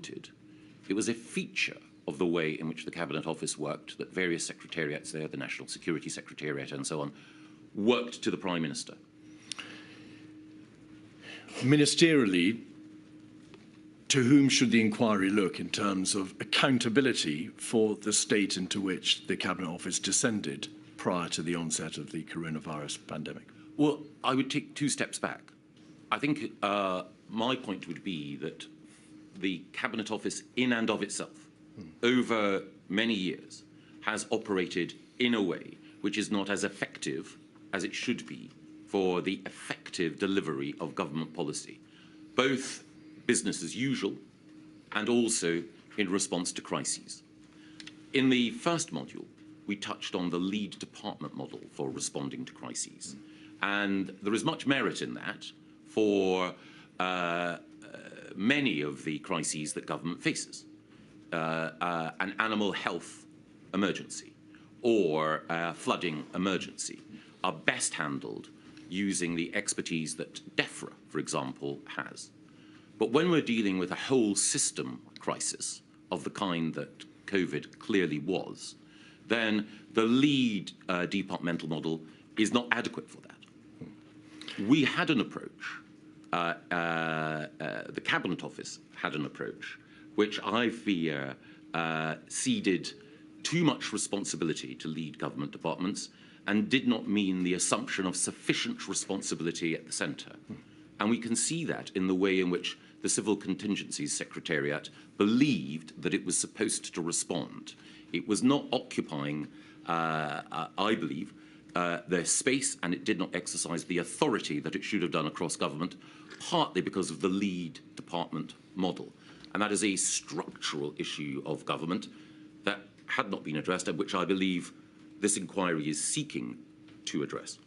wanted. It was a feature of the way in which the Cabinet Office worked, that various secretariats there, the National Security Secretariat and so on, worked to the Prime Minister. Ministerially, to whom should the inquiry look in terms of accountability for the state into which the Cabinet Office descended prior to the onset of the coronavirus pandemic? Well, I would take 2 steps back. I think my point would be that the Cabinet Office, in and of itself, over many years, has operated in a way which is not as effective as it should be for the effective delivery of government policy, both business as usual and also in response to crises. In the first module, we touched on the lead department model for responding to crises. And there is much merit in that for many of the crises that government faces. An animal health emergency or a flooding emergency are best handled using the expertise that DEFRA, for example, has. But when we're dealing with a whole system crisis of the kind that COVID clearly was, then the lead departmental model is not adequate for that. We had an approach, the Cabinet Office had an approach, which I fear ceded too much responsibility to lead government departments and did not mean the assumption of sufficient responsibility at the centre. And we can see that in the way in which the Civil Contingencies Secretariat believed that it was supposed to respond. It was not occupying, I believe, their space, and it did not exercise the authority that it should have done across government, partly because of the lead department model. And that is a structural issue of government that had not been addressed, and which I believe this inquiry is seeking to address.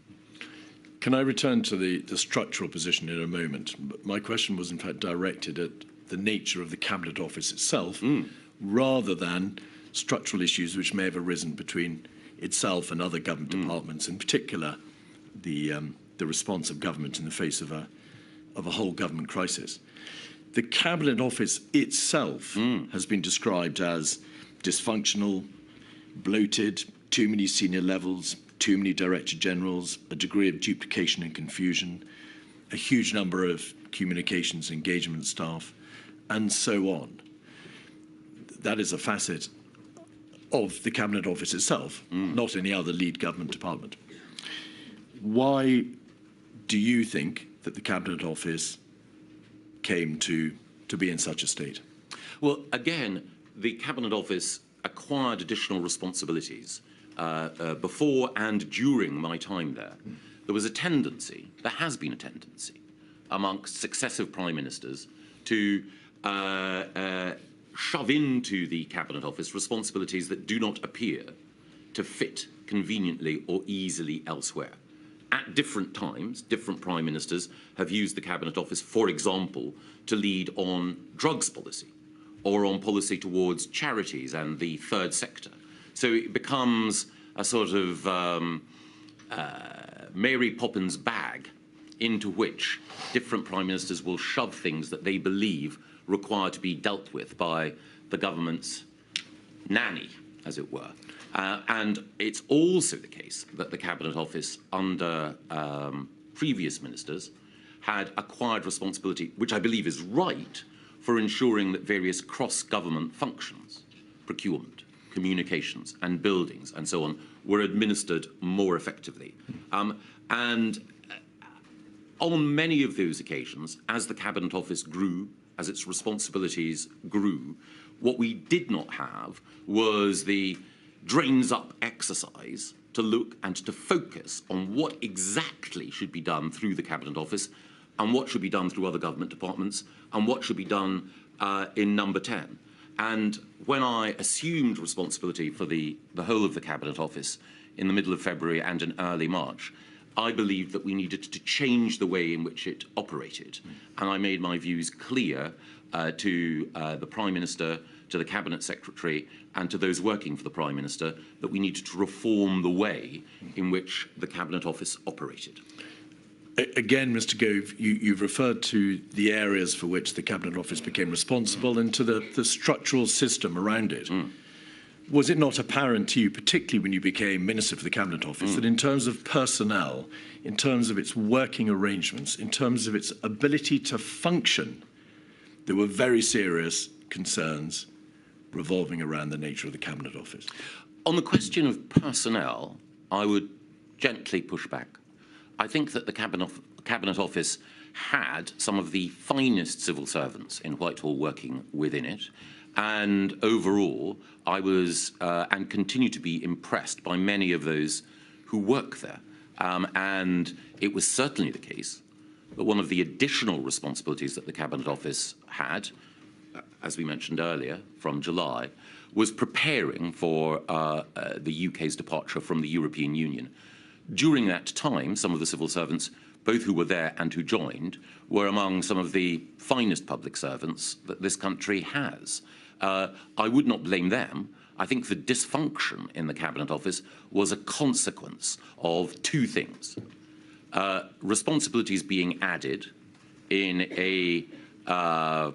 Can I return to the structural position in a moment? My question was in fact directed at the nature of the Cabinet Office itself, rather than structural issues which may have arisen between itself and other government departments, in particular the response of government in the face of a whole government crisis. The Cabinet Office itself has been described as dysfunctional, bloated, too many senior levels, too many Director Generals, a degree of duplication and confusion, a huge number of communications engagement staff, and so on. That is a facet of the Cabinet Office itself, not any other lead government department. Why do you think that the Cabinet Office came to be in such a state? Well, again, the Cabinet Office acquired additional responsibilities before and during my time there. There was a tendency, there has been a tendency, amongst successive Prime Ministers to shove into the Cabinet Office responsibilities that do not appear to fit conveniently or easily elsewhere. At different times, different Prime Ministers have used the Cabinet Office, for example, to lead on drugs policy or on policy towards charities and the third sector. So it becomes a sort of Mary Poppins bag into which different Prime Ministers will shove things that they believe require to be dealt with by the government's nanny, as it were. And it's also the case that the Cabinet Office, under previous ministers, had acquired responsibility, which I believe is right, for ensuring that various cross-government functions, procurement, communications and buildings and so on, were administered more effectively. And on many of those occasions, as the Cabinet Office grew, as its responsibilities grew, what we did not have was the drains-up exercise to look and to focus on what exactly should be done through the Cabinet Office and what should be done through other government departments and what should be done in Number 10. And when I assumed responsibility for the whole of the Cabinet Office in the middle of February and in early March, I believed that we needed to change the way in which it operated. And I made my views clear to the Prime Minister, to the Cabinet Secretary, and to those working for the Prime Minister, that we needed to reform the way in which the Cabinet Office operated. Again, Mr. Gove, you've referred to the areas for which the Cabinet Office became responsible and to the structural system around it. Was it not apparent to you, particularly when you became Minister for the Cabinet Office, that in terms of personnel, in terms of its working arrangements, in terms of its ability to function, there were very serious concerns revolving around the nature of the Cabinet Office? On the question of personnel, I would gently push back. I think that the Cabinet Office had some of the finest civil servants in Whitehall working within it, and overall, I was and continue to be impressed by many of those who work there. And it was certainly the case that one of the additional responsibilities that the Cabinet Office had, as we mentioned earlier, from July, was preparing for the UK's departure from the European Union. During that time, some of the civil servants, both who were there and who joined, were among some of the finest public servants that this country has. I would not blame them. I think the dysfunction in the Cabinet Office was a consequence of two things. Responsibilities being added in a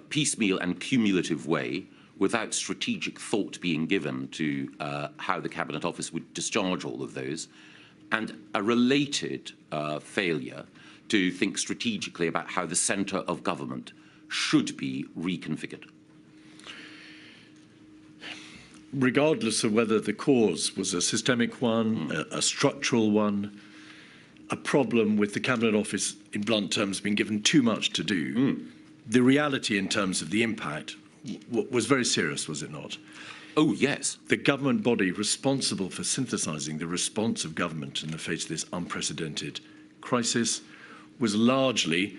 piecemeal and cumulative way without strategic thought being given to how the Cabinet Office would discharge all of those, and a related failure to think strategically about how the centre of government should be reconfigured. Regardless of whether the cause was a systemic one, a structural one, a problem with the Cabinet Office, in blunt terms, being given too much to do, the reality in terms of the impact was very serious, was it not? Oh, yes. The government body responsible for synthesising the response of government in the face of this unprecedented crisis was largely,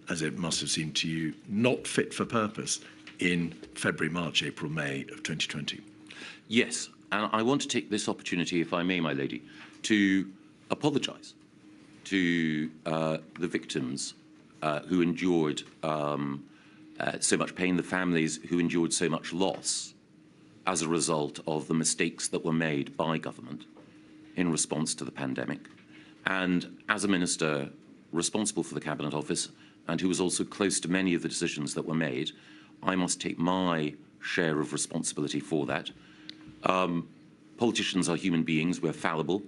as it must have seemed to you, not fit for purpose in February, March, April, May of 2020. Yes, and I want to take this opportunity, if I may, my lady, to apologise to the victims who endured so much pain, the families who endured so much loss as a result of the mistakes that were made by government in response to the pandemic. And as a minister responsible for the Cabinet Office and who was also close to many of the decisions that were made, I must take my share of responsibility for that. Politicians are human beings, we're fallible.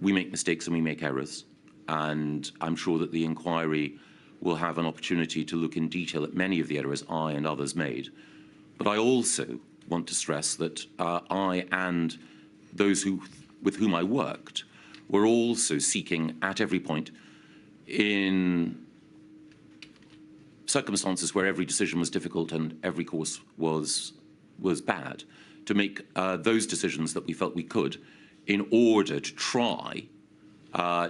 We make mistakes and we make errors. And I'm sure that the inquiry will have an opportunity to look in detail at many of the errors I and others made. But I also want to stress that I and those with whom I worked were also seeking at every point, in circumstances where every decision was difficult and every course was bad, to make those decisions that we felt we could in order to try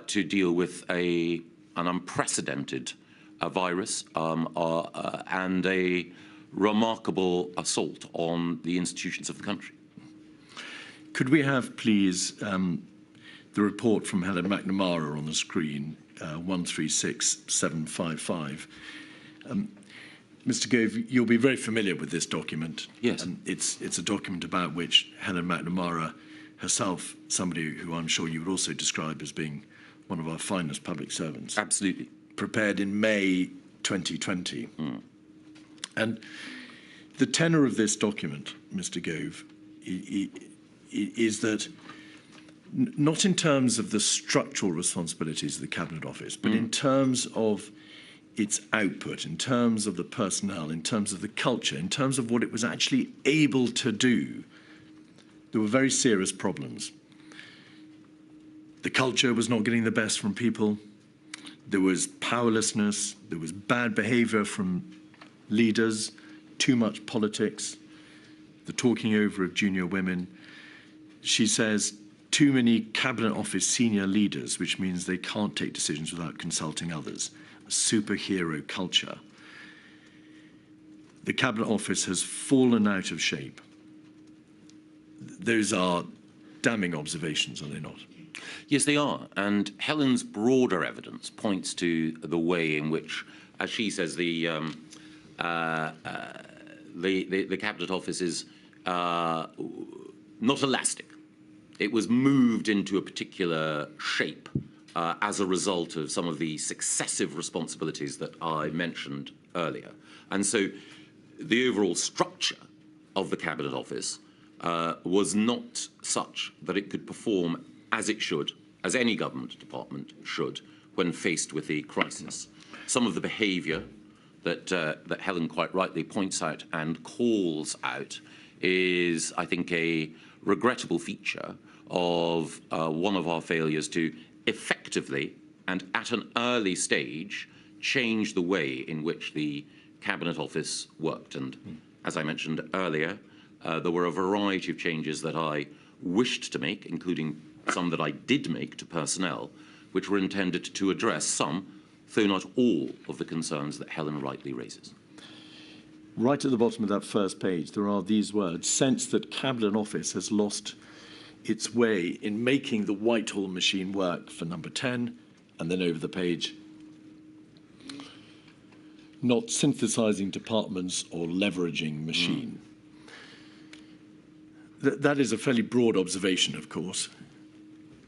to deal with an unprecedented virus and a remarkable assault on the institutions of the country. Could we have, please, the report from Helen McNamara on the screen, 136755. Mr. Gove, you'll be very familiar with this document. Yes. It's a document about which Helen McNamara herself, somebody who I'm sure you would also describe as being one of our finest public servants. Absolutely. Prepared in May 2020. And the tenor of this document, Mr. Gove, is that not in terms of the structural responsibilities of the Cabinet Office, but in terms of its output, in terms of the personnel, in terms of the culture, in terms of what it was actually able to do, there were very serious problems. The culture was not getting the best from people. There was powerlessness. There was bad behaviour from leaders, too much politics, the talking over of junior women. She says, too many Cabinet Office senior leaders, which means they can't take decisions without consulting others. A superhero culture. The Cabinet Office has fallen out of shape. Those are damning observations, are they not? Yes, they are. And Helen's broader evidence points to the way in which, as she says, the Cabinet Office is not elastic. It was moved into a particular shape as a result of some of the successive responsibilities that I mentioned earlier. And so the overall structure of the Cabinet Office was not such that it could perform as it should, as any government department should, when faced with a crisis. Some of the behaviour that Helen quite rightly points out and calls out is, I think, a regrettable feature of one of our failures to effectively and at an early stage change the way in which the Cabinet Office worked. And as I mentioned earlier, there were a variety of changes that I wished to make, including some that I did make to personnel, which were intended to address some, though not all, of the concerns that Helen rightly raises. Right at the bottom of that first page, there are these words: sense that Cabinet Office has lost its way in making the Whitehall machine work for number 10, and then over the page, not synthesizing departments or leveraging machine. That is a fairly broad observation, of course,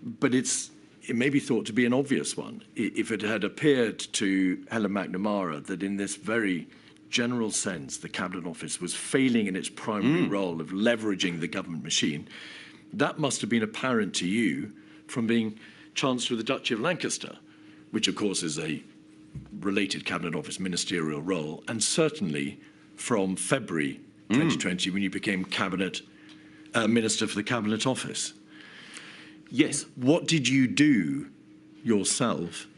but it may be thought to be an obvious one. If it had appeared to Helen McNamara that in this very general sense the Cabinet Office was failing in its primary role of leveraging the government machine, that must have been apparent to you from being Chancellor of the Duchy of Lancaster, which of course is a related Cabinet Office ministerial role, and certainly from February 2020 when you became Minister for the Cabinet Office. Yes. What did you do yourself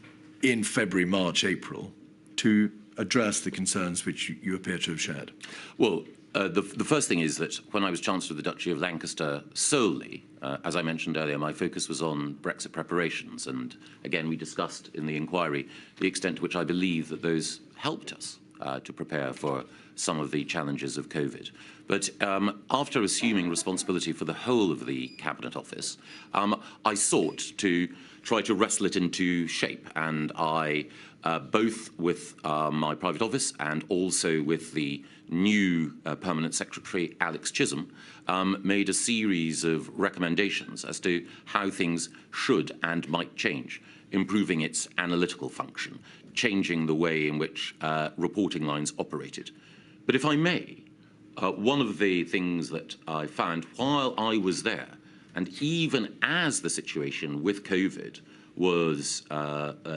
in February, March, April to address the concerns which you appear to have shared? Well, the first thing is that when I was Chancellor of the Duchy of Lancaster solely, as I mentioned earlier, my focus was on Brexit preparations. And again, we discussed in the inquiry the extent to which I believe that those helped us to prepare for some of the challenges of COVID. But after assuming responsibility for the whole of the Cabinet Office, I sought to try to wrestle it into shape. And I, both with my private office and also with the new Permanent Secretary, Alex Chisholm, made a series of recommendations as to how things should and might change, improving its analytical function, changing the way in which reporting lines operated. But if I may, one of the things that I found while I was there, and even as the situation with COVID was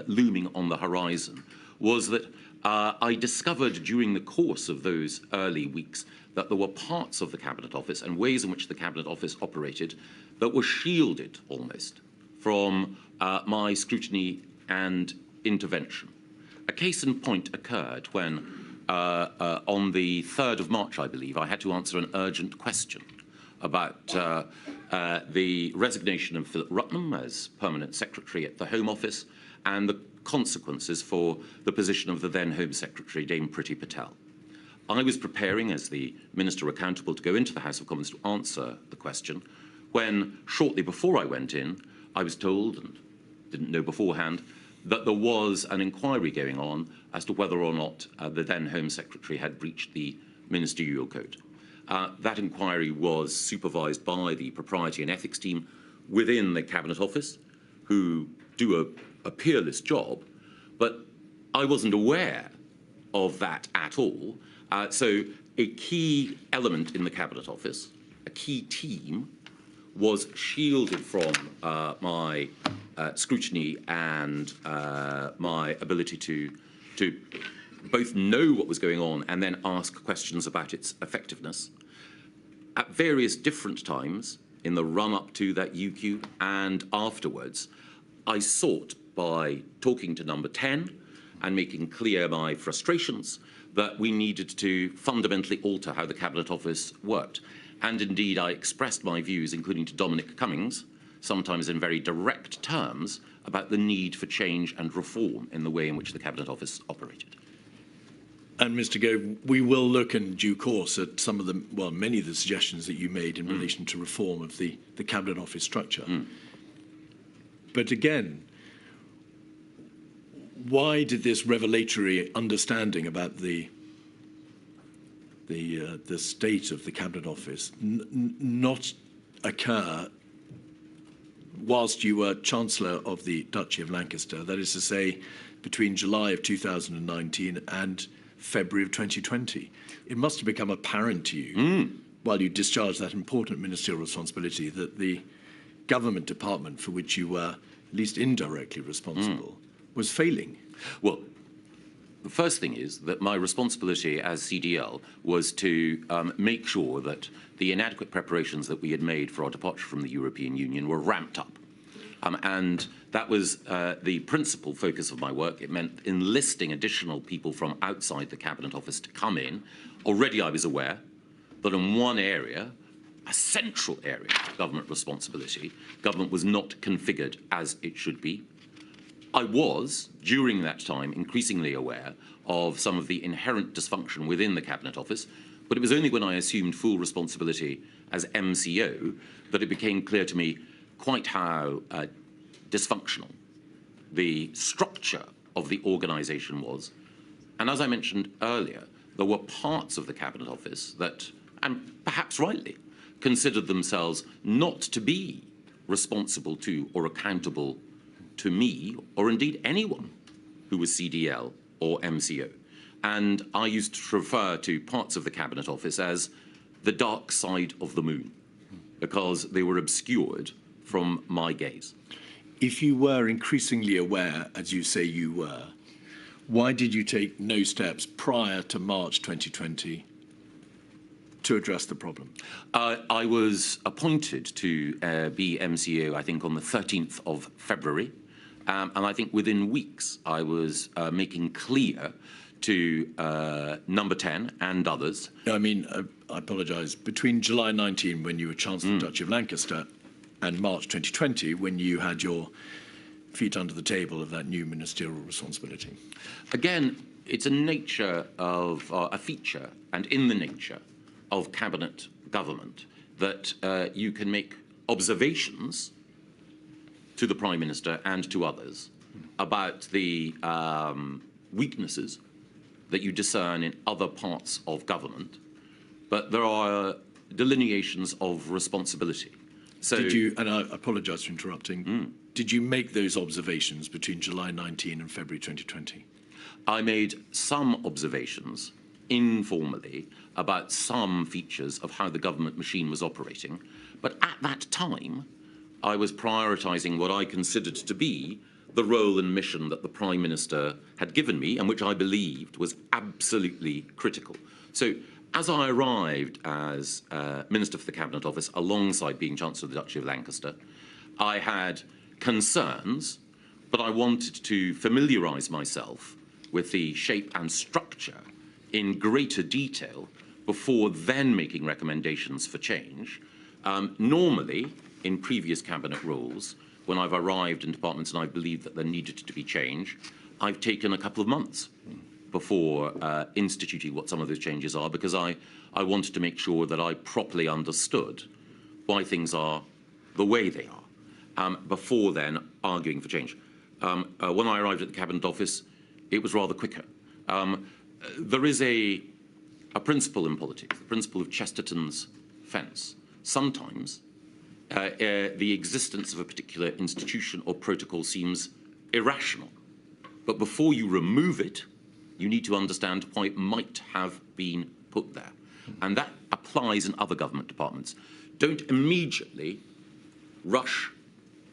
looming on the horizon, was that I discovered during the course of those early weeks that there were parts of the Cabinet Office and ways in which the Cabinet Office operated that were shielded almost from my scrutiny and intervention. A case in point occurred when on the 3rd of March, I believe, I had to answer an urgent question about the resignation of Philip Rutnam as Permanent Secretary at the Home Office and the consequences for the position of the then Home Secretary, Dame Priti Patel. I was preparing, as the Minister accountable, to go into the House of Commons to answer the question, when, shortly before I went in, I was told, and didn't know beforehand, that there was an inquiry going on as to whether or not the then Home Secretary had breached the Ministerial Code. That inquiry was supervised by the Propriety and Ethics team within the Cabinet Office, who do a peerless job, but I wasn't aware of that at all. So a key element in the Cabinet Office, a key team, was shielded from my scrutiny and my ability to both know what was going on and then ask questions about its effectiveness. At various different times in the run-up to that UQ and afterwards, I sought, by talking to number 10 and making clear my frustrations, that we needed to fundamentally alter how the Cabinet Office worked. And indeed, I expressed my views, including to Dominic Cummings, sometimes in very direct terms, about the need for change and reform in the way in which the Cabinet Office operated. And Mr. Gove, we will look in due course at some of the, well, many of the suggestions that you made in relation to reform of the Cabinet Office structure. But again, why did this revelatory understanding about the state of the Cabinet Office not occur whilst you were Chancellor of the Duchy of Lancaster, that is to say, between July of 2019 and February of 2020. It must have become apparent to you, while you discharged that important ministerial responsibility, that the government department for which you were at least indirectly responsible was failing. Well, the first thing is that my responsibility as CDL was to make sure that the inadequate preparations that we had made for our departure from the European Union were ramped up. And that was the principal focus of my work. It meant enlisting additional people from outside the Cabinet Office to come in. Already I was aware that in one area, a central area of government responsibility, government was not configured as it should be. I was, during that time, increasingly aware of some of the inherent dysfunction within the Cabinet Office, but it was only when I assumed full responsibility as MCO that it became clear to me quite how dysfunctional the structure of the organisation was. And as I mentioned earlier, there were parts of the Cabinet Office that, and perhaps rightly, considered themselves not to be responsible to or accountable to me, or indeed anyone who was CDL or MCO. And I used to refer to parts of the Cabinet Office as the dark side of the moon, because they were obscured from my gaze. If you were increasingly aware, as you say you were, why did you take no steps prior to March 2020 to address the problem? I was appointed to be MCO, I think, on the 13th of February. And I think within weeks, I was making clear to Number 10 and others. I mean, I apologise. Between July 19, when you were Chancellor of the Duchy of Lancaster, and March 2020, when you had your feet under the table of that new ministerial responsibility. Again, it's a nature of a feature, and in the nature of cabinet government, that you can make observations to the Prime Minister and to others about the weaknesses that you discern in other parts of government, but there are delineations of responsibility. So, did you, and I apologise for interrupting, did you make those observations between July 19 and February 2020? I made some observations informally about some features of how the government machine was operating, but at that time, I was prioritising what I considered to be the role and mission that the Prime Minister had given me, and which I believed was absolutely critical. So, as I arrived as Minister for the Cabinet Office, alongside being Chancellor of the Duchy of Lancaster, I had concerns, but I wanted to familiarise myself with the shape and structure in greater detail before then making recommendations for change. Normally, in previous cabinet roles, when I've arrived in departments and I believed that there needed to be change, I've taken a couple of months before instituting what some of those changes are, because I wanted to make sure that I properly understood why things are the way they are, before then arguing for change. When I arrived at the Cabinet Office, it was rather quicker. There is a principle in politics, the principle of Chesterton's fence. Sometimes the existence of a particular institution or protocol seems irrational, but before you remove it, you need to understand why it might have been put there. And that applies in other government departments. Don't immediately rush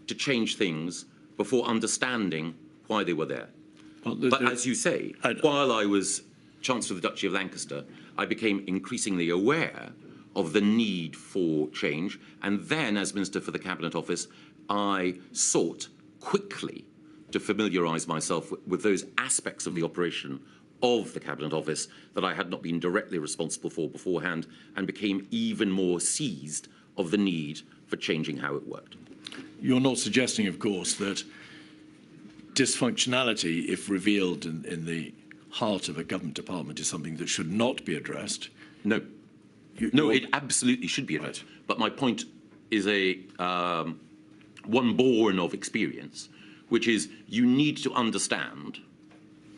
to change things before understanding why they were there. Well, but as you say, while I was Chancellor of the Duchy of Lancaster, I became increasingly aware of the need for change. And then, as Minister for the Cabinet Office, I sought quickly to familiarise myself with those aspects of the operation of the Cabinet Office that I had not been directly responsible for beforehand, and became even more seized of the need for changing how it worked. You're not suggesting, of course, that dysfunctionality, if revealed in the heart of a government department, is something that should not be addressed? No. No, it absolutely should be addressed. Right. But my point is one born of experience, which is you need to understand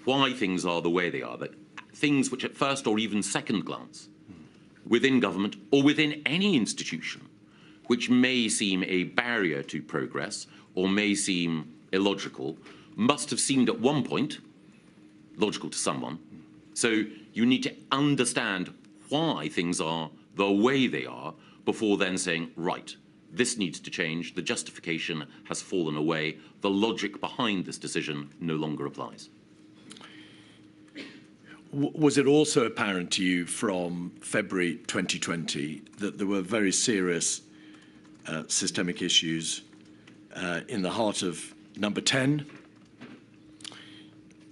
why things are the way they are, that things which at first or even second glance within government or within any institution which may seem a barrier to progress or may seem illogical, must have seemed at one point logical to someone. So you need to understand why things are the way they are before then saying, right, this needs to change, the justification has fallen away, the logic behind this decision no longer applies. Was it also apparent to you from February 2020 that there were very serious systemic issues in the heart of Number 10?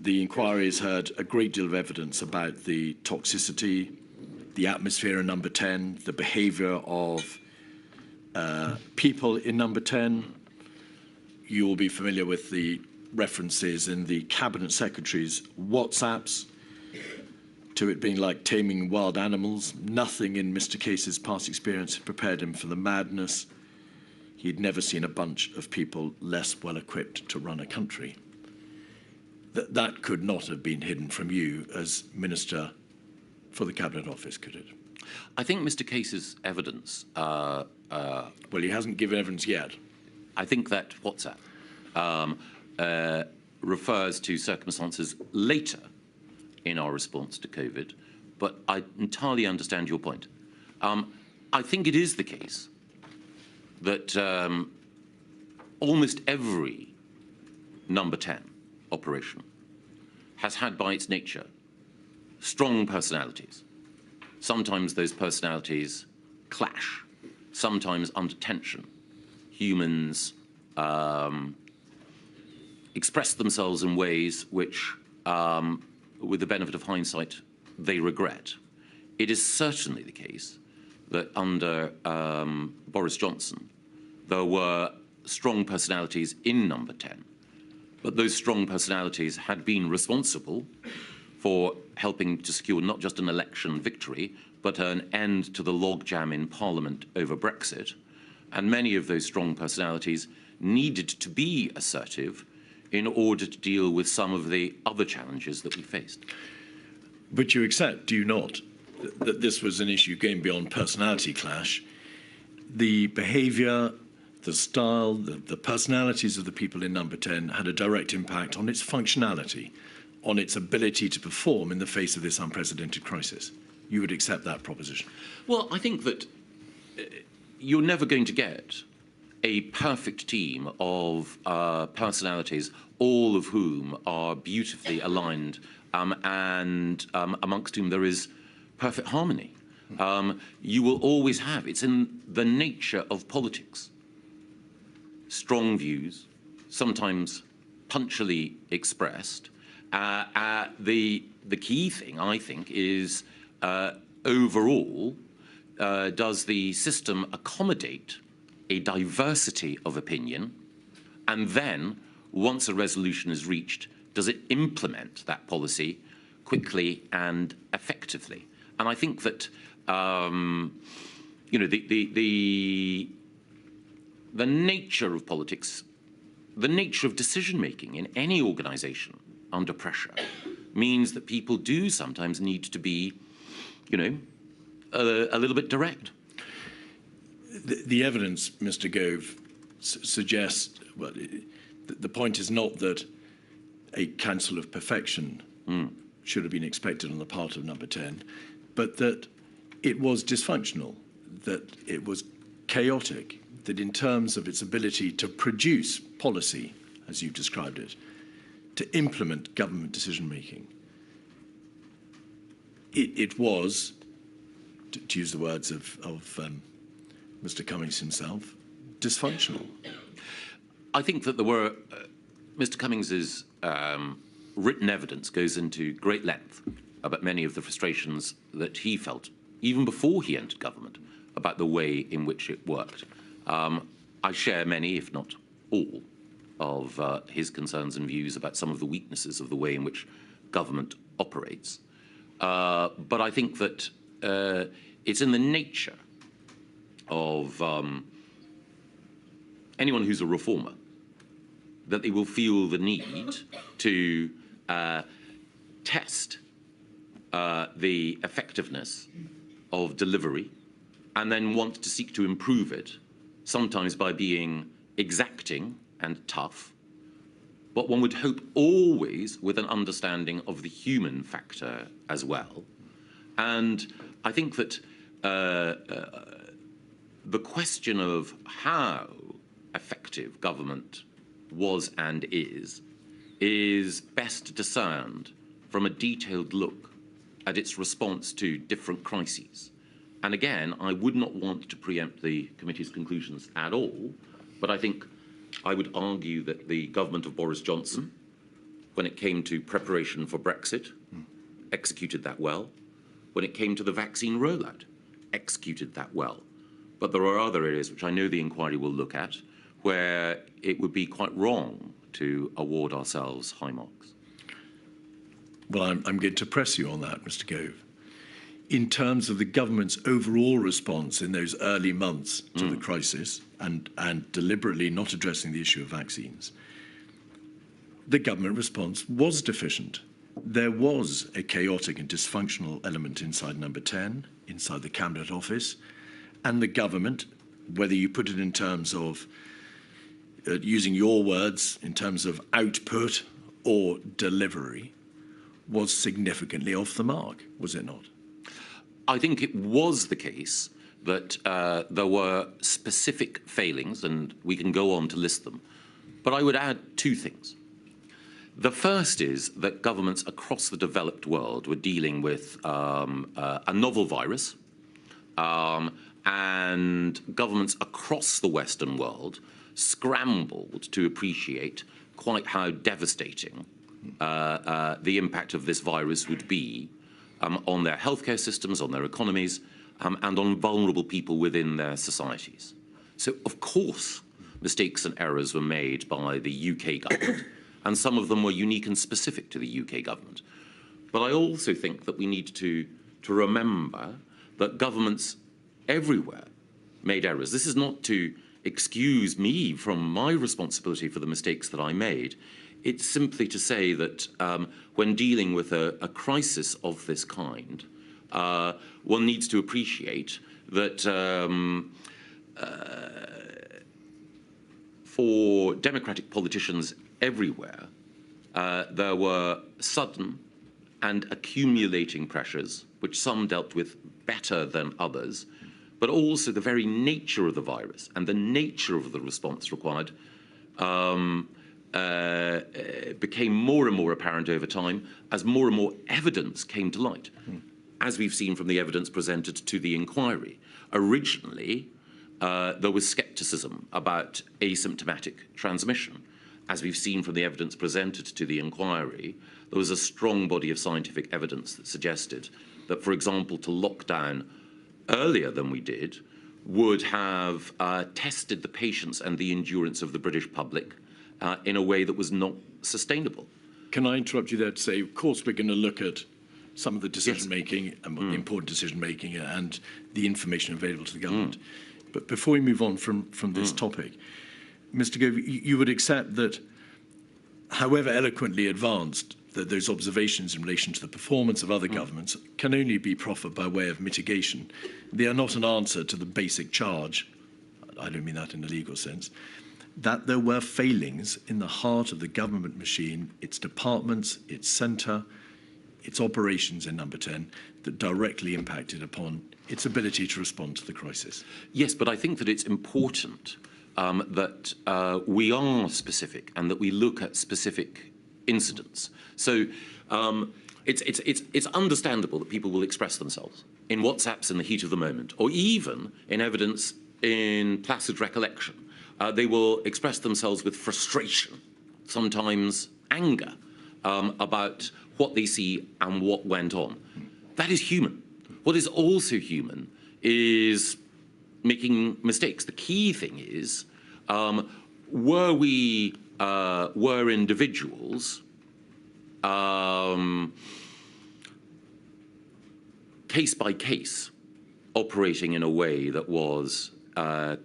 The inquiry has heard a great deal of evidence about the toxicity, the atmosphere in Number 10, the behaviour of people in Number 10. You will be familiar with the references in the Cabinet Secretary's WhatsApps to it being like taming wild animals. Nothing in Mr. Case's past experience had prepared him for the madness. He'd never seen a bunch of people less well equipped to run a country. That could not have been hidden from you as Minister for the Cabinet Office, could it? I think Mr. Case's evidence... well, he hasn't given evidence yet. I think that WhatsApp refers to circumstances later in our response to COVID, but I entirely understand your point. I think it is the case that almost every Number 10 operation has had by its nature strong personalities. Sometimes those personalities clash, sometimes under tension. Humans express themselves in ways which, with the benefit of hindsight, they regret. It is certainly the case that under Boris Johnson, there were strong personalities in Number 10, but those strong personalities had been responsible for helping to secure not just an election victory, but an end to the logjam in Parliament over Brexit. And many of those strong personalities needed to be assertive in order to deal with some of the other challenges that we faced. But you accept, do you not, that this was an issue going beyond personality clash? The behaviour, the style, the personalities of the people in Number 10 had a direct impact on its functionality, on its ability to perform in the face of this unprecedented crisis. You would accept that proposition? Well, I think that you're never going to get a perfect team of personalities, all of whom are beautifully aligned and amongst whom there is perfect harmony. You will always have, it's in the nature of politics, strong views, sometimes punctually expressed. The key thing, I think, is overall, does the system accommodate a diversity of opinion? And then, once a resolution is reached, does it implement that policy quickly and effectively? And I think that, you know, the nature of politics, the nature of decision-making in any organisation under pressure means that people do sometimes need to be, you know, a little bit direct. The evidence, Mr. Gove, suggests, well, the point is not that a council of perfection should have been expected on the part of Number 10, but that it was dysfunctional, that it was chaotic, that in terms of its ability to produce policy, as you've described it, to implement government decision-making, it was, to use the words of Mr. Cummings himself, dysfunctional. I think that there were, Mr. Cummings's written evidence goes into great length about many of the frustrations that he felt, even before he entered government, about the way in which it worked. I share many, if not all, of his concerns and views about some of the weaknesses of the way in which government operates. But I think that it's in the nature of anyone who's a reformer that they will feel the need to test the effectiveness of delivery and then want to seek to improve it sometimes by being exacting and tough, but one would hope always with an understanding of the human factor as well. And I think that the question of how effective government was and is best discerned from a detailed look at its response to different crises. And again, I would not want to preempt the committee's conclusions at all, but I think I would argue that the government of Boris Johnson, when it came to preparation for Brexit, executed that well. When it came to the vaccine rollout, executed that well. But there are other areas which I know the inquiry will look at where it would be quite wrong to award ourselves high marks. Well, I'm going to press you on that, Mr. Gove. In terms of the government's overall response in those early months to the crisis and deliberately not addressing the issue of vaccines, the government response was deficient. There was a chaotic and dysfunctional element inside Number 10, inside the Cabinet Office, and the government, whether you put it in terms of, using your words, in terms of output or delivery, was significantly off the mark, was it not? I think it was the case that there were specific failings, and we can go on to list them. But I would add two things. The first is that governments across the developed world were dealing with a novel virus, and governments across the Western world scrambled to appreciate quite how devastating the impact of this virus would be on their healthcare systems, on their economies, and on vulnerable people within their societies. So, of course, mistakes and errors were made by the UK government, and some of them were unique and specific to the UK government. But I also think that we need to remember that governments everywhere made errors. This is not to excuse me from my responsibility for the mistakes that I made. It's simply to say that when dealing with a crisis of this kind, one needs to appreciate that for democratic politicians everywhere, there were sudden and accumulating pressures, which some dealt with better than others, but also the very nature of the virus and the nature of the response required became more and more apparent over time as more and more evidence came to light, as we've seen from the evidence presented to the inquiry. Originally, there was scepticism about asymptomatic transmission. As we've seen from the evidence presented to the inquiry, there was a strong body of scientific evidence that suggested that, for example, to lock down earlier than we did would have tested the patience and the endurance of the British public in a way that was not sustainable. Can I interrupt you there to say, of course, we're going to look at some of the decision-making, important decision-making, and the information available to the government. But before we move on from this topic, Mr. Gove, you would accept that, however eloquently advanced, that those observations in relation to the performance of other governments can only be proffered by way of mitigation. They are not an answer to the basic charge, I don't mean that in a legal sense, that there were failings in the heart of the government machine, its departments, its centre, its operations in Number 10, that directly impacted upon its ability to respond to the crisis. Yes, but I think that it's important that we are specific and that we look at specific incidents. So it's understandable that people will express themselves in WhatsApps in the heat of the moment, or even in evidence in placid recollection. They will express themselves with frustration, sometimes anger, about what they see and what went on. That is human. What is also human is making mistakes. The key thing is, were individuals case by case operating in a way that was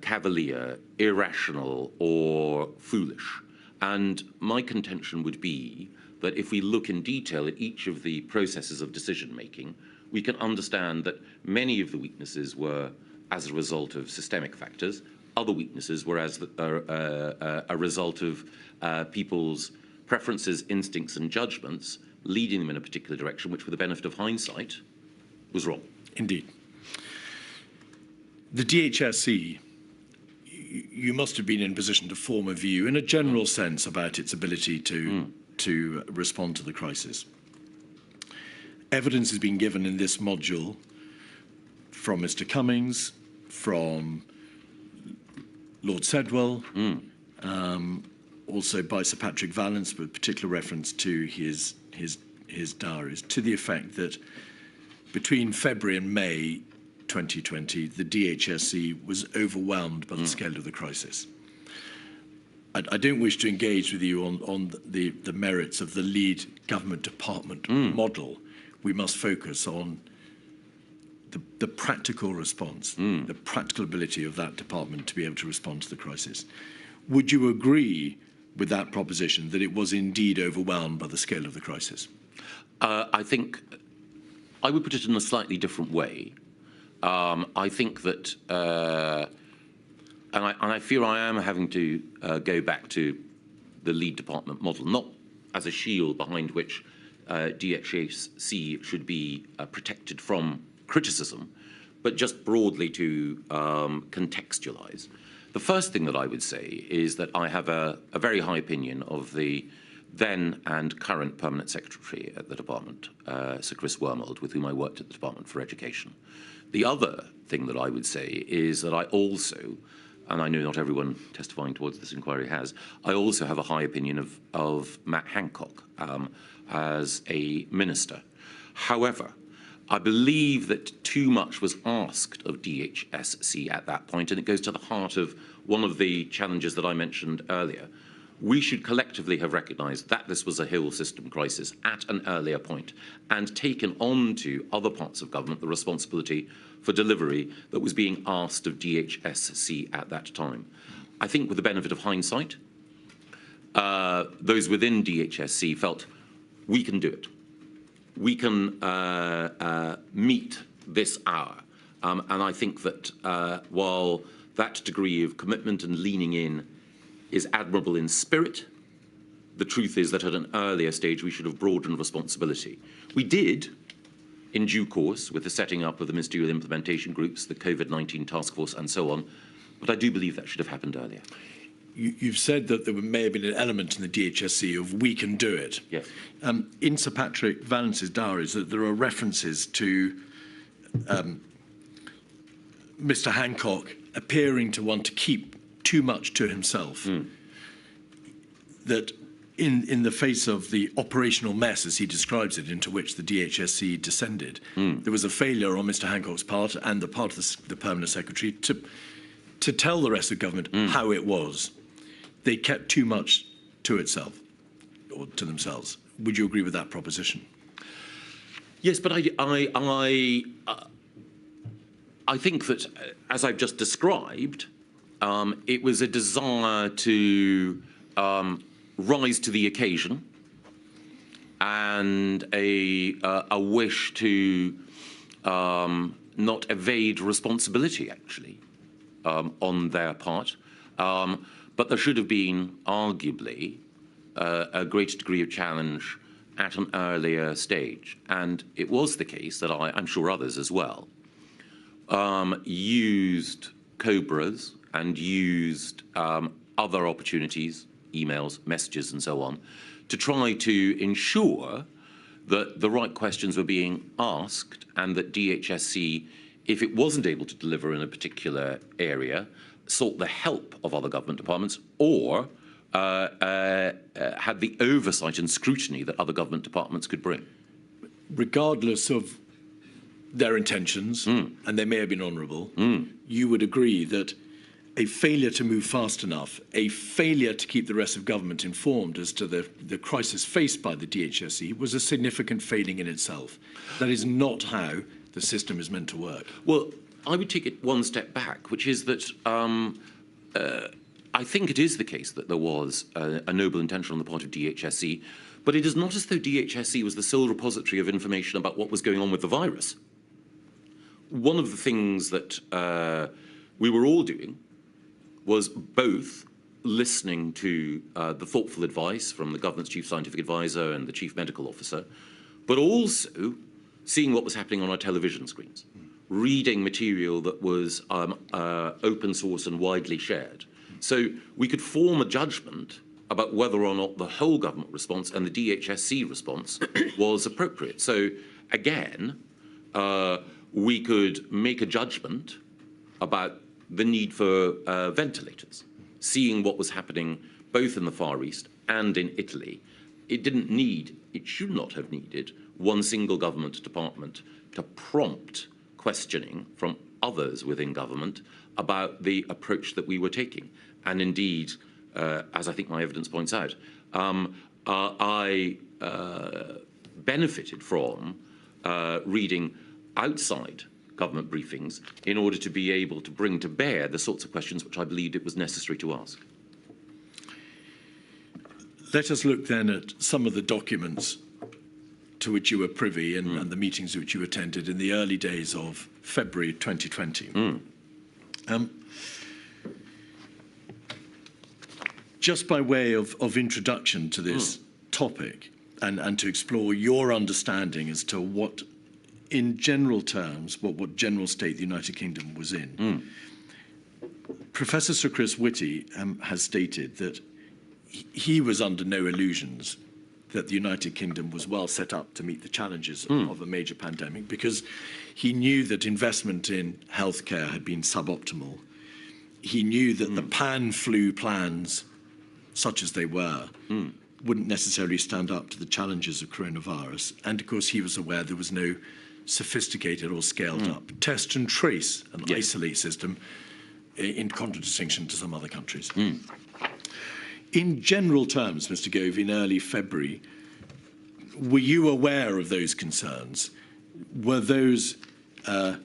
cavalier, irrational, or foolish? And my contention would be that if we look in detail at each of the processes of decision-making, we can understand that many of the weaknesses were as a result of systemic factors. other weaknesses were as a result of people's preferences, instincts and judgments leading them in a particular direction, which with the benefit of hindsight was wrong. Indeed. The DHSC, you must have been in a position to form a view in a general sense about its ability to respond to the crisis. Evidence has been given in this module from Mr. Cummings, from Lord Sedwell, also by Sir Patrick Vallance, with particular reference to his diaries, to the effect that between February and May 2020, the DHSC was overwhelmed by the scale of the crisis. I don't wish to engage with you on the merits of the lead government department model. We must focus on the practical response, the practical ability of that department to be able to respond to the crisis. Would you agree with that proposition that it was indeed overwhelmed by the scale of the crisis? I think I would put it in a slightly different way. I think that, and I fear I am having to go back to the lead department model, not as a shield behind which DHSC should be protected from criticism, but just broadly to contextualize. The first thing that I would say is that I have a very high opinion of the then and current Permanent Secretary at the Department, Sir Chris Wormold, with whom I worked at the Department for Education. The other thing that I would say is that I also, and I know not everyone testifying towards this inquiry has, I also have a high opinion of Matt Hancock as a minister. However, I believe that too much was asked of DHSC at that point, and it goes to the heart of one of the challenges that I mentioned earlier. We should collectively have recognised that this was a whole system crisis at an earlier point and taken on to other parts of government the responsibility for delivery that was being asked of DHSC at that time. I think with the benefit of hindsight, those within DHSC felt we can do it. We can meet this hour. And I think that while that degree of commitment and leaning in is admirable in spirit, the truth is that at an earlier stage we should have broadened responsibility. We did, in due course, with the setting up of the ministerial implementation groups, the COVID-19 task force and so on, but I do believe that should have happened earlier. You've said that there may have been an element in the DHSC of we can do it. Yes. In Sir Patrick Vallance's diaries, that there are references to Mr. Hancock appearing to want to keep too much to himself. That in the face of the operational mess, as he describes it, into which the DHSC descended, there was a failure on Mr. Hancock's part and the part of the Permanent Secretary to tell the rest of government how it was. They kept too much to itself, or to themselves. Would you agree with that proposition? Yes, but I think that, as I've just described, it was a desire to rise to the occasion and a wish to not evade responsibility, actually, on their part. But there should have been, arguably, a greater degree of challenge at an earlier stage. And it was the case that I'm sure others as well, used Cobras and used other opportunities, emails, messages and so on, to try to ensure that the right questions were being asked and that DHSC, if it wasn't able to deliver in a particular area, sought the help of other government departments or had the oversight and scrutiny that other government departments could bring. Regardless of their intentions, and they may have been honourable, you would agree that a failure to move fast enough, a failure to keep the rest of government informed as to the crisis faced by the DHSC was a significant failing in itself. That is not how the system is meant to work. Well, I would take it one step back, which is that I think it is the case that there was a noble intention on the part of DHSC, but it is not as though DHSC was the sole repository of information about what was going on with the virus. One of the things that we were all doing was both listening to the thoughtful advice from the government's chief scientific advisor and the chief medical officer, but also seeing what was happening on our television screens, reading material that was open source and widely shared. So we could form a judgment about whether or not the whole government response and the DHSC response was appropriate. So again, we could make a judgment about the need for ventilators, seeing what was happening both in the Far East and in Italy. It should not have needed one single government department to prompt questioning from others within government about the approach that we were taking. And indeed, as I think my evidence points out, I benefited from reading outside government briefings in order to be able to bring to bear the sorts of questions which I believed it was necessary to ask. Let us look then at some of the documents to which you were privy and the meetings which you attended in the early days of February 2020. Just by way of introduction to this topic and to explore your understanding as to what, in general terms, what general state the United Kingdom was in. Professor Sir Chris Whitty has stated that he was under no illusions that the United Kingdom was well set up to meet the challenges of a major pandemic, because he knew that investment in healthcare had been suboptimal. He knew that the pan-flu plans, such as they were, wouldn't necessarily stand up to the challenges of coronavirus. And of course, he was aware there was no sophisticated or scaled up test and trace and isolate system, in contradistinction to some other countries. In general terms, Mr. Gove, in early February, were you aware of those concerns? Was that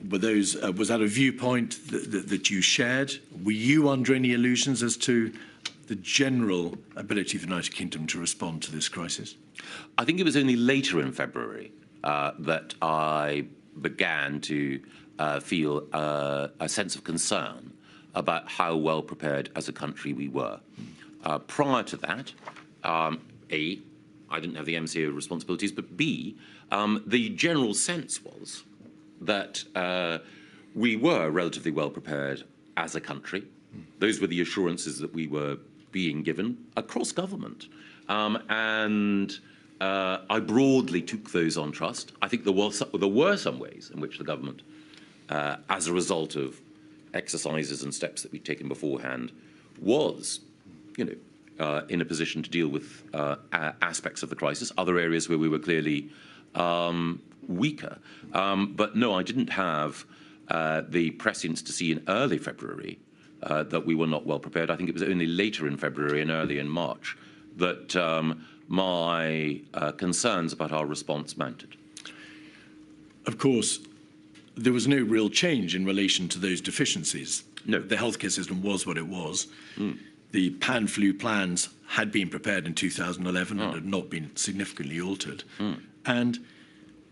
a viewpoint that you shared? Were you under any illusions as to the general ability of the United Kingdom to respond to this crisis? I think it was only later in February that I began to feel a sense of concern about how well prepared as a country we were. Prior to that, A, I didn't have the MCO responsibilities, but B, the general sense was that we were relatively well prepared as a country. Those were the assurances that we were being given across government. And I broadly took those on trust. I think there were some ways in which the government, as a result of exercises and steps that we'd taken beforehand, was, in a position to deal with aspects of the crisis, other areas where we were clearly weaker. But no, I didn't have the prescience to see in early February that we were not well prepared. I think it was only later in February and early in March that my concerns about our response mounted. Of course, there was no real change in relation to those deficiencies. No. The healthcare system was what it was. The pan-flu plans had been prepared in 2011 and had not been significantly altered. And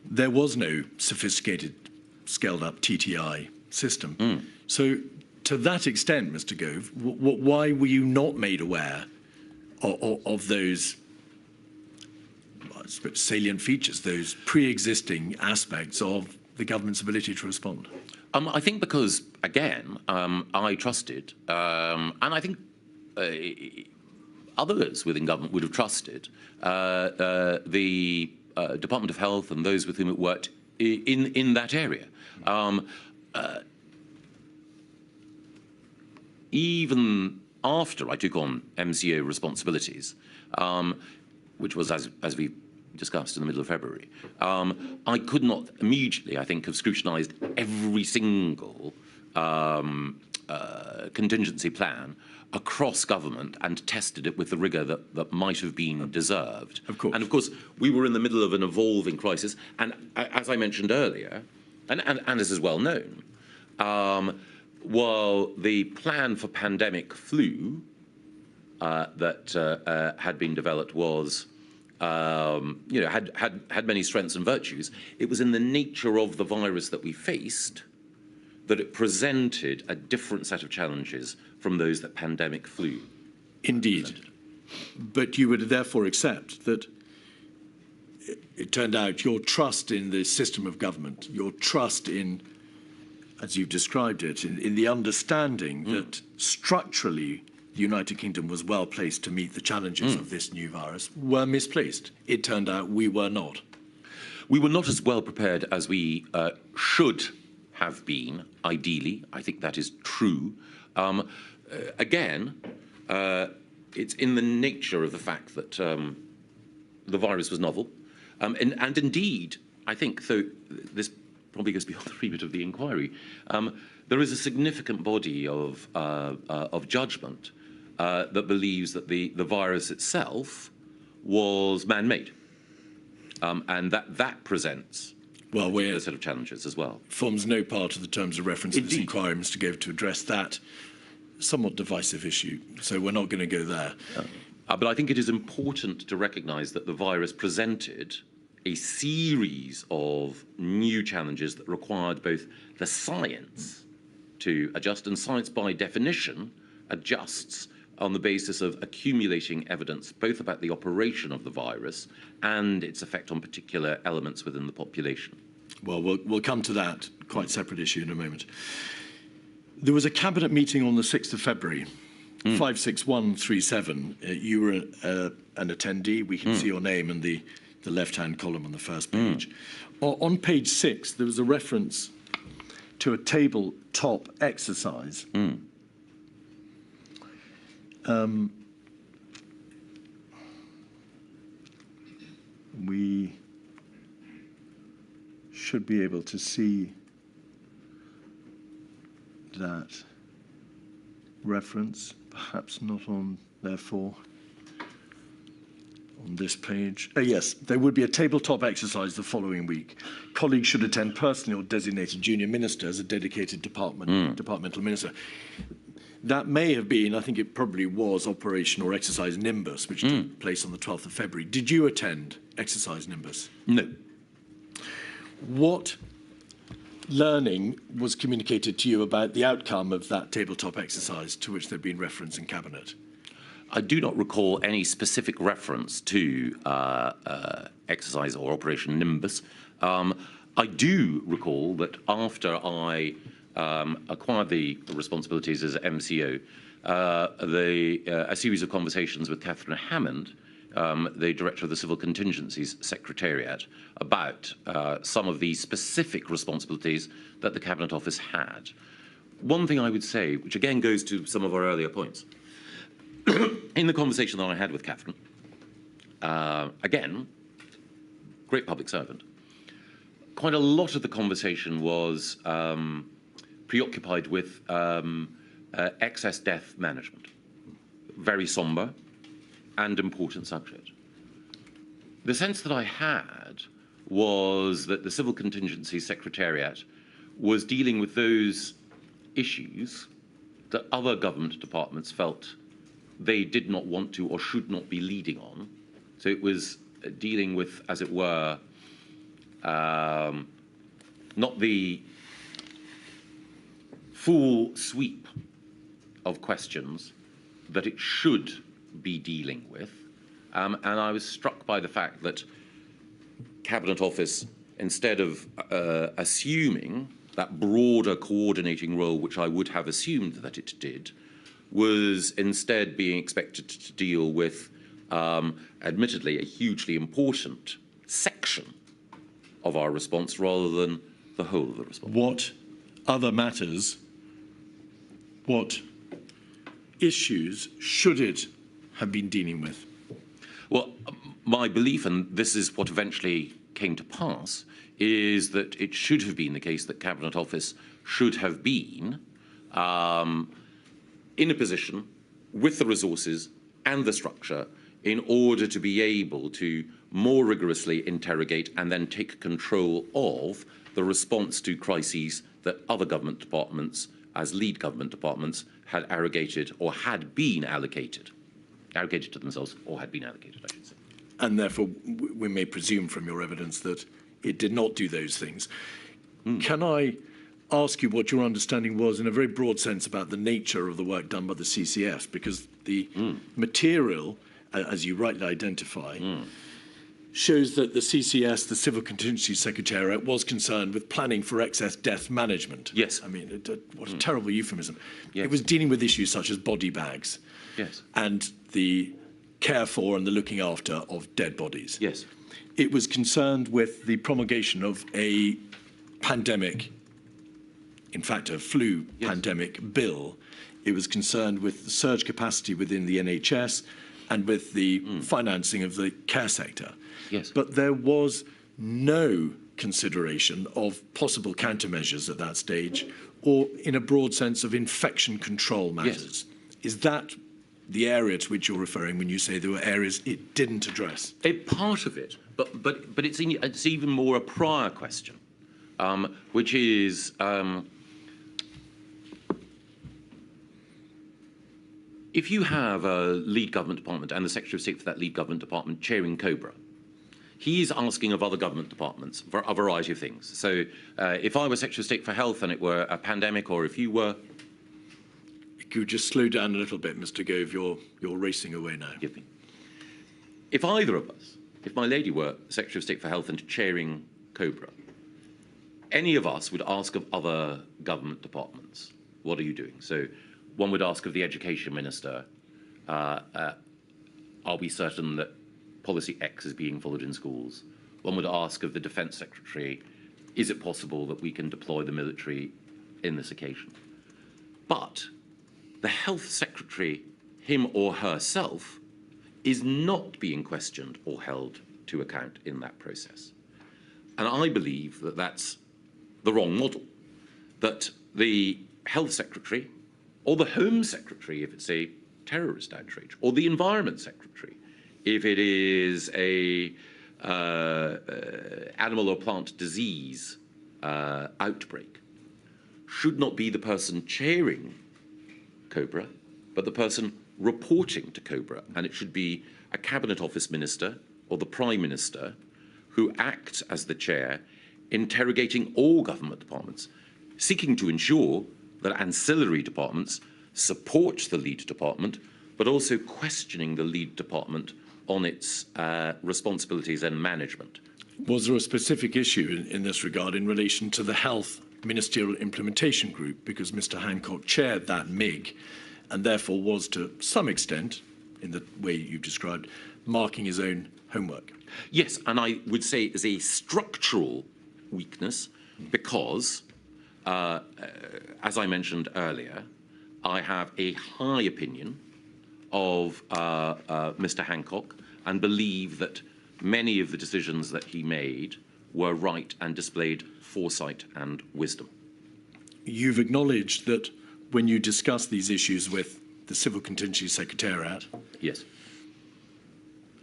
there was no sophisticated, scaled-up TTI system. So to that extent, Mr. Gove, why were you not made aware of those salient features, those pre-existing aspects of the government's ability to respond? I think because, again, I trusted, and I think others within government would have trusted the Department of Health and those with whom it worked in that area. Even after I took on MCO responsibilities, which was, as we discussed, in the middle of February, I could not immediately, I think, have scrutinised every single contingency plan across government and tested it with the rigour that might have been deserved. Of course. And of course, we were in the middle of an evolving crisis, and as I mentioned earlier, and as is well known, while the plan for pandemic flu that had been developed was, had many strengths and virtues, it was in the nature of the virus that we faced that it presented a different set of challenges from those that pandemic flu. Indeed. But you would therefore accept that it turned out your trust in the system of government, your trust in, as you've described it, in the understanding that structurally the United Kingdom was well placed to meet the challenges of this new virus, were misplaced. It turned out we were not. We were not as well prepared as we should have been, ideally. I think that is true. Again, it's in the nature of the fact that the virus was novel. And indeed, I think, though this probably goes beyond the remit of the inquiry, there is a significant body of judgment that believes that the virus itself was man-made, and that presents a set of challenges as well. Forms no part of the terms of reference of this inquiry, Mr. Gove, to address that somewhat divisive issue. So we're not going to go there. But I think it is important to recognise that the virus presented a series of new challenges that required both the science to adjust, and science by definition adjusts on the basis of accumulating evidence both about the operation of the virus and its effect on particular elements within the population. Well, we'll come to that quite separate issue in a moment. There was a cabinet meeting on the 6th of February, 56137. You were an attendee. We can see your name in the left-hand column on the first page. On page 6, there was a reference to a tabletop exercise. We should be able to see that reference, perhaps not on, therefore, on this page. Yes, there would be a tabletop exercise the following week. Colleagues should attend personally or designated junior minister as a dedicated departmental minister. That may have been, I think it probably was, Operation or Exercise Nimbus, which took place on the 12th of February. Did you attend Exercise Nimbus? No. What learning was communicated to you about the outcome of that tabletop exercise to which there'd been reference in Cabinet? I do not recall any specific reference to exercise or Operation Nimbus. I do recall that after I acquired the responsibilities as MCO, a series of conversations with Catherine Hammond, the Director of the Civil Contingencies Secretariat, about some of the specific responsibilities that the Cabinet Office had. One thing I would say, which again goes to some of our earlier points, in the conversation that I had with Catherine, again, great public servant, quite a lot of the conversation was preoccupied with excess death management. Very sombre and important subject. The sense that I had was that the Civil Contingency Secretariat was dealing with those issues that other government departments felt they did not want to or should not be leading on. So it was dealing with, as it were, not the full sweep of questions that it should be dealing with. And I was struck by the fact that Cabinet Office, instead of assuming that broader coordinating role, which I would have assumed that it did, was instead being expected to deal with, admittedly, a hugely important section of our response rather than the whole of the response. What other matters, what issues should it have been dealing with? Well, my belief, and this is what eventually came to pass, is that it should have been the case that Cabinet Office should have been in a position with the resources and the structure in order to be able to more rigorously interrogate and then take control of the response to crises that other government departments, as lead government departments, had arrogated or had been allocated to themselves, or had been allocated, I should say. And therefore, we may presume from your evidence that it did not do those things. Can I ask you what your understanding was in a very broad sense about the nature of the work done by the CCS, because the material, as you rightly identify, shows that the CCS, the Civil Contingency Secretariat, was concerned with planning for excess death management. Yes. I mean, what a terrible euphemism. Yes. It was dealing with issues such as body bags. Yes. And the care for and the looking after of dead bodies. Yes. It was concerned with the promulgation of a pandemic, in fact, a flu pandemic bill. It was concerned with the surge capacity within the NHS and with the financing of the care sector. Yes. But there was no consideration of possible countermeasures at that stage, or in a broad sense of infection control matters. Yes. Is that the area to which you're referring when you say there were areas it didn't address? Part of it, but it's even more a prior question, which is if you have a lead government department and the Secretary of State for that lead government department chairing COBRA, he is asking of other government departments for a variety of things. So if I were Secretary of State for Health and it were a pandemic, or if you were... Could you just slow down a little bit, Mr. Gove? You're racing away now. Give me. If either of us, if my lady were Secretary of State for Health and chairing COBRA, any of us would ask of other government departments, what are you doing? So one would ask of the Education Minister, are we certain that policy X is being followed in schools? One would ask of the Defence Secretary, is it possible that we can deploy the military in this occasion? But the Health Secretary, him or herself, is not being questioned or held to account in that process. And I believe that that's the wrong model, that the Health Secretary, or the Home Secretary if it's a terrorist outrage, or the Environment Secretary if it is a animal or plant disease outbreak, should not be the person chairing COBRA, but the person reporting to COBRA, and it should be a Cabinet Office Minister or the Prime Minister who acts as the chair, interrogating all government departments, seeking to ensure that ancillary departments support the lead department, but also questioning the lead department on its responsibilities and management. Was there a specific issue in this regard in relation to the Health Ministerial Implementation Group, because Mr. Hancock chaired that MIG and therefore was to some extent, in the way you've described, marking his own homework? Yes, and I would say it is a structural weakness because, as I mentioned earlier, I have a high opinion of Mr. Hancock and believe that many of the decisions that he made were right and displayed foresight and wisdom. You've acknowledged that when you discuss these issues with the Civil Contingency Secretariat, yes,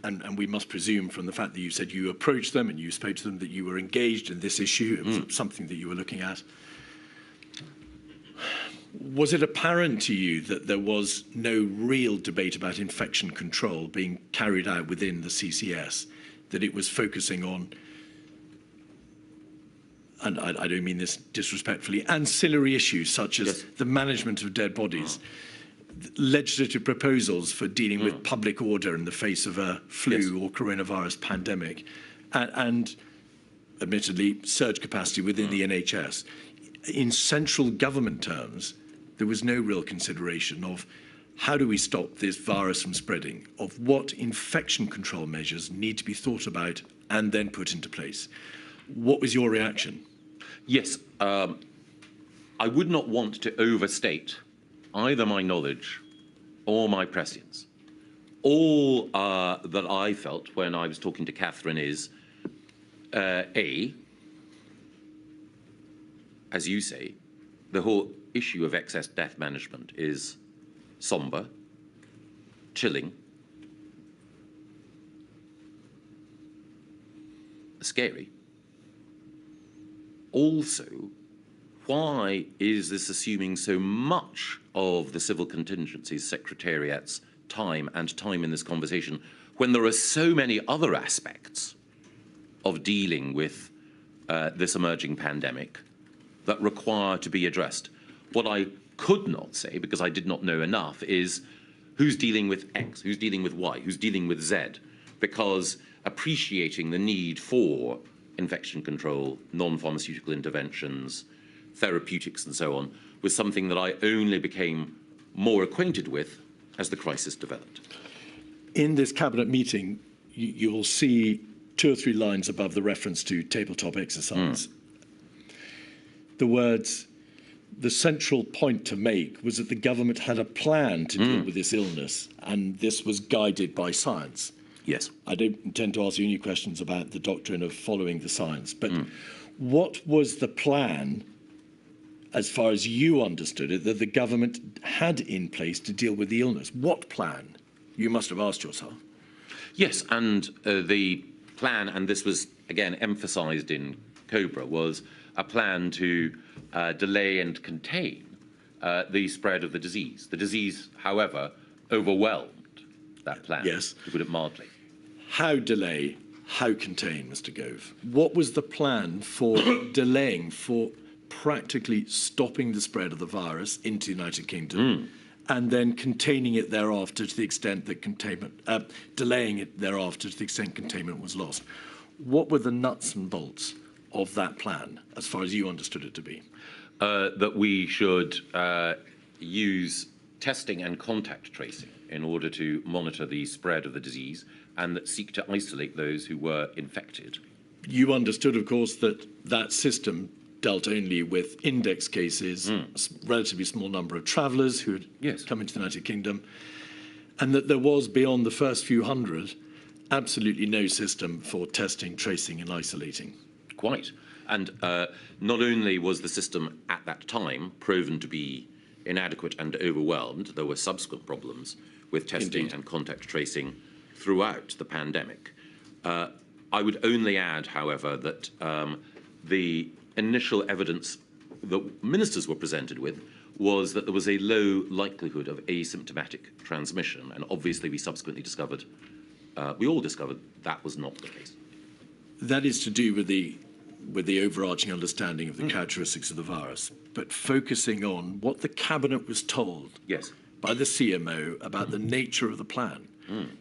and we must presume from the fact that you said you approached them and you spoke to them that you were engaged in this issue, it was something that you were looking at. Was it apparent to you that there was no real debate about infection control being carried out within the CCS, that it was focusing on, and I don't mean this disrespectfully, ancillary issues such as the management of dead bodies, legislative proposals for dealing with public order in the face of a flu or coronavirus pandemic, and admittedly surge capacity within the NHS? In central government terms, there was no real consideration of how do we stop this virus from spreading, of what infection control measures need to be thought about and then put into place. What was your reaction? Yes, I would not want to overstate either my knowledge or my prescience. All that I felt when I was talking to Catherine is, A, as you say, the whole issue of excess death management is sombre, chilling, scary. Also, why is this assuming so much of the Civil Contingency Secretariat's time and time in this conversation when there are so many other aspects of dealing with this emerging pandemic that require to be addressed. What I could not say, because I did not know enough, is who's dealing with X, who's dealing with Y, who's dealing with Z, because appreciating the need for infection control, non-pharmaceutical interventions, therapeutics and so on, was something that I only became more acquainted with as the crisis developed. In this cabinet meeting, you will see 2 or 3 lines above the reference to tabletop exercise. The words, the central point to make was that the government had a plan to deal with this illness, and this was guided by science. Yes. I don't intend to ask you any questions about the doctrine of following the science, but what was the plan, as far as you understood it, that the government had in place to deal with the illness? What plan? You must have asked yourself. Yes, and the plan, and this was again emphasised in COBRA, was a plan to delay and contain the spread of the disease. The disease, however, overwhelmed that plan, yes, to put it mildly. How delay, how contain, Mr. Gove? What was the plan for delaying, for practically stopping the spread of the virus into the United Kingdom and then containing it thereafter to the extent that containment, delaying it thereafter to the extent containment was lost? What were the nuts and bolts of that plan, as far as you understood it to be? That we should use testing and contact tracing in order to monitor the spread of the disease, and that seek to isolate those who were infected. You understood, of course, that that system dealt only with index cases, a relatively small number of travellers who had come into the United Kingdom, and that there was, beyond the first few hundred, absolutely no system for testing, tracing and isolating. Quite. And not only was the system at that time proven to be inadequate and overwhelmed, there were subsequent problems with testing and contact tracing throughout the pandemic. I would only add, however, that the initial evidence that ministers were presented with was that there was a low likelihood of asymptomatic transmission, and obviously we subsequently discovered, we all discovered that was not the case. That is to do with the overarching understanding of the characteristics of the virus, but focusing on what the cabinet was told by the CMO about the nature of the plan.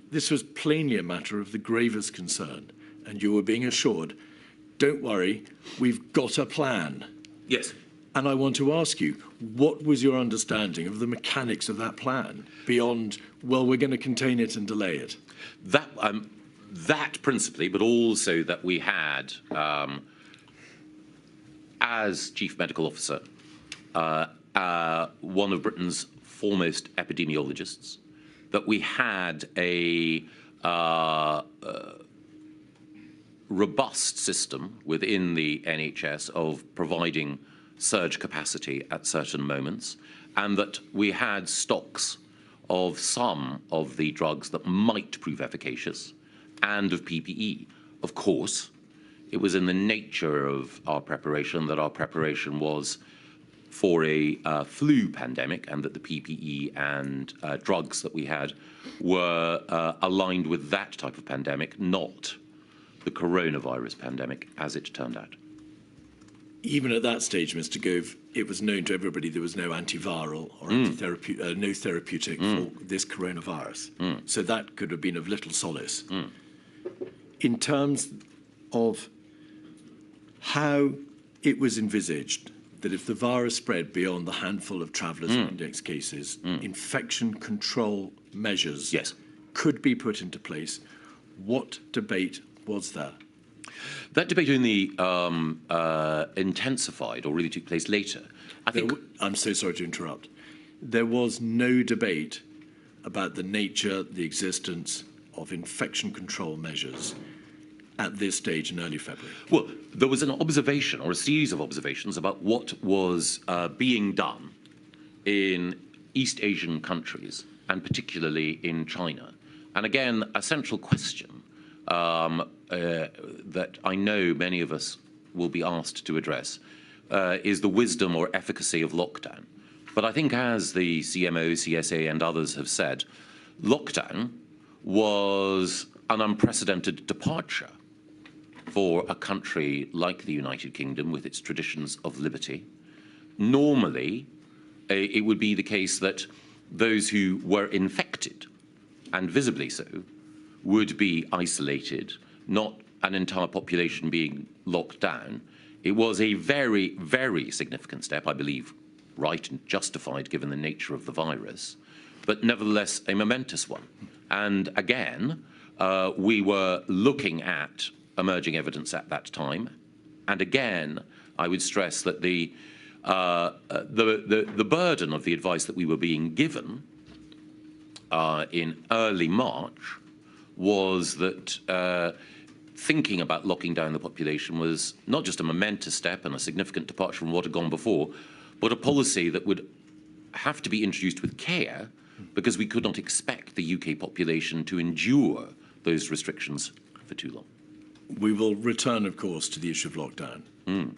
This was plainly a matter of the gravest concern, and you were being assured, don't worry, we've got a plan. Yes. And I want to ask you, what was your understanding of the mechanics of that plan beyond, well, we're going to contain it and delay it? That principally, but also that we had, as Chief Medical Officer, one of Britain's foremost epidemiologists, that we had a robust system within the NHS of providing surge capacity at certain moments, and that we had stocks of some of the drugs that might prove efficacious and of PPE. Of course, it was in the nature of our preparation that our preparation was for a flu pandemic, and that the PPE and drugs that we had were aligned with that type of pandemic, not the coronavirus pandemic, as it turned out. Even at that stage, Mr. Gove, it was known to everybody there was no antiviral or no therapeutic for this coronavirus. So that could have been of little solace. In terms of how it was envisaged that if the virus spread beyond the handful of travellers and index cases, infection control measures could be put into place, what debate was there? That debate only intensified or really took place later. I'm so sorry to interrupt. There was no debate about the nature, the existence of infection control measures at this stage in early February. Well, there was an observation or a series of observations about what was being done in East Asian countries, and particularly in China. And again, a central question that I know many of us will be asked to address is the wisdom or efficacy of lockdown. But I think, as the CMO, CSA and others have said, lockdown was an unprecedented departure for a country like the United Kingdom with its traditions of liberty, normally it would be the case that those who were infected, and visibly so, would be isolated, not an entire population being locked down. It was a very, very significant step, I believe, right and justified given the nature of the virus, but nevertheless a momentous one. And again, we were looking at emerging evidence at that time. And again, I would stress that the burden of the advice that we were being given in early March was that thinking about locking down the population was not just a momentous step and a significant departure from what had gone before, but a policy that would have to be introduced with care because we could not expect the UK population to endure those restrictions for too long. We will return, of course, to the issue of lockdown.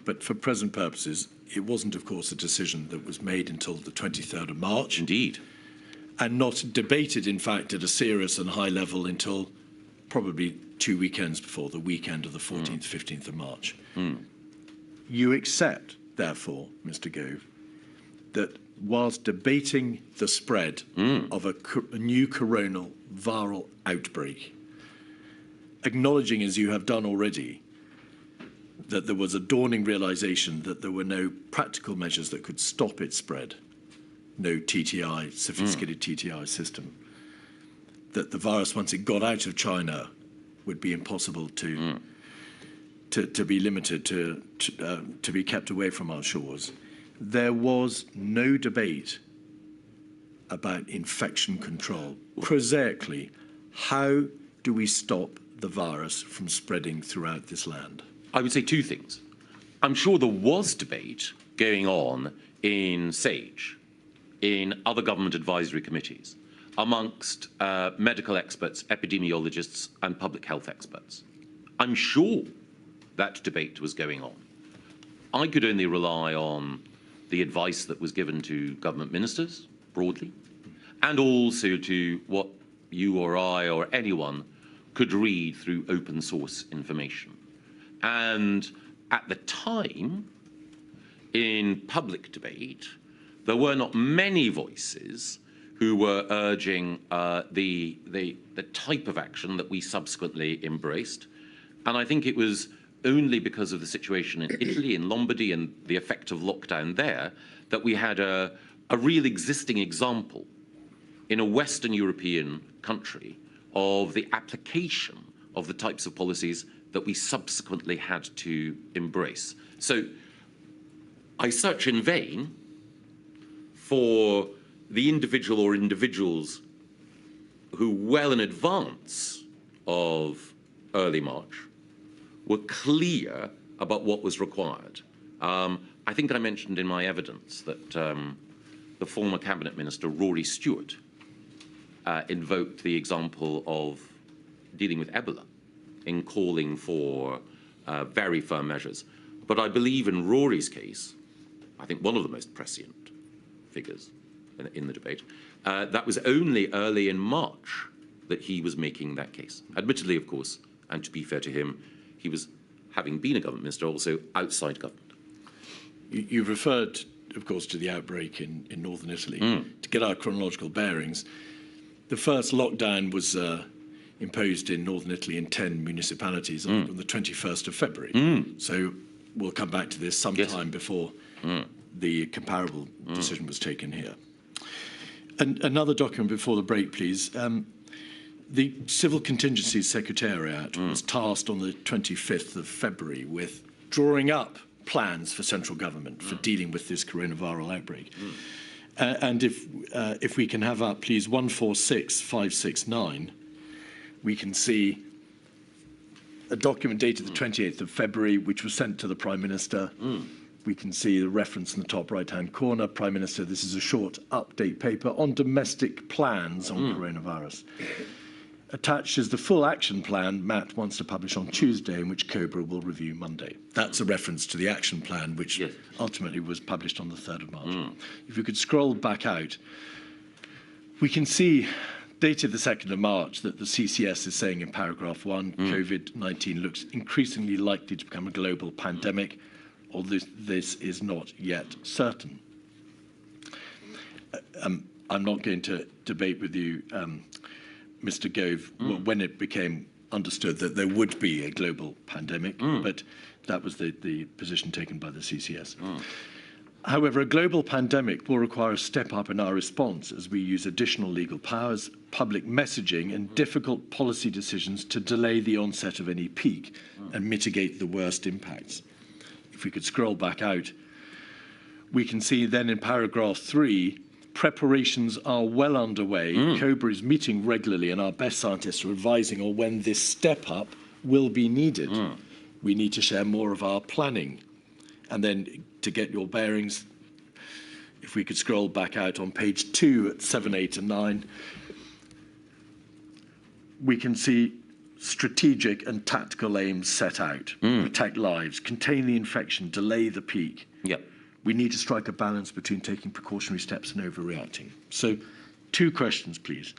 But for present purposes, it wasn't, of course, a decision that was made until the 23rd of March. Indeed. And not debated, in fact, at a serious and high level until probably 2 weekends before, the weekend of the 14th, 15th of March. You accept, therefore, Mr. Gove, that whilst debating the spread of a new coronal viral outbreak, acknowledging, as you have done already, that there was a dawning realization that there were no practical measures that could stop its spread, no TTI, sophisticated TTI system, that the virus, once it got out of China, would be impossible to be limited, to be kept away from our shores. There was no debate about infection control. Prosaically, how do we stop the virus from spreading throughout this land? I would say two things. I'm sure there was debate going on in SAGE, in other government advisory committees, amongst medical experts, epidemiologists, and public health experts. I'm sure that debate was going on. I could only rely on the advice that was given to government ministers, broadly, and also to what you or I or anyone could read through open source information. And at the time, in public debate, there were not many voices who were urging the type of action that we subsequently embraced. And I think it was only because of the situation in Italy, in Lombardy, and the effect of lockdown there, that we had a real existing example in a Western European country of the application of the types of policies that we subsequently had to embrace. So I search in vain for the individual or individuals who, well in advance of early March, were clear about what was required. I think I mentioned in my evidence that the former cabinet minister, Rory Stewart, invoked the example of dealing with Ebola in calling for very firm measures. But I believe in Rory's case, I think one of the most prescient figures in the debate, that was only early in March that he was making that case. Admittedly, of course, and to be fair to him, he was, having been a government minister, also outside government. You've referred, of course, to the outbreak in northern Italy. To get our chronological bearings, the first lockdown was imposed in northern Italy in 10 municipalities on the 21st of February. So we'll come back to this sometime before the comparable decision was taken here. And another document before the break, please. The Civil Contingencies Secretariat was tasked on the 25th of February with drawing up plans for central government for dealing with this coronavirus outbreak. And if we can have up, please, 146569, we can see a document dated the 28th of February, which was sent to the Prime Minister. We can see the reference in the top right-hand corner. Prime Minister, this is a short update paper on domestic plans on coronavirus. Attached is the full action plan Matt wants to publish on Tuesday, and which COBRA will review Monday. That's a reference to the action plan, which ultimately was published on the 3rd of March. If you could scroll back out, we can see, dated the 2nd of March, that the CCS is saying in paragraph 1, COVID-19 looks increasingly likely to become a global pandemic. although this is not yet certain. I'm not going to debate with you, Mr. Gove, when it became understood that there would be a global pandemic, but that was the position taken by the CCS. However, a global pandemic will require a step up in our response as we use additional legal powers, public messaging and difficult policy decisions to delay the onset of any peak and mitigate the worst impacts. If we could scroll back out, we can see then in paragraph 3, preparations are well underway. COBRA is meeting regularly and our best scientists are advising on when this step up will be needed. We need to share more of our planning. And then to get your bearings, if we could scroll back out on page 2 at 7, 8 and 9, we can see strategic and tactical aims set out. Protect lives, contain the infection, delay the peak. Yep. We need to strike a balance between taking precautionary steps and overreacting. So 2 questions, please.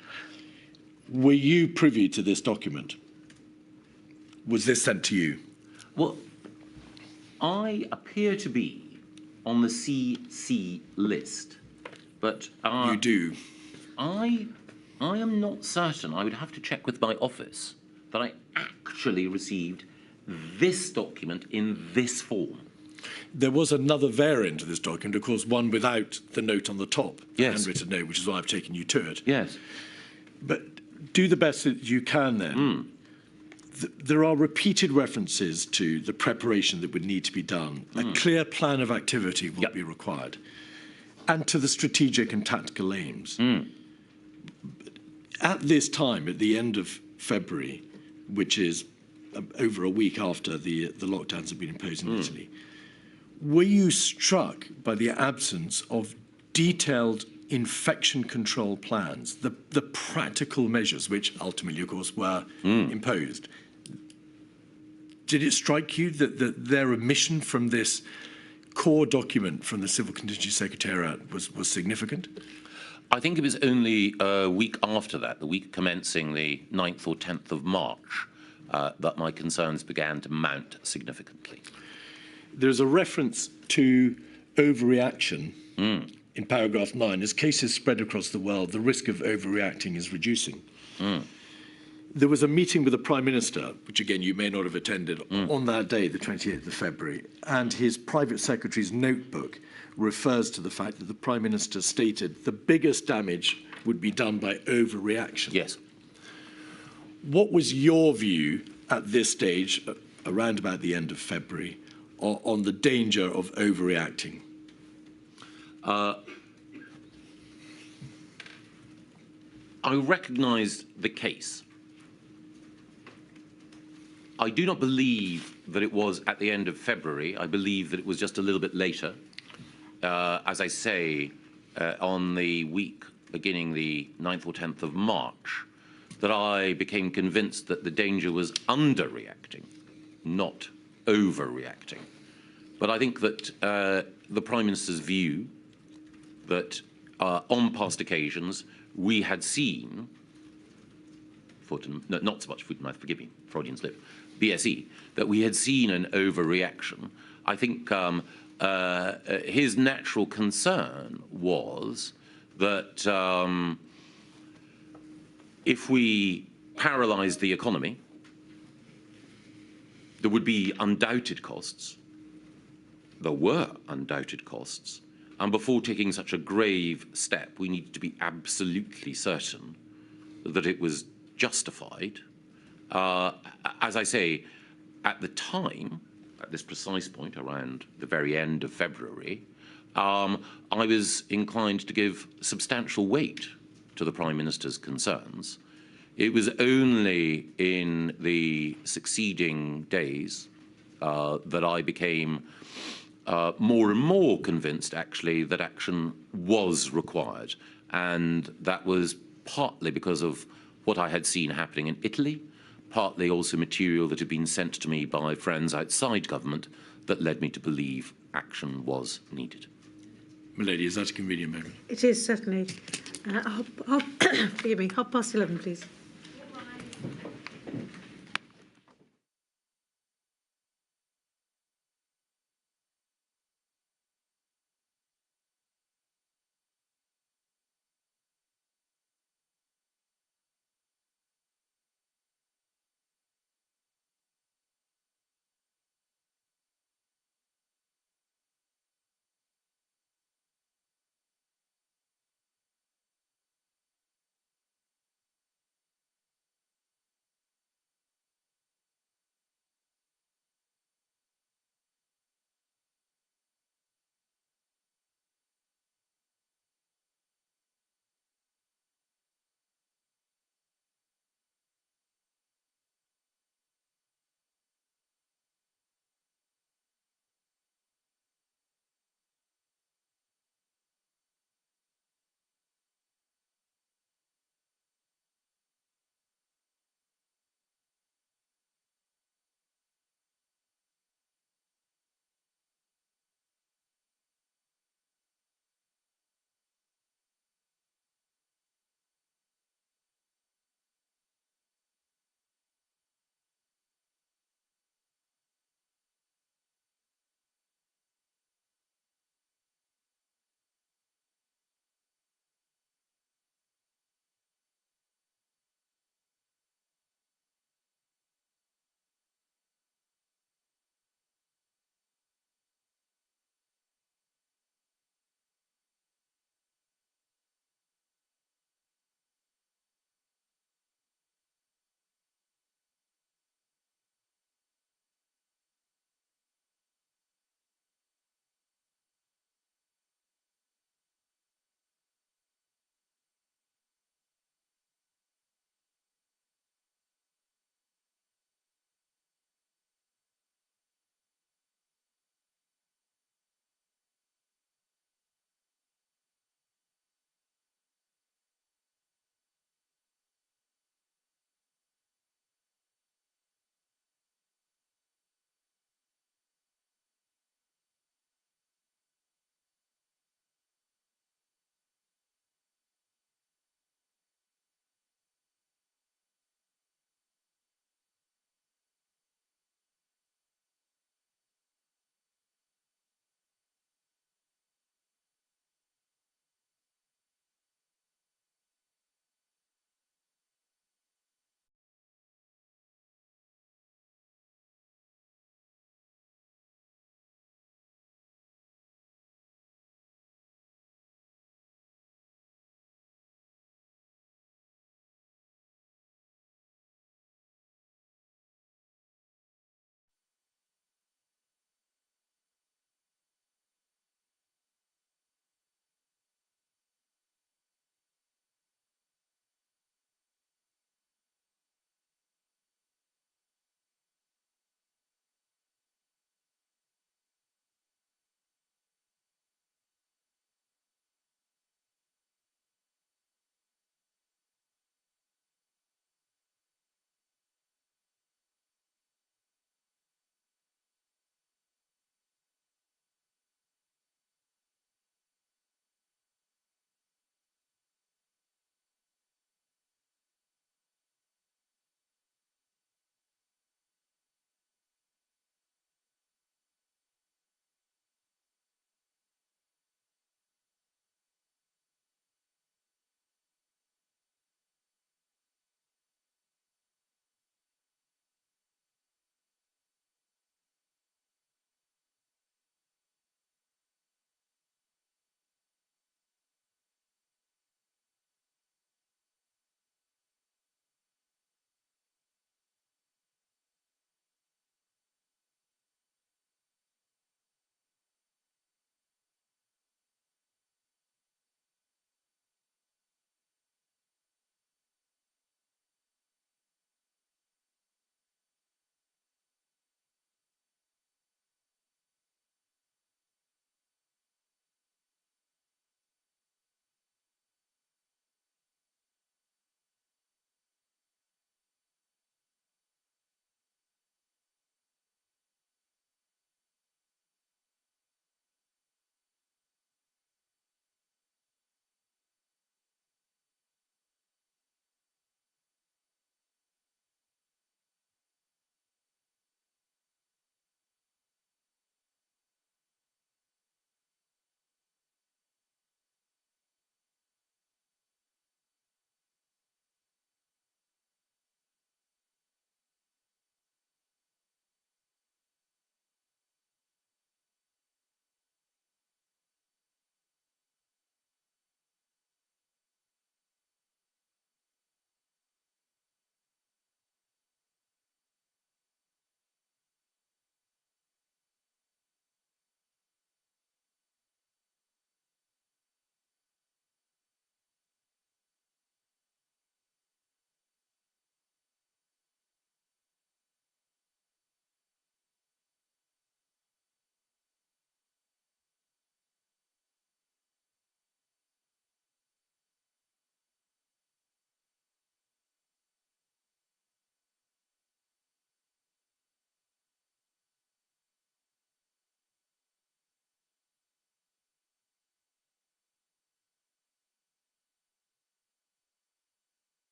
Were you privy to this document? Was this sent to you? Well, I appear to be on the CC list, but You do. I am not certain. I would have to check with my office that I actually received this document in this form. There was another variant of this document, of course, one without the note on the top, the Yes. handwritten note, which is why I've taken you to it. Yes. But do the best that you can then. There are repeated references to the preparation that would need to be done. A clear plan of activity will be required. And to the strategic and tactical aims. At this time, at the end of February, which is over a week after the lockdowns have been imposed in Italy, were you struck by the absence of detailed infection control plans, the practical measures which ultimately, of course, were imposed? Did it strike you that their omission from this core document from the Civil Contingency Secretariat was significant? I think it was only a week after that, the week commencing the 9th or 10th of March, that my concerns began to mount significantly. There's a reference to overreaction in paragraph 9. As cases spread across the world, the risk of overreacting is reducing. There was a meeting with the Prime Minister, which again you may not have attended, on that day, the 28th of February, and his private secretary's notebook refers to the fact that the Prime Minister stated the biggest damage would be done by overreaction. Yes. What was your view at this stage, around about the end of February, on the danger of overreacting? I recognised the case. I do not believe that it was at the end of February. I believe that it was just a little bit later. As I say, on the week beginning the 9th or 10th of March, that I became convinced that the danger was underreacting, not overreacting. But I think that the Prime Minister's view that on past occasions we had seen, not so much foot and mouth, forgive me, Freudian slip, BSE, that we had seen an overreaction. I think his natural concern was that if we paralysed the economy, there would be undoubted costs. There were undoubted costs. And before taking such a grave step, we needed to be absolutely certain that it was justified. As I say, at the time, at this precise point, around the very end of February, I was inclined to give substantial weight to the Prime Minister's concerns. It was only in the succeeding days that I became more and more convinced, actually, that action was required. And that was partly because of what I had seen happening in Italy, partly also material that had been sent to me by friends outside government that led me to believe action was needed. Milady, is that a convenient moment? It is, certainly. Forgive me, 11:30, please.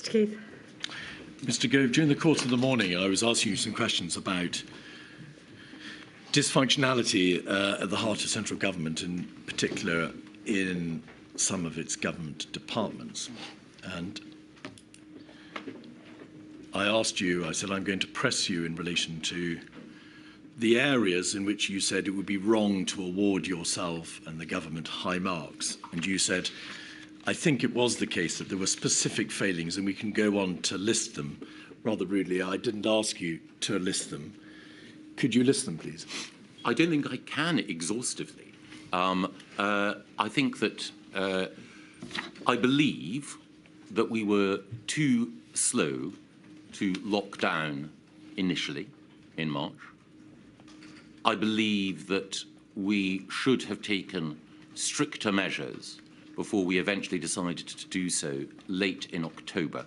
Mr Keith. Mr Gove, during the course of the morning, I was asking you some questions about dysfunctionality at the heart of central government, in particular in some of its government departments. And I asked you, I said, I'm going to press you in relation to the areas in which you said it would be wrong to award yourself and the government high marks. And you said, I think it was the case that there were specific failings, and we can go on to list them. Rather rudely, I didn't ask you to list them. Could you list them, please? I don't think I can exhaustively. I think that I believe that we were too slow to lock down initially in March. I believe that we should have taken stricter measures before we eventually decided to do so late in October.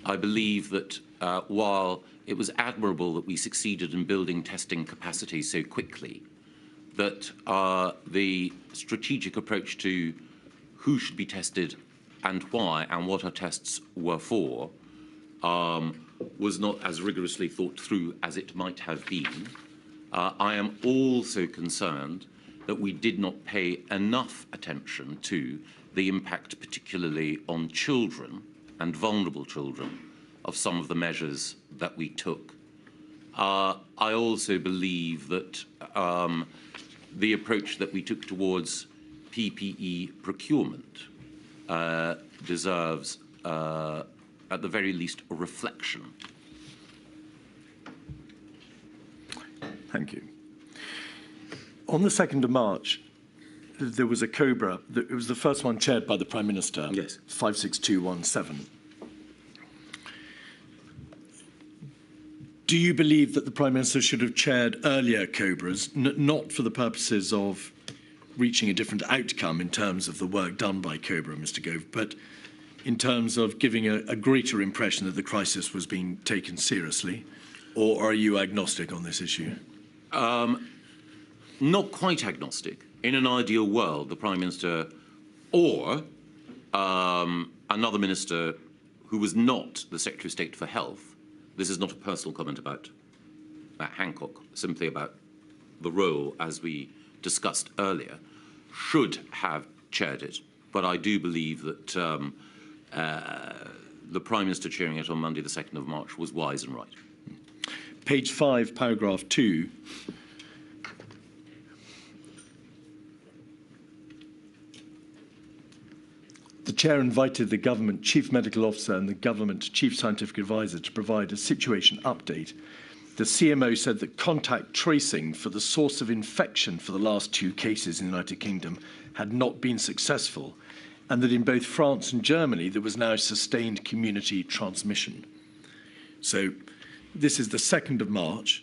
I believe that while it was admirable that we succeeded in building testing capacity so quickly, that the strategic approach to who should be tested and why and what our tests were for was not as rigorously thought through as it might have been. I am also concerned that we did not pay enough attention to the impact, particularly on children and vulnerable children, of some of the measures that we took. I also believe that the approach that we took towards PPE procurement deserves, at the very least, a reflection. Thank you. On the 2nd of March, there was a COBRA. It was the first one chaired by the Prime Minister. Yes. 56217. Do you believe that the Prime Minister should have chaired earlier COBRAs, not for the purposes of reaching a different outcome in terms of the work done by COBRA, Mr Gove, but in terms of giving a greater impression that the crisis was being taken seriously? Or are you agnostic on this issue? Not quite agnostic. In an ideal world, the Prime Minister or another minister who was not the Secretary of State for Health, this is not a personal comment about Hancock, simply about the role, as we discussed earlier, should have chaired it. But I do believe that the Prime Minister chairing it on Monday, the 2nd of March, was wise and right. Page 5, paragraph 2. The Chair invited the Government Chief Medical Officer and the Government Chief Scientific Advisor to provide a situation update. The CMO said that contact tracing for the source of infection for the last 2 cases in the United Kingdom had not been successful, and that in both France and Germany there was now sustained community transmission. So this is the 2nd of March.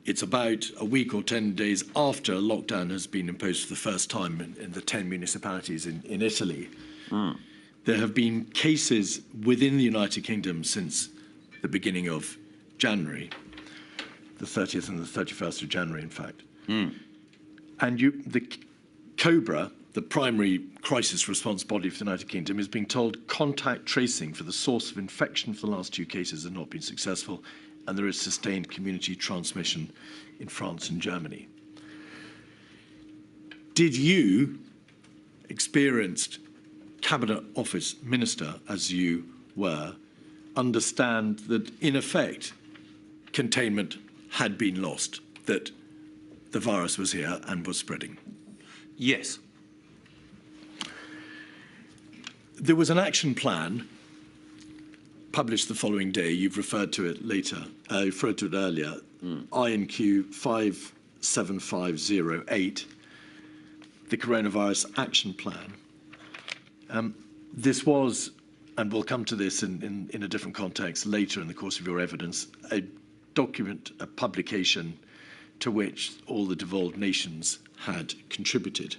It's about a week or 10 days after a lockdown has been imposed for the first time in the 10 municipalities in Italy. There have been cases within the United Kingdom since the beginning of January, the 30th and the 31st of January, in fact. And the COBRA, the primary crisis response body for the United Kingdom, is being told contact tracing for the source of infection for the last 2 cases has not been successful, and there is sustained community transmission in France and Germany. Did you, experienced Cabinet Office Minister as you were, understand that in effect containment had been lost, that the virus was here and was spreading? Yes. There was an action plan published the following day. You've referred to it later, referred to it earlier. INQ 57508, the Coronavirus Action Plan. This was, and we'll come to this in a different context later in the course of your evidence, a document, a publication to which all the devolved nations had contributed.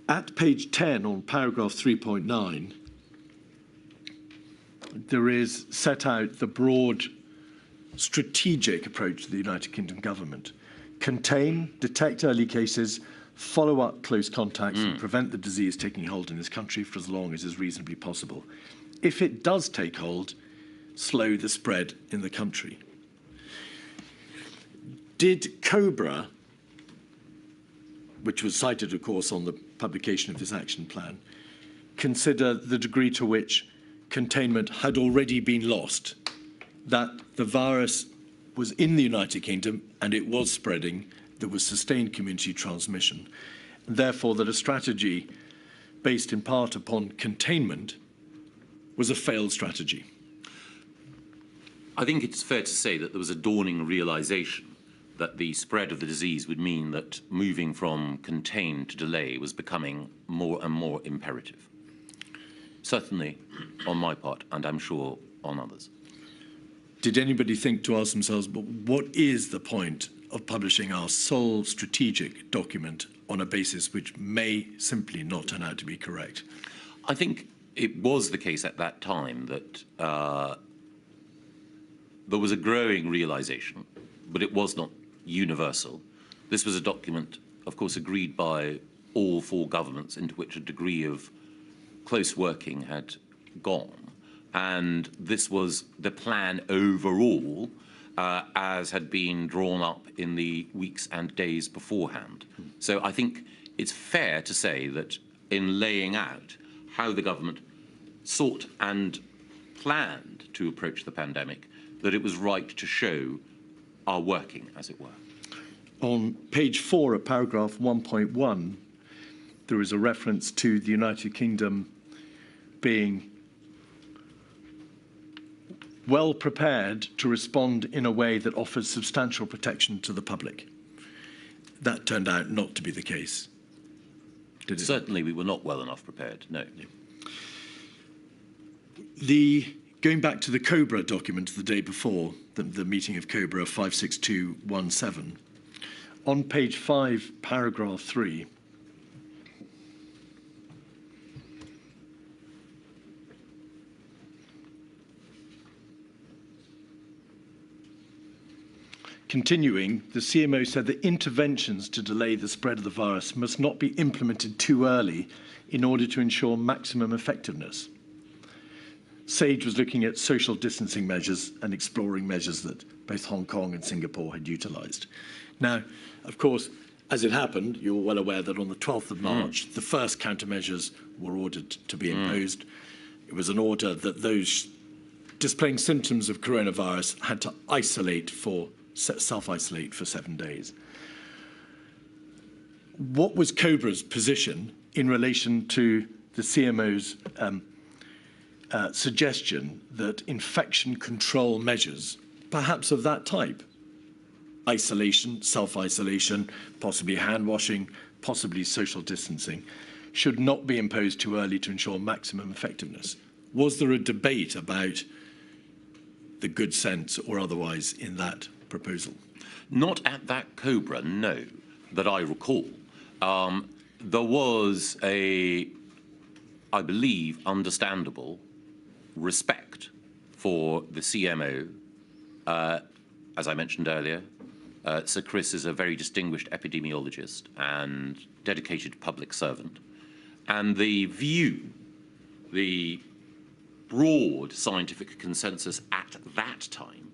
At page 10 on paragraph 3.9, there is set out the broad strategic approach to the United Kingdom government. Contain, detect early cases, follow up close contacts and prevent the disease taking hold in this country for as long as is reasonably possible. If it does take hold, slow the spread in the country. Did COBRA, which was cited, of course, on the publication of this action plan, consider the degree to which containment had already been lost, that the virus was in the United Kingdom and it was spreading, there was sustained community transmission, and therefore that a strategy based in part upon containment was a failed strategy? I think it's fair to say that there was a dawning realization that the spread of the disease would mean that moving from contain to delay was becoming more and more imperative. Certainly on my part, and I'm sure on others. Did anybody think to ask themselves, but what is the point of publishing our sole strategic document on a basis which may simply not turn out to be correct? I think it was the case at that time that there was a growing realization, but it was not universal. This was a document, of course, agreed by all four governments, into which a degree of close working had gone. And this was the plan overall, as had been drawn up in the weeks and days beforehand. So I think it's fair to say that in laying out how the government sought and planned to approach the pandemic, that it was right to show our working, as it were. On page 4 of paragraph 1.1, there is a reference to the United Kingdom being well prepared to respond in a way that offers substantial protection to the public. That turned out not to be the case, did it? Certainly we were not well enough prepared, no. Going back to the COBRA document the day before, the meeting of COBRA 56217, on page 5, paragraph 3, continuing, the CMO said that interventions to delay the spread of the virus must not be implemented too early in order to ensure maximum effectiveness. SAGE was looking at social distancing measures and exploring measures that both Hong Kong and Singapore had utilised. Now, of course, as it happened, you're well aware that on the 12th of March, the first countermeasures were ordered to be imposed. It was an order that those displaying symptoms of coronavirus had to self-isolate for 7 days. What was COBRA's position in relation to the CMO's suggestion that infection control measures, perhaps of that type, isolation, self-isolation, possibly hand washing, possibly social distancing, should not be imposed too early to ensure maximum effectiveness? Was there a debate about the good sense or otherwise in that proposal? Not at that COBRA, no, that I recall. There was a, I believe, understandable respect for the CMO. As I mentioned earlier, Sir Chris is a very distinguished epidemiologist and dedicated public servant. And the view, the broad scientific consensus at that time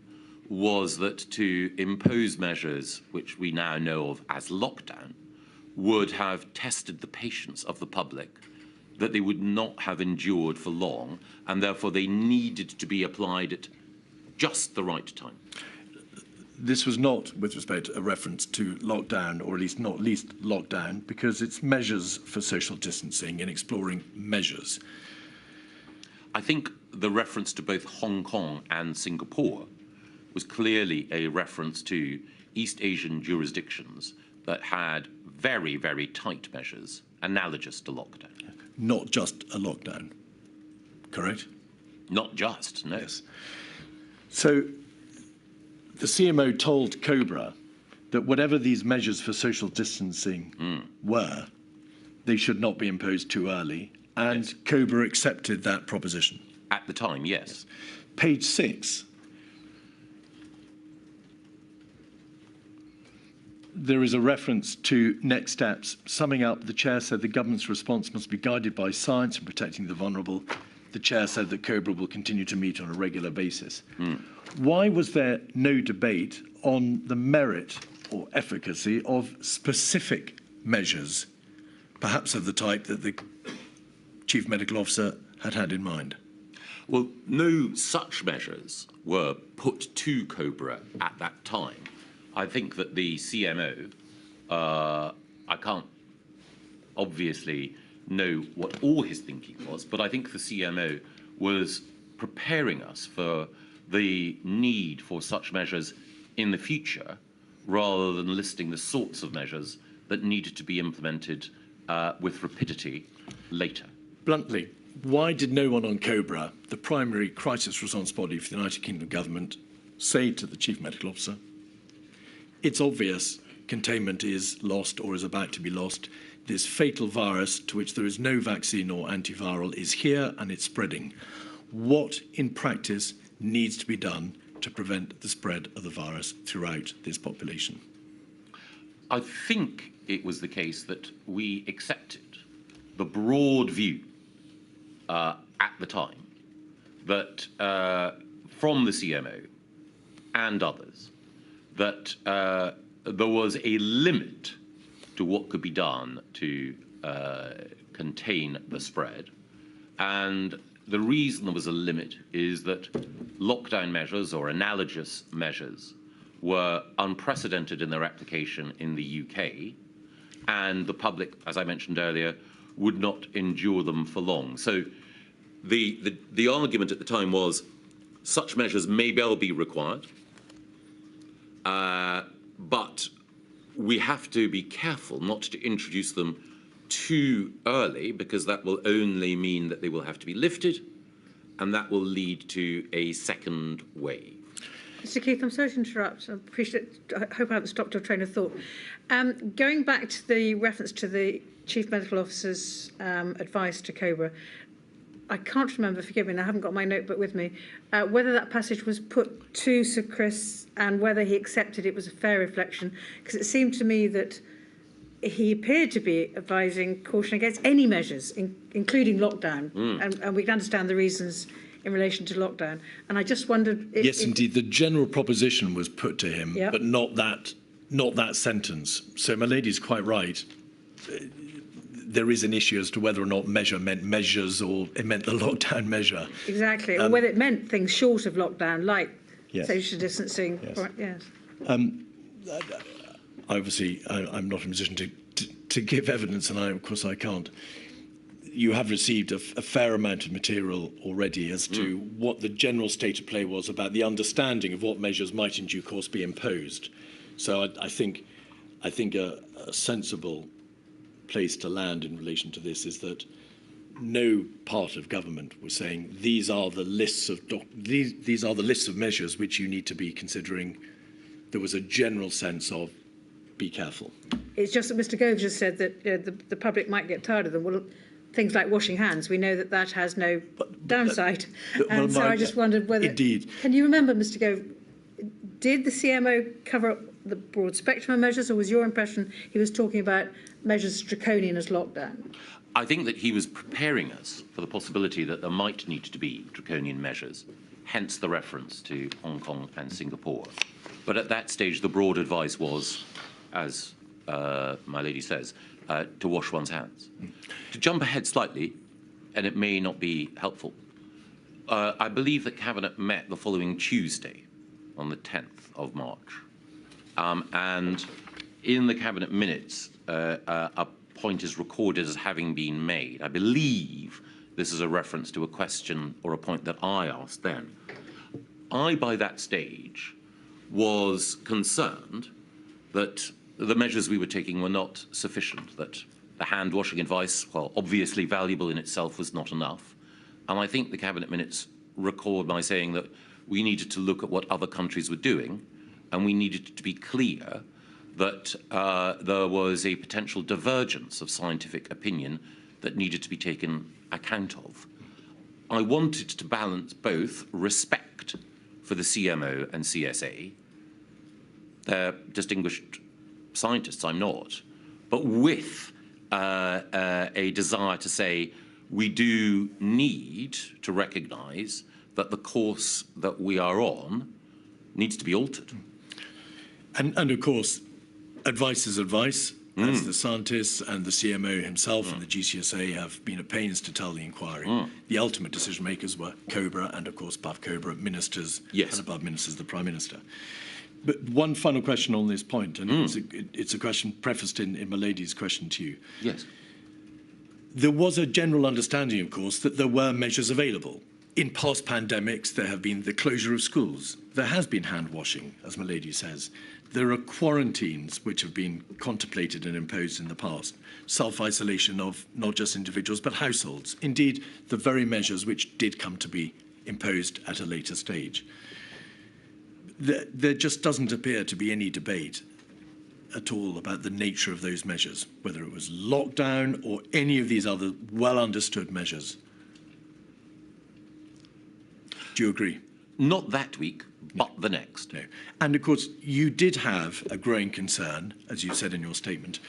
was that to impose measures which we now know of as lockdown would have tested the patience of the public, that they would not have endured for long, and therefore they needed to be applied at just the right time. This was not, with respect, a reference to lockdown, or at least not least lockdown, because it's measures for social distancing and exploring measures. I think the reference to both Hong Kong and Singapore was clearly a reference to East Asian jurisdictions that had very, very tight measures analogous to lockdown. Not just a lockdown, correct? Not just, no. Yes. So the CMO told COBRA that whatever these measures for social distancing were, they should not be imposed too early, and yes. COBRA accepted that proposition. At the time, yes. Page 6. there is a reference to next steps. Summing up, the Chair said the government's response must be guided by science and protecting the vulnerable. The Chair said that COBRA will continue to meet on a regular basis. Why was there no debate on the merit or efficacy of specific measures, perhaps of the type that the Chief Medical Officer had in mind? Well, no such measures were put to COBRA at that time. I think that the CMO, I can't obviously know what all his thinking was, but I think the CMO was preparing us for the need for such measures in the future, rather than listing the sorts of measures that needed to be implemented with rapidity later. Bluntly, why did no one on COBRA, the primary crisis response body for the United Kingdom government, say to the Chief Medical Officer, it's obvious containment is lost or is about to be lost. This fatal virus, to which there is no vaccine or antiviral, is here and it's spreading. What, in practice, needs to be done to prevent the spread of the virus throughout this population? I think it was the case that we accepted the broad view at the time that from the CMO and others that there was a limit to what could be done to contain the spread. And the reason there was a limit is that lockdown measures or analogous measures were unprecedented in their application in the UK, and the public, as I mentioned earlier, would not endure them for long. So the argument at the time was such measures may well be required, but we have to be careful not to introduce them too early, because that will only mean that they will have to be lifted, and that will lead to a second wave. Mr. Keith, I'm sorry to interrupt. I hope I haven't stopped your train of thought. Going back to the reference to the Chief Medical Officer's advice to COBRA, I can't remember, forgive me, and I haven't got my notebook with me, whether that passage was put to Sir Chris and whether he accepted it was a fair reflection, because it seemed to me that he appeared to be advising caution against any measures, including lockdown, and we can understand the reasons in relation to lockdown. And I just wondered if... Yes, indeed, the general proposition was put to him, but not that sentence. So my lady's quite right. There is an issue as to whether or not measure meant measures or it meant the lockdown measure. Exactly, or whether it meant things short of lockdown, like social distancing. Yes. Obviously, I'm not in a position to give evidence, and of course I can't. You have received a fair amount of material already as to what the general state of play was about the understanding of what measures might in due course be imposed. So I think a sensible place to land in relation to this is that no part of government was saying these are the lists of these are the lists of measures which you need to be considering. There was a general sense of be careful. It's just that Mr. Gove just said that the public might get tired of them. Well, things like washing hands, we know that has no downside. And so I just wondered whether... Indeed. Can you remember, Mr. Gove, did the CMO cover up the broad spectrum of measures, or was your impression he was talking about measures as draconian as lockdown? I think that he was preparing us for the possibility that there might need to be draconian measures, hence the reference to Hong Kong and Singapore. But at that stage, the broad advice was, as my lady says, to wash one's hands. To jump ahead slightly, and it may not be helpful, I believe that Cabinet met the following Tuesday, on the 10th of March. And in the Cabinet minutes, a point is recorded as having been made. I believe this is a reference to a question or a point that I asked then. I, by that stage, was concerned that the measures we were taking were not sufficient, that the hand-washing advice, while obviously valuable in itself, was not enough. And I think the Cabinet minutes record my saying that we needed to look at what other countries were doing, and we needed to be clear that there was a potential divergence of scientific opinion that needed to be taken account of. I wanted to balance both respect for the CMO and CSA, their distinguished scientists, I'm not, but with a desire to say we do need to recognise that the course that we are on needs to be altered. And of course, advice is advice, as the scientists and the CMO himself and the GCSA have been at pains to tell the inquiry. The ultimate decision makers were COBRA and, of course, above COBRA, ministers, and above ministers, the Prime Minister. But one final question on this point, and it's a question prefaced in my lady's question to you. Yes. There was a general understanding, of course, that there were measures available. In past pandemics, there have been the closure of schools. There has been hand washing, as my lady says. There are quarantines which have been contemplated and imposed in the past. Self-isolation of not just individuals, but households. Indeed, the very measures which did come to be imposed at a later stage. There just doesn't appear to be any debate at all about the nature of those measures, whether it was lockdown or any of these other well-understood measures. Do you agree? Not that week, but the next. No. And of course, you did have a growing concern, as you said in your statement,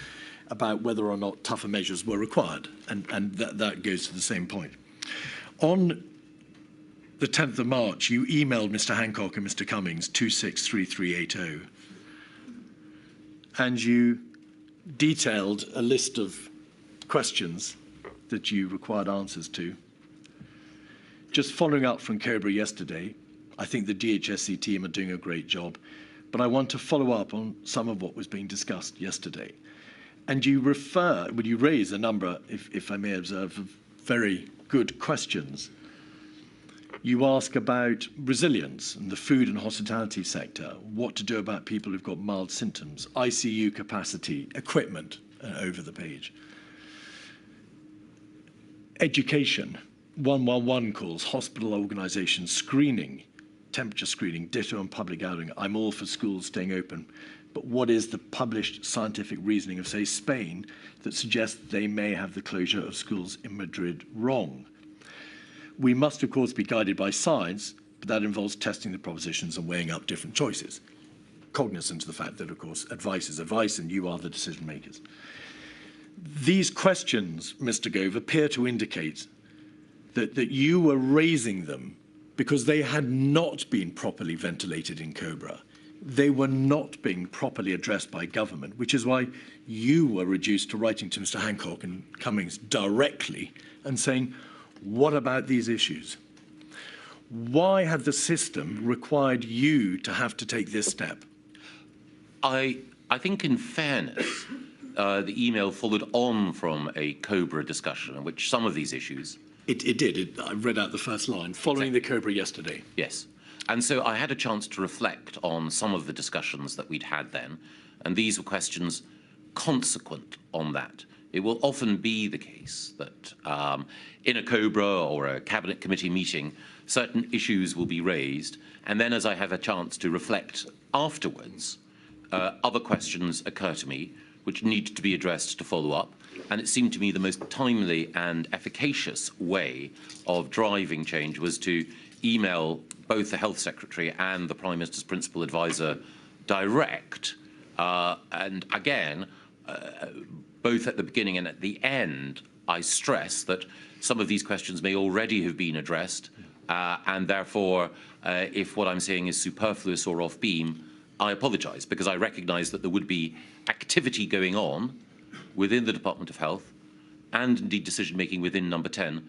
about whether or not tougher measures were required. And that goes to the same point. On the 10th of March, you emailed Mr. Hancock and Mr. Cummings 263380. And you detailed a list of questions that you required answers to. Just following up from COBRA yesterday, I think the DHSC team are doing a great job, but I want to follow up on some of what was being discussed yesterday. And you raise a number, if I may observe, of very good questions. You ask about resilience in the food and hospitality sector, what to do about people who've got mild symptoms, ICU capacity, equipment, over the page. Education, 111 calls, hospital organisation, screening, temperature screening, ditto and public gathering. I'm all for schools staying open. But what is the published scientific reasoning of, say, Spain that suggests they may have the closure of schools in Madrid wrong? We must, of course, be guided by science, but that involves testing the propositions and weighing up different choices, cognizant of the fact that, of course, advice is advice and you are the decision makers. These questions, Mr. Gove, appear to indicate that you were raising them because they had not been properly ventilated in COBRA. They were not being properly addressed by government, which is why you were reduced to writing to Mr. Hancock and Cummings directly and saying, what about these issues? Why had the system required you to have to take this step? I think, in fairness, the email followed on from a COBRA discussion in which some of these issues... It did. I read out the first line, following the COBRA yesterday. Yes. And so I had a chance to reflect on some of the discussions that we'd had then, and these were questions consequent on that. It will often be the case that in a COBRA or a Cabinet Committee meeting, certain issues will be raised, and then as I have a chance to reflect afterwards, other questions occur to me which need to be addressed to follow up, and it seemed to me the most timely and efficacious way of driving change was to email both the Health Secretary and the Prime Minister's Principal Advisor direct, and again, both at the beginning and at the end, I stress that some of these questions may already have been addressed, and therefore, if what I'm saying is superfluous or off-beam, I apologise, because I recognise that there would be activity going on within the Department of Health and indeed decision-making within Number 10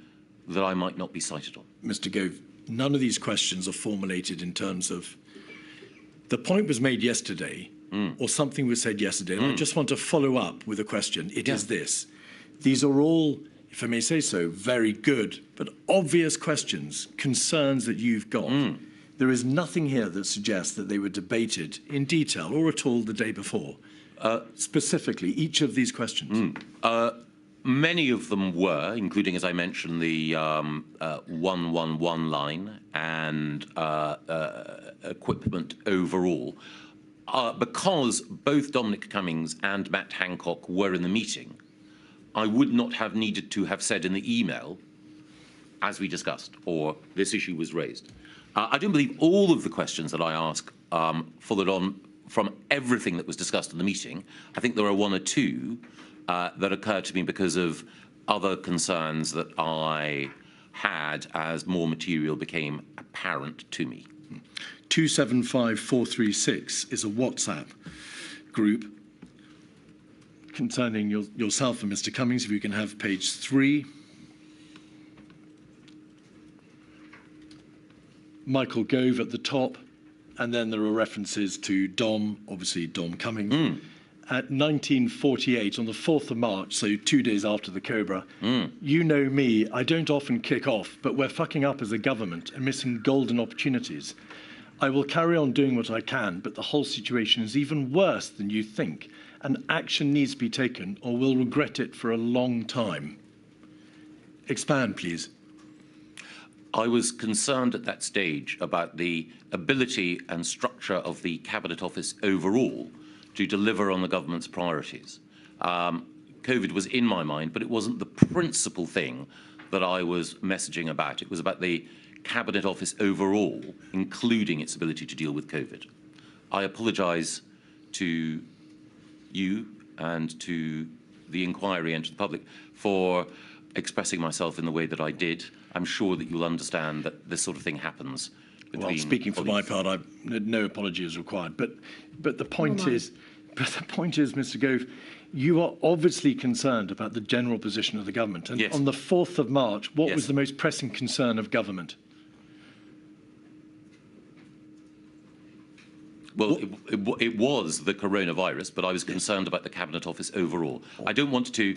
that I might not be cited on. Mr. Gove, none of these questions are formulated in terms of the point was made yesterday or something was said yesterday, and I just want to follow up with a question. It is this. These are all, if I may say so, very good but obvious questions, concerns that you've got. There is nothing here that suggests that they were debated in detail or at all the day before. Specifically, each of these questions. Many of them were, including, as I mentioned, the 111 line and equipment overall. Because both Dominic Cummings and Matt Hancock were in the meeting, I would not have needed to have said in the email, as we discussed, or this issue was raised. I don't believe all of the questions that I ask followed on from everything that was discussed in the meeting, I think there are one or two that occurred to me because of other concerns that I had as more material became apparent to me. 275436 is a WhatsApp group concerning yourself and Mr. Cummings. If you can have page 3. Michael Gove at the top, and then there are references to Dom, obviously Dom Cummings. At 1948, on the 4th of March, so 2 days after the Cobra, you know me, I don't often kick off, but we're fucking up as a government and missing golden opportunities. I will carry on doing what I can, but the whole situation is even worse than you think, and action needs to be taken or we'll regret it for a long time. Expand, please. I was concerned at that stage about the ability and structure of the Cabinet Office overall to deliver on the government's priorities. COVID was in my mind, but it wasn't the principal thing that I was messaging about. It was about the Cabinet Office overall, including its ability to deal with COVID. I apologise to you and to the inquiry and to the public for expressing myself in the way that I did. I'm sure that you'll understand that this sort of thing happens between Well, speaking for my part, no apology is required. But the point is, Mr. Gove, you are obviously concerned about the general position of the government. And yes. On the 4th of March, what yes. was the most pressing concern of government? Well, it was the coronavirus, but I was concerned about the Cabinet Office overall. I don't want to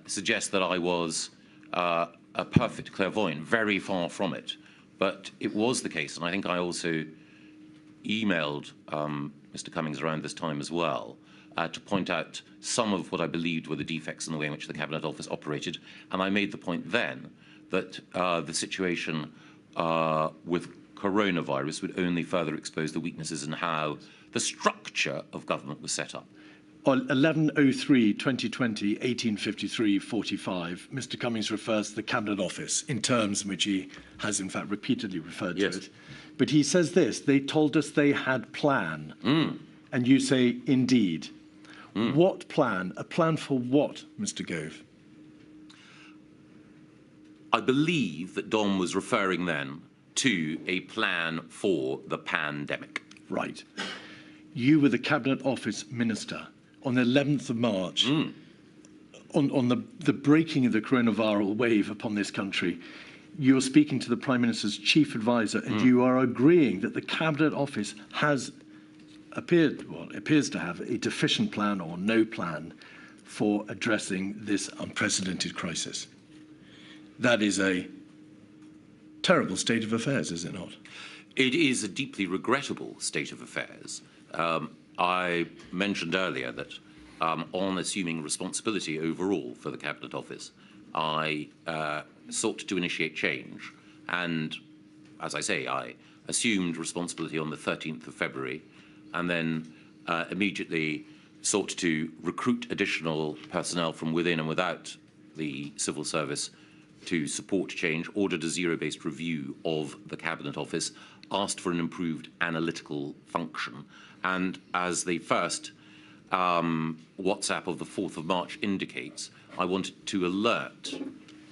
suggest that I was a perfect clairvoyant, very far from it. But it was the case, and I think I also emailed Mr. Cummings around this time as well to point out some of what I believed were the defects in the way in which the Cabinet Office operated. And I made the point then that the situation with coronavirus would only further expose the weaknesses in how the structure of government was set up. On 11/03/2020, 1853/45, Mr. Cummings refers to the Cabinet Office in terms in which he has, in fact, repeatedly referred to it. But he says this: they told us they had plan, and you say, indeed. What plan? A plan for what, Mr. Gove? I believe that Dom was referring then to a plan for the pandemic. Right. You were the Cabinet Office Minister on the 11th of March, on the breaking of the coronavirus wave upon this country. You are speaking to the Prime Minister's chief advisor, and you are agreeing that the Cabinet Office appears to have a deficient plan or no plan for addressing this unprecedented crisis. That is a terrible state of affairs, is it not? It is a deeply regrettable state of affairs. I mentioned earlier that on assuming responsibility overall for the Cabinet Office, I sought to initiate change. And as I say, I assumed responsibility on the 13th of February and then immediately sought to recruit additional personnel from within and without the civil service to support change, ordered a zero-based review of the Cabinet Office, asked for an improved analytical function. And as the first WhatsApp of the 4th of March indicates, I wanted to alert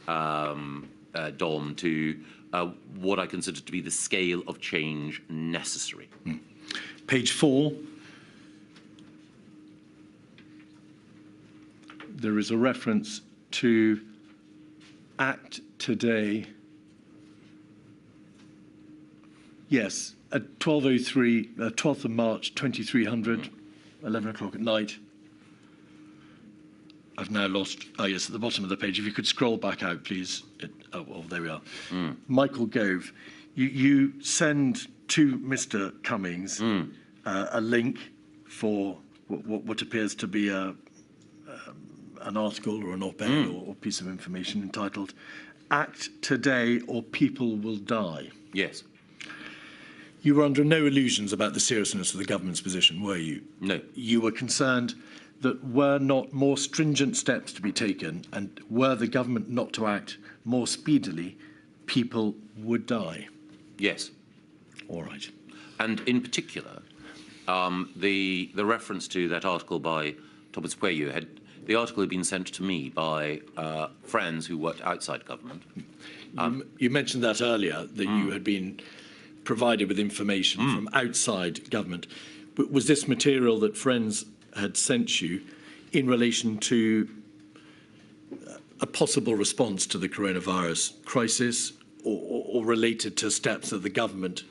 Dom to what I consider to be the scale of change necessary. Page 4. There is a reference to act today. Yes, at 12:03, 12th of March, 2300, 11 o'clock at night. I've now lost, yes, at the bottom of the page. If you could scroll back out, please. Well, there we are. Michael Gove, you send to Mr. Cummings a link for what appears to be an article or an op-ed or piece of information entitled "Act Today or People Will Die." Yes. You were under no illusions about the seriousness of the government's position, were you? No. You were concerned that were not more stringent steps to be taken and were the government not to act more speedily, people would die. Yes. All right. And in particular, The reference to that article by Thomas Pueyo the article had been sent to me by friends who worked outside government. You mentioned that earlier, that you had been provided with information from outside government. But was this material that friends had sent you in relation to a possible response to the coronavirus crisis, or related to steps that the government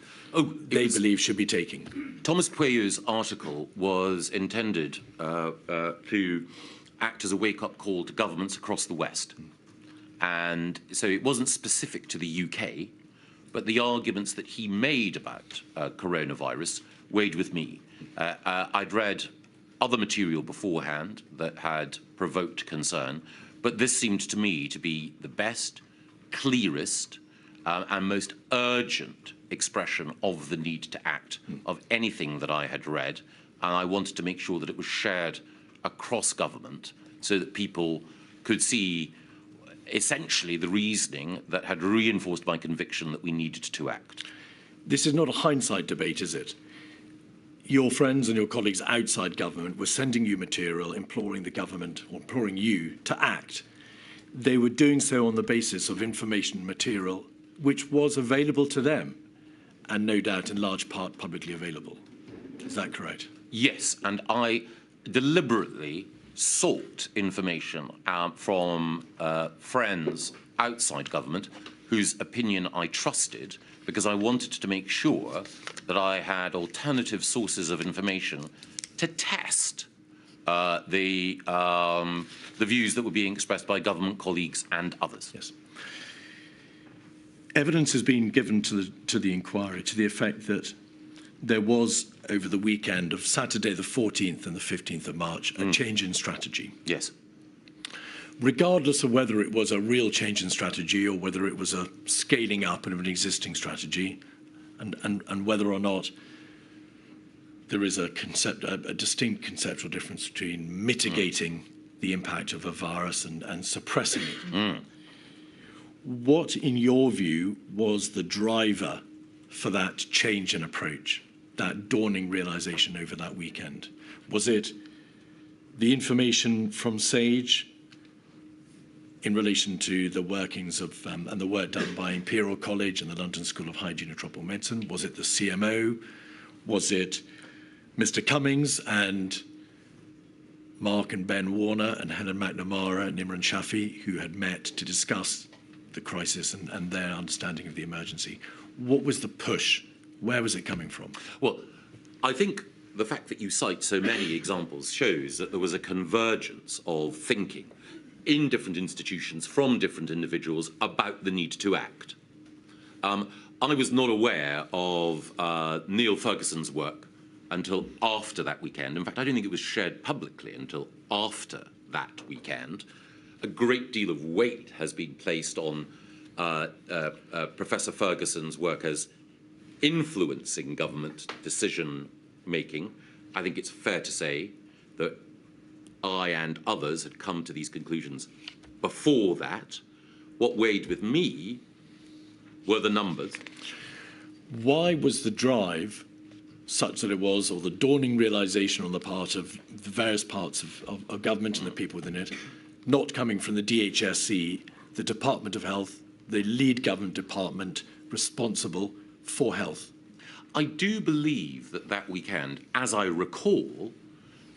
believe should be taking? Thomas Pueyo's article was intended to act as a wake-up call to governments across the West. And so it wasn't specific to the UK, but the arguments that he made about coronavirus weighed with me. I'd read other material beforehand that had provoked concern, but this seemed to me to be the best, clearest, and most urgent expression of the need to act of anything that I had read, and I wanted to make sure that it was shared across government so that people could see essentially the reasoning that had reinforced my conviction that we needed to act. This is not a hindsight debate, is it? Your friends and your colleagues outside government were sending you material, imploring the government, or imploring you to act. They were doing so on the basis of information material which was available to them, and no doubt in large part publicly available. Is that correct? Yes, and I deliberately sought information from friends outside government whose opinion I trusted, because I wanted to make sure that I had alternative sources of information to test the views that were being expressed by government colleagues and others. Yes. Evidence has been given to the inquiry to the effect that there was, over the weekend of Saturday the 14th and the 15th of March, a change in strategy. Yes. Regardless of whether it was a real change in strategy or whether it was a scaling up of an existing strategy, and whether or not there is a distinct conceptual difference between mitigating the impact of a virus and suppressing it. What, in your view, was the driver for that change in approach, that dawning realization over that weekend? Was it the information from SAGE in relation to the workings of and the work done by Imperial College and the London School of Hygiene and Tropical Medicine? Was it the CMO? Was it Mr. Cummings and Mark and Ben Warner and Helen McNamara and Imran Shafi, who had met to discuss the crisis and their understanding of the emergency? What was the push? Where was it coming from? Well, I think the fact that you cite so many examples shows that there was a convergence of thinking in different institutions from different individuals about the need to act. I was not aware of Neil Ferguson's work until after that weekend. In fact, I don't think it was shared publicly until after that weekend. A great deal of weight has been placed on Professor Ferguson's work as influencing government decision-making. I think it's fair to say that I and others had come to these conclusions before that. What weighed with me were the numbers. Why was the drive such that it was, or the dawning realization on the part of the various parts of government and the people within it, not coming from the DHSC, the Department of Health, the lead government department responsible for health? I do believe that that weekend, as I recall,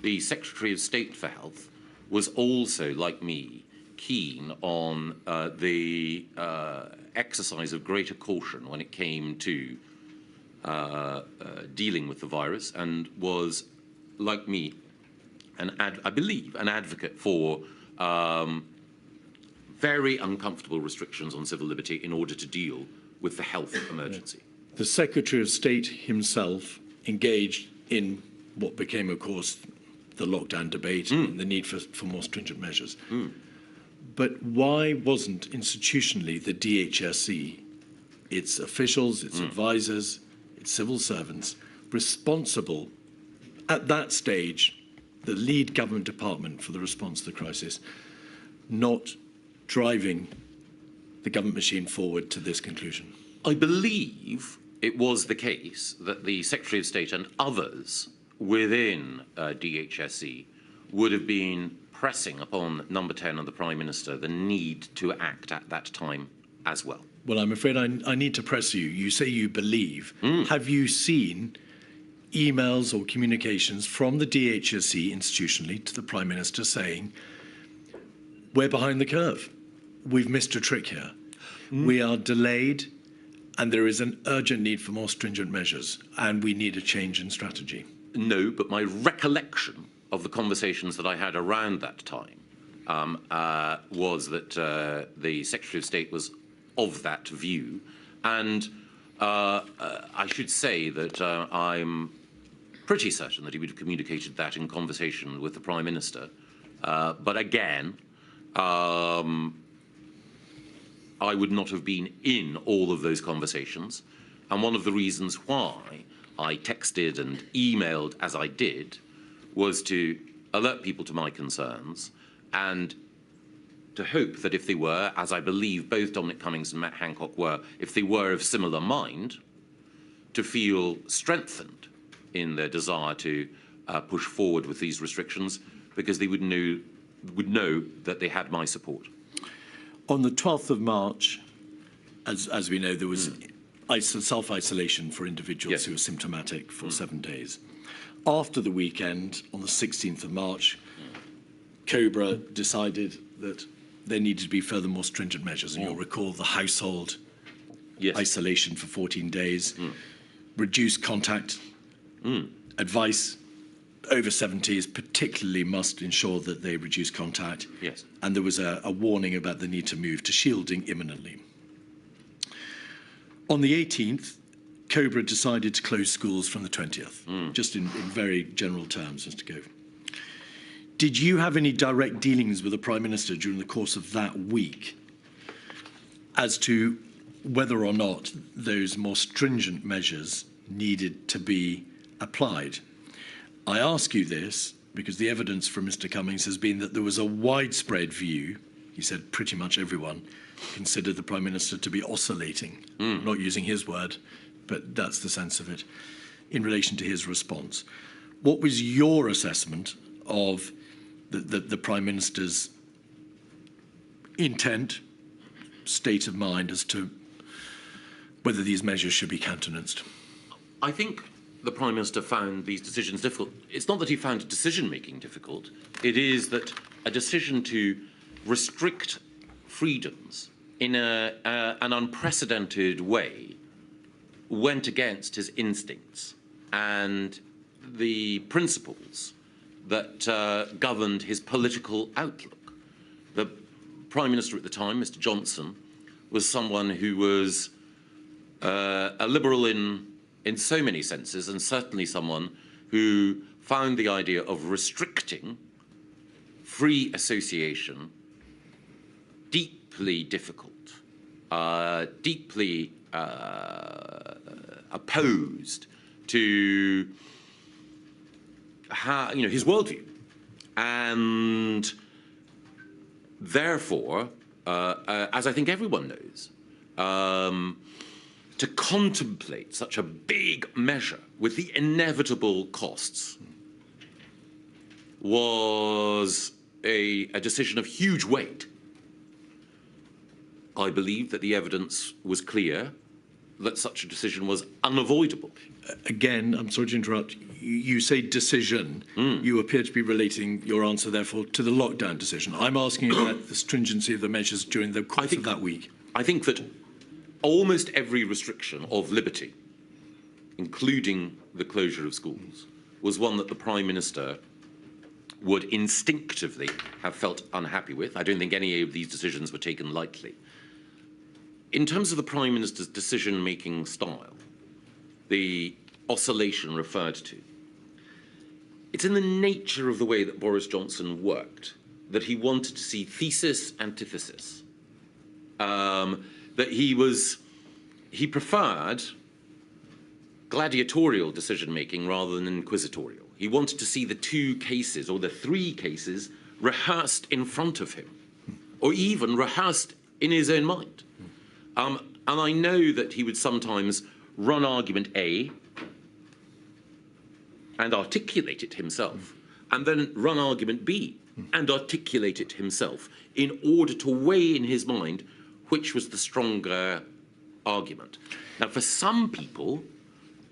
the Secretary of State for Health was also, like me, keen on the exercise of greater caution when it came to dealing with the virus, and was, like me, I believe, an advocate for very uncomfortable restrictions on civil liberty in order to deal with the health emergency. The Secretary of State himself engaged in what became, of course, the lockdown debate and the need for more stringent measures. But why wasn't institutionally the DHSC, its officials, its advisors, its civil servants, responsible at that stage, the lead government department for the response to the crisis, not driving the government machine forward to this conclusion? I believe it was the case that the Secretary of State and others within DHSC would have been pressing upon Number 10 and the Prime Minister the need to act at that time as well. Well, I'm afraid I need to press you. You say you believe. Have you seen emails or communications from the DHSC institutionally to the Prime Minister saying, we're behind the curve, we've missed a trick here, we are delayed, and there is an urgent need for more stringent measures, and we need a change in strategy? No, but my recollection of the conversations that I had around that time was that the Secretary of State was of that view. And I should say that I'm pretty certain that he would have communicated that in conversation with the Prime Minister. But again, I would not have been in all of those conversations. And one of the reasons why I texted and emailed as I did was to alert people to my concerns and to hope that if they were, as I believe both Dominic Cummings and Matt Hancock were, if they were of similar mind, to feel strengthened in their desire to push forward with these restrictions, because they would know that they had my support. On the 12th of March, as we know, there was self-isolation for individuals who were symptomatic for 7 days. After the weekend, on the 16th of March, COBRA decided that there needed to be further more stringent measures. And you'll recall the household isolation for 14 days, reduced contact, advice over 70s particularly must ensure that they reduce contact. Yes. And there was a warning about the need to move to shielding imminently. On the 18th, COBRA decided to close schools from the 20th, just in very general terms, Mr. Gove. Did you have any direct dealings with the Prime Minister during the course of that week as to whether or not those more stringent measures needed to be applied? I ask you this because the evidence from Mr. Cummings has been that there was a widespread view, he said pretty much everyone considered the Prime Minister to be oscillating, not using his word, but that's the sense of it, in relation to his response. What was your assessment of the Prime Minister's intent, state of mind as to whether these measures should be countenanced? I think the Prime Minister found these decisions difficult. It's not that he found decision-making difficult. It is that a decision to restrict freedoms in an unprecedented way went against his instincts and the principles that governed his political outlook. The Prime Minister at the time, Mr. Johnson, was someone who was a liberal in so many senses, and certainly someone who found the idea of restricting free association deeply difficult, deeply opposed to his worldview, and therefore, as I think everyone knows, to contemplate such a big measure with the inevitable costs was a decision of huge weight. I believe that the evidence was clear that such a decision was unavoidable. Again, I'm sorry to interrupt. You say decision. You appear to be relating your answer, therefore, to the lockdown decision. I'm asking about the stringency of the measures during the course of that week. I think that almost every restriction of liberty, including the closure of schools, was one that the Prime Minister would instinctively have felt unhappy with. I don't think any of these decisions were taken lightly. In terms of the Prime Minister's decision-making style, the oscillation referred to, it's in the nature of the way that Boris Johnson worked that he wanted to see thesis, antithesis. That he preferred gladiatorial decision-making rather than inquisitorial. He wanted to see the two cases, or the three cases, rehearsed in front of him, or even rehearsed in his own mind. And I know that he would sometimes run argument A and articulate it himself, and then run argument B and articulate it himself in order to weigh in his mind which was the stronger argument. Now, for some people,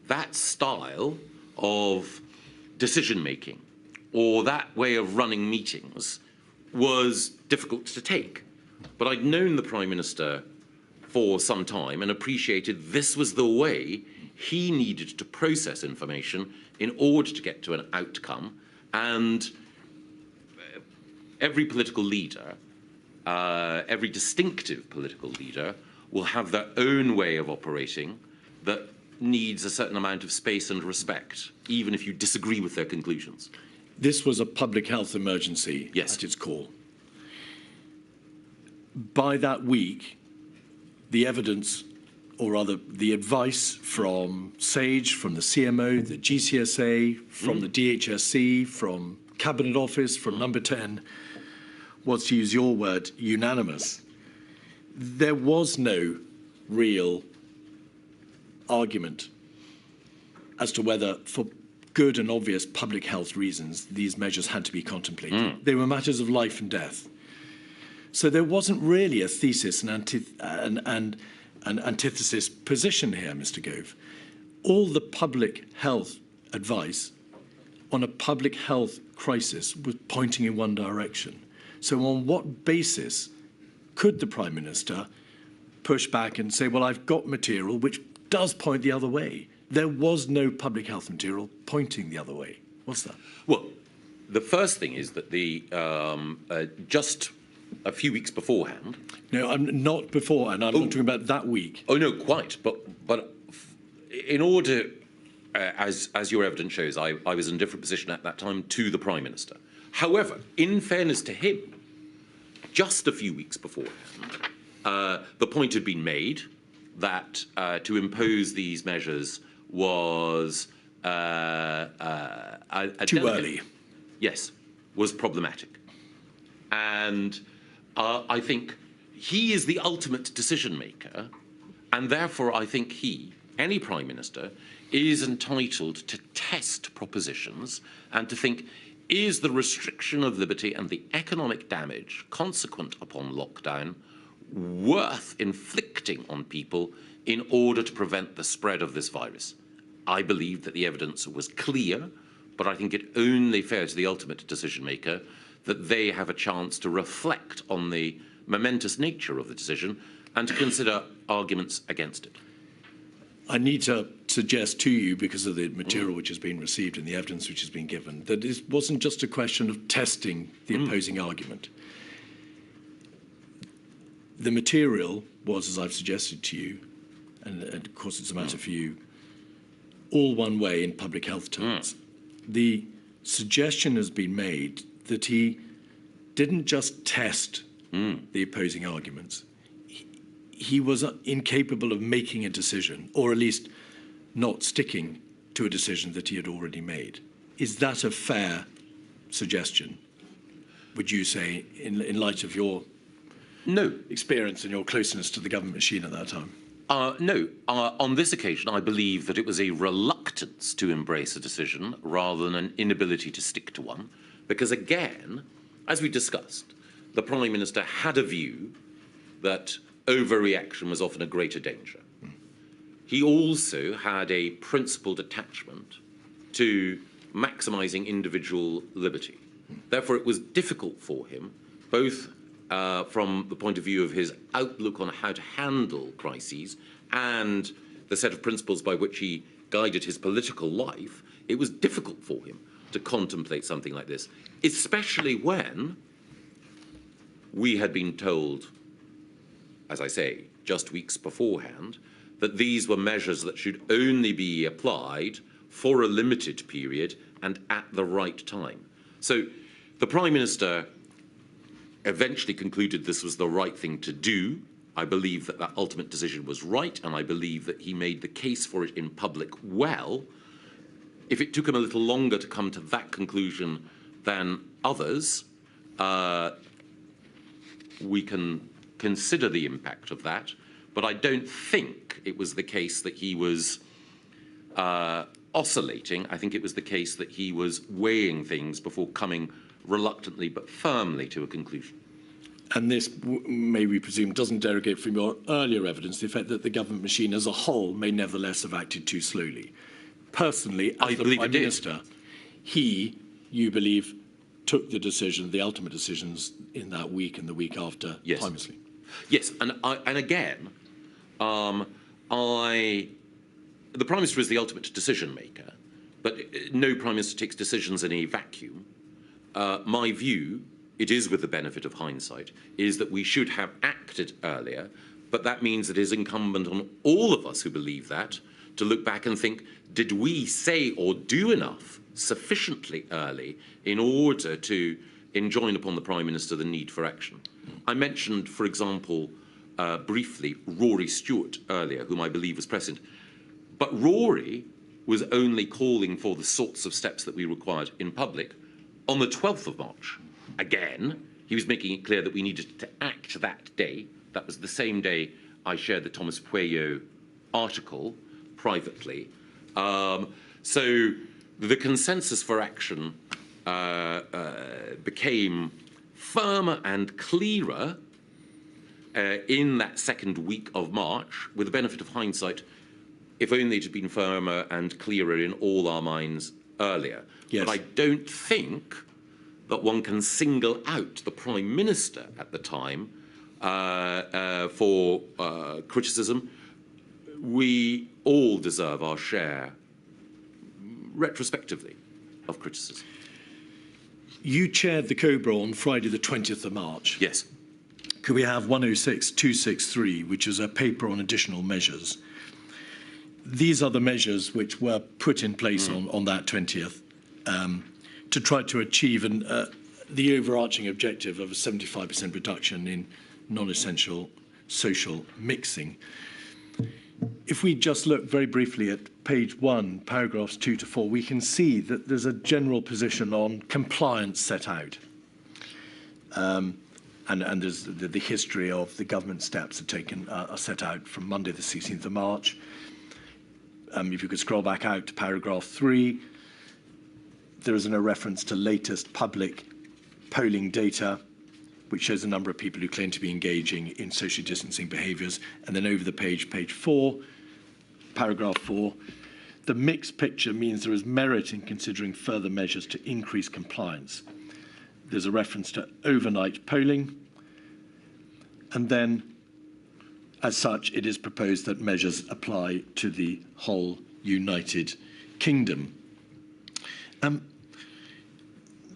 that style of decision-making or that way of running meetings was difficult to take. But I'd known the Prime Minister for some time and appreciated this was the way he needed to process information in order to get to an outcome. And every political leader, every distinctive political leader, will have their own way of operating that needs a certain amount of space and respect, even if you disagree with their conclusions. This was a public health emergency at its core. By that week, the evidence, or rather the advice from SAGE, from the CMO, the GCSA, from the DHSC, from Cabinet Office, from Number 10, was, to use your word, unanimous. There was no real argument as to whether, for good and obvious public health reasons, these measures had to be contemplated. They were matters of life and death. So there wasn't really a thesis and antithesis position here, Mr. Gove. All the public health advice on a public health crisis was pointing in one direction. So on what basis could the Prime Minister push back and say, well, I've got material which does point the other way? There was no public health material pointing the other way. What's that? Well, the first thing is that the just a few weeks beforehand. No, I'm not beforehand. I'm not talking about that week. Oh no, quite. But in order, as your evidence shows, I was in a different position at that time to the Prime Minister. However, in fairness to him, just a few weeks beforehand, the point had been made that to impose these measures was too early. Yes, was problematic. And I think he is the ultimate decision maker, and therefore I think any Prime Minister, is entitled to test propositions and to think, is the restriction of liberty and the economic damage consequent upon lockdown worth inflicting on people in order to prevent the spread of this virus? I believe that the evidence was clear, but I think it only fair to the ultimate decision maker that they have a chance to reflect on the momentous nature of the decision and to consider arguments against it. I need to suggest to you, because of the material which has been received and the evidence which has been given, that it wasn't just a question of testing the opposing argument. The material was, as I've suggested to you, and of course it's a matter for you, all one way in public health terms. The suggestion has been made that he didn't just test the opposing arguments. He was incapable of making a decision, or at least not sticking to a decision that he had already made. Is that a fair suggestion, would you say, in light of your experience and your closeness to the government machine at that time? No. On this occasion, I believe that it was a reluctance to embrace a decision rather than an inability to stick to one. Because again, as we discussed, the Prime Minister had a view that overreaction was often a greater danger. He also had a principled attachment to maximising individual liberty. Therefore, it was difficult for him, both from the point of view of his outlook on how to handle crises and the set of principles by which he guided his political life, it was difficult for him to contemplate something like this, especially when we had been told, as I say, just weeks beforehand, that these were measures that should only be applied for a limited period and at the right time. So the Prime Minister eventually concluded this was the right thing to do. I believe that that ultimate decision was right, and I believe that he made the case for it in public well. If it took him a little longer to come to that conclusion than others, we can consider the impact of that, but I don't think it was the case that he was oscillating. I think it was the case that he was weighing things before coming reluctantly but firmly to a conclusion. And this, may we presume, doesn't derogate from your earlier evidence, the effect that the government machine as a whole may nevertheless have acted too slowly. Personally, as the Prime Minister, you believe, took the decision, the ultimate decisions in that week and the week after, timelessly. Yes, and again, the Prime Minister is the ultimate decision maker, but no Prime Minister takes decisions in a vacuum. My view, it is with the benefit of hindsight, is that we should have acted earlier, but that means it is incumbent on all of us who believe that to look back and think, did we say or do enough sufficiently early in order to enjoin upon the Prime Minister the need for action? I mentioned, for example, briefly, Rory Stewart earlier, whom I believe was present. But Rory was only calling for the sorts of steps that we required in public on the 12th of March. Again, he was making it clear that we needed to act that day. That was the same day I shared the Thomas Pueyo article privately. So the consensus for action became firmer and clearer in that second week of March, with the benefit of hindsight, if only it had been firmer and clearer in all our minds earlier. Yes. But I don't think that one can single out the Prime Minister at the time for criticism. We all deserve our share, retrospectively, of criticism. You chaired the COBRA on Friday the 20th of March. Yes. Could we have 106-263, which is a paper on additional measures? These are the measures which were put in place on that 20th to try to achieve the overarching objective of a 75% reduction in non-essential social mixing. If we just look very briefly at page 1, paragraphs 2 to 4, we can see that there's a general position on compliance set out. And there's the history of the government steps are set out from Monday the 16th of March. If you could scroll back out to paragraph 3, there is a reference to latest public polling data, which shows the number of people who claim to be engaging in social distancing behaviours. And then over the page 4, paragraph 4, the mixed picture means there is merit in considering further measures to increase compliance. There's a reference to overnight polling. And then, as such, it is proposed that measures apply to the whole United Kingdom.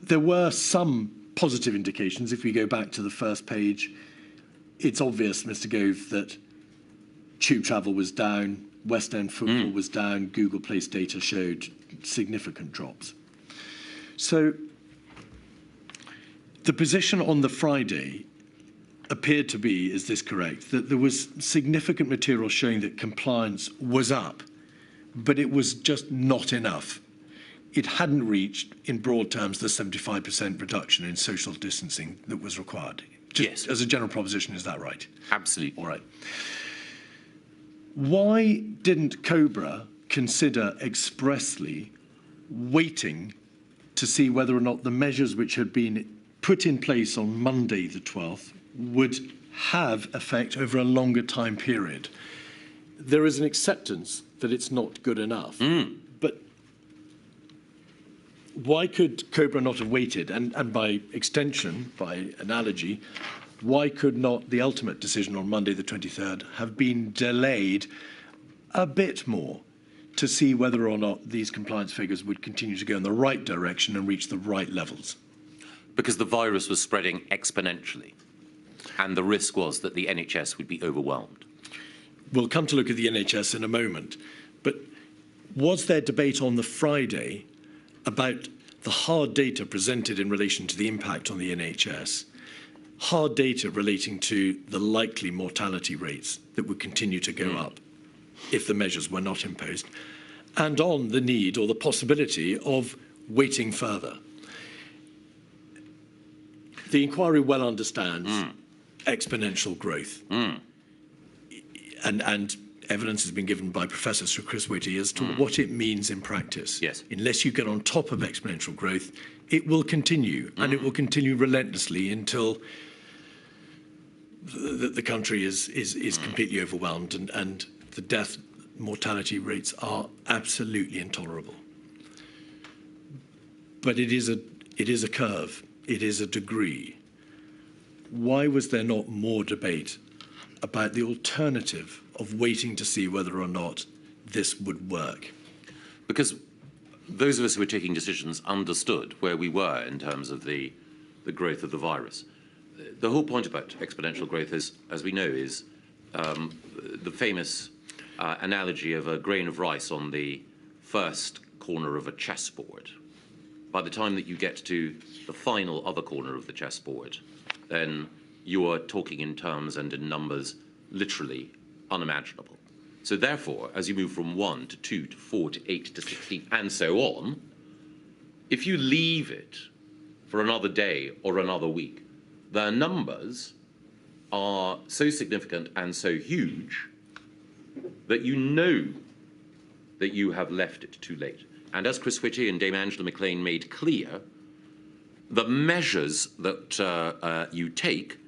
There were some positive indications. If we go back to the first page, it's obvious, Mr. Gove, that tube travel was down, West End football was down, Google Place data showed significant drops. So the position on the Friday appeared to be, is this correct, that there was significant material showing that compliance was up, but it was just not enough. It hadn't reached, in broad terms, the 75% reduction in social distancing that was required. Just as a general proposition, is that right? Absolutely. All right. Why didn't COBRA consider expressly waiting to see whether or not the measures which had been put in place on Monday the 12th would have effect over a longer time period? There is an acceptance that it's not good enough. But why could COBRA not have waited? And by extension, by analogy, why could not the ultimate decision on Monday the 23rd have been delayed a bit more to see whether or not these compliance figures would continue to go in the right direction and reach the right levels? Because the virus was spreading exponentially, and the risk was that the NHS would be overwhelmed. We'll come to look at the NHS in a moment, but was there debate on the Friday about the hard data presented in relation to the impact on the NHS, hard data relating to the likely mortality rates that would continue to go up if the measures were not imposed, and on the need or the possibility of waiting further? The inquiry well understands exponential growth. And evidence has been given by Professor Sir Chris Whitty as to what it means in practice. Yes. Unless you get on top of exponential growth, it will continue, and it will continue relentlessly until the country is completely overwhelmed, and the death mortality rates are absolutely intolerable. But it is a curve. It is a degree. Why was there not more debate about the alternative of waiting to see whether or not this would work? Because those of us who were taking decisions understood where we were in terms of the growth of the virus. The whole point about exponential growth is, as we know, is the famous analogy of a grain of rice on the first corner of a chessboard. By the time that you get to the final other corner of the chessboard, then you are talking in terms and in numbers literally unimaginable. So therefore, as you move from 1 to 2 to 4 to 8 to 16 and so on, if you leave it for another day or another week, the numbers are so significant and so huge that you know that you have left it too late. And as Chris Whitty and Dame Angela McLean made clear, the measures that you take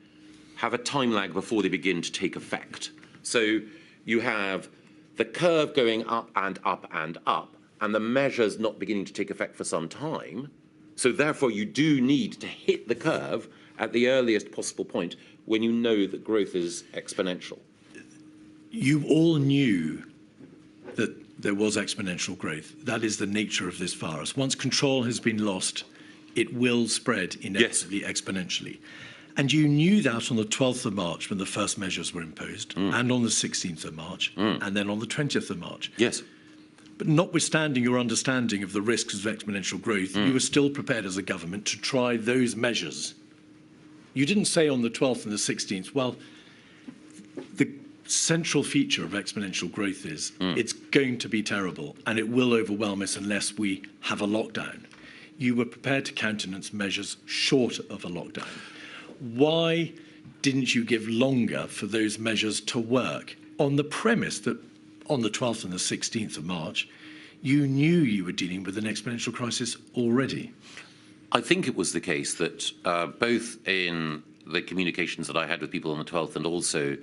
have a time lag before they begin to take effect. So you have the curve going up and up and up, and the measures not beginning to take effect for some time. So therefore, you do need to hit the curve at the earliest possible point when you know that growth is exponential. You all knew that there was exponential growth. That is the nature of this virus. Once control has been lost, it will spread inevitably exponentially. And you knew that on the 12th of March when the first measures were imposed, and on the 16th of March, and then on the 20th of March. Yes. But notwithstanding your understanding of the risks of exponential growth, you were still prepared as a government to try those measures. You didn't say on the 12th and the 16th, well, the central feature of exponential growth is it's going to be terrible and it will overwhelm us unless we have a lockdown. You were prepared to countenance measures short of a lockdown. Why didn't you give longer for those measures to work on the premise that on the 12th and the 16th of March, you knew you were dealing with an exponential crisis already? I think it was the case that both in the communications that I had with people on the 12th and also,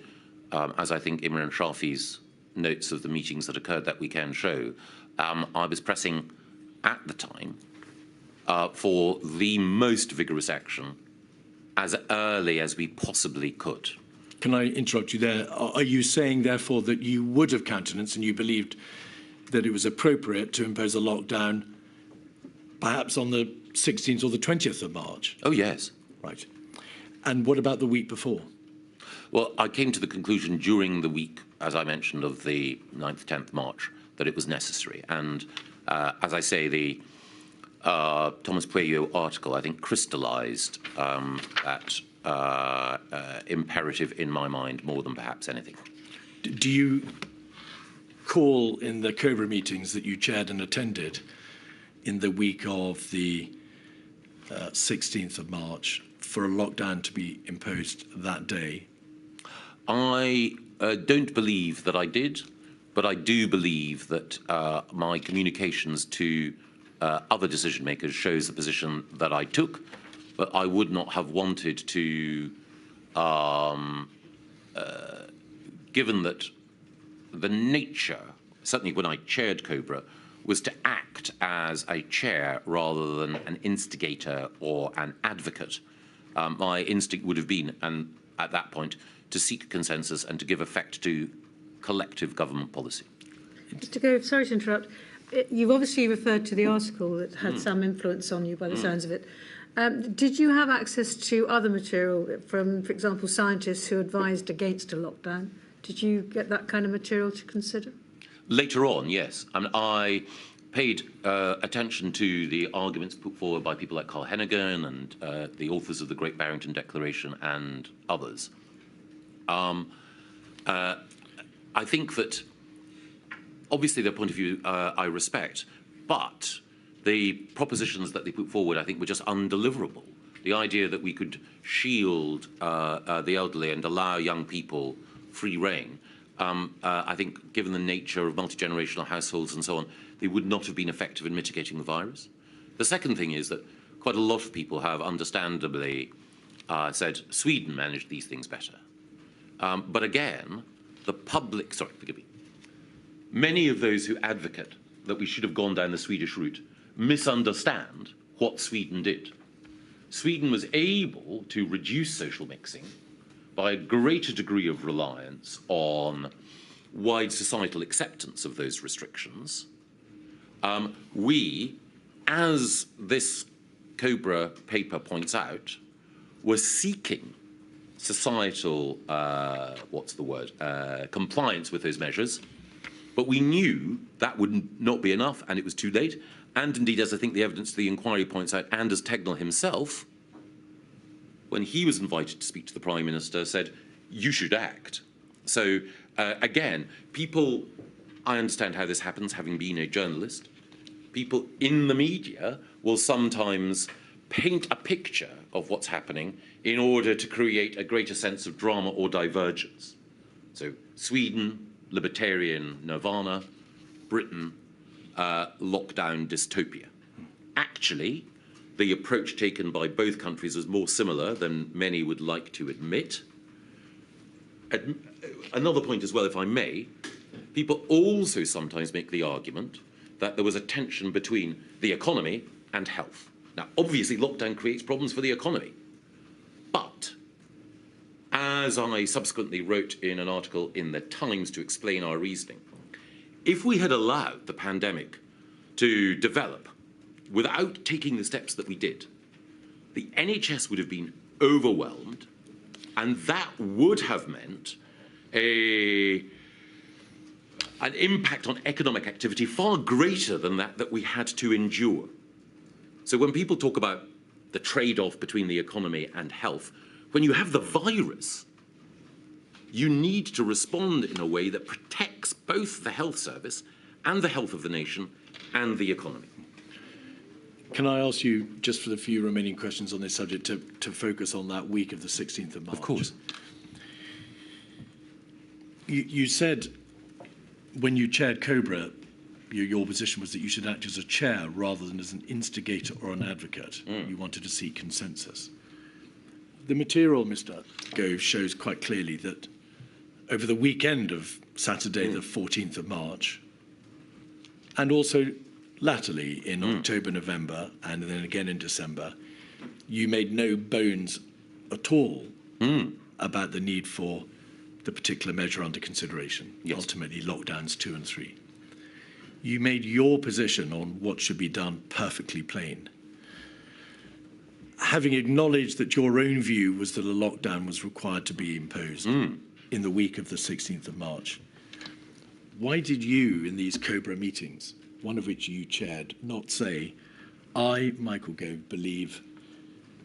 as I think Imran Shafi's notes of the meetings that occurred that weekend show, I was pressing at the time for the most vigorous action as early as we possibly could. Can I interrupt you there? Are you saying, therefore, that you would have countenanced and you believed that it was appropriate to impose a lockdown perhaps on the 16th or the 20th of March? Oh, yes. Right. And what about the week before? Well, I came to the conclusion during the week, as I mentioned, of the 9th, 10th March, that it was necessary. And as I say, the Thomas Pueyo article, I think, crystallized that imperative in my mind more than perhaps anything. Do you call in the COBRA meetings that you chaired and attended in the week of the 16th of March for a lockdown to be imposed that day? I don't believe that I did, but I do believe that my communications to other decision makers shows the position that I took, but I would not have wanted to, given that the nature, certainly when I chaired COBRA, was to act as a chair rather than an instigator or an advocate. My instinct would have been, and at that point, to seek consensus and to give effect to collective government policy. Mr. Gove, sorry to interrupt. You've obviously referred to the article that had some influence on you by the sounds of it. Did you have access to other material from, for example, scientists who advised against a lockdown? Did you get that kind of material to consider? Later on, yes. I mean, I paid attention to the arguments put forward by people like Carl Hennigan and the authors of the Great Barrington Declaration and others. I think that obviously their point of view I respect, but the propositions that they put forward I think were just undeliverable. The idea that we could shield the elderly and allow young people free rein I think, given the nature of multi-generational households and so on, they would not have been effective in mitigating the virus. The second thing is that quite a lot of people have understandably said Sweden managed these things better. But again, the public, sorry, forgive me, many of those who advocate that we should have gone down the Swedish route misunderstand what Sweden did. Sweden was able to reduce social mixing by a greater degree of reliance on wide societal acceptance of those restrictions. We, as this Cobra paper points out, were seeking societal, compliance with those measures, but we knew that would not be enough and it was too late. And indeed, as I think the evidence of the inquiry points out, and as Tegnell himself, when he was invited to speak to the Prime Minister, said, you should act. So again, people, I understand how this happens, having been a journalist, people in the media will sometimes paint a picture of what's happening in order to create a greater sense of drama or divergence. So Sweden, libertarian nirvana, Britain, lockdown dystopia. Actually, the approach taken by both countries is more similar than many would like to admit. Another point as well, if I may, people also sometimes make the argument that there was a tension between the economy and health. Now, obviously, lockdown creates problems for the economy. But, as I subsequently wrote in an article in the Times to explain our reasoning, if we had allowed the pandemic to develop without taking the steps that we did, the NHS would have been overwhelmed, and that would have meant an impact on economic activity far greater than that we had to endure. So when people talk about the trade-off between the economy and health, when you have the virus, you need to respond in a way that protects both the health service and the health of the nation and the economy. Can I ask you, just for the few remaining questions on this subject, to focus on that week of the 16th of March? Of course. You said when you chaired Cobra, your position was that you should act as a chair rather than as an instigator or an advocate. You wanted to seek consensus. The material, Mr. Gove, shows quite clearly that over the weekend of Saturday, the 14th of March, and also latterly in October, November, and then again in December, you made no bones at all about the need for the particular measure under consideration, ultimately lockdowns 2 and 3. You made your position on what should be done perfectly plain. Having acknowledged that your own view was that a lockdown was required to be imposed in the week of the 16th of March, why did you, in these Cobra meetings, one of which you chaired, not say, I, Michael Gove, believe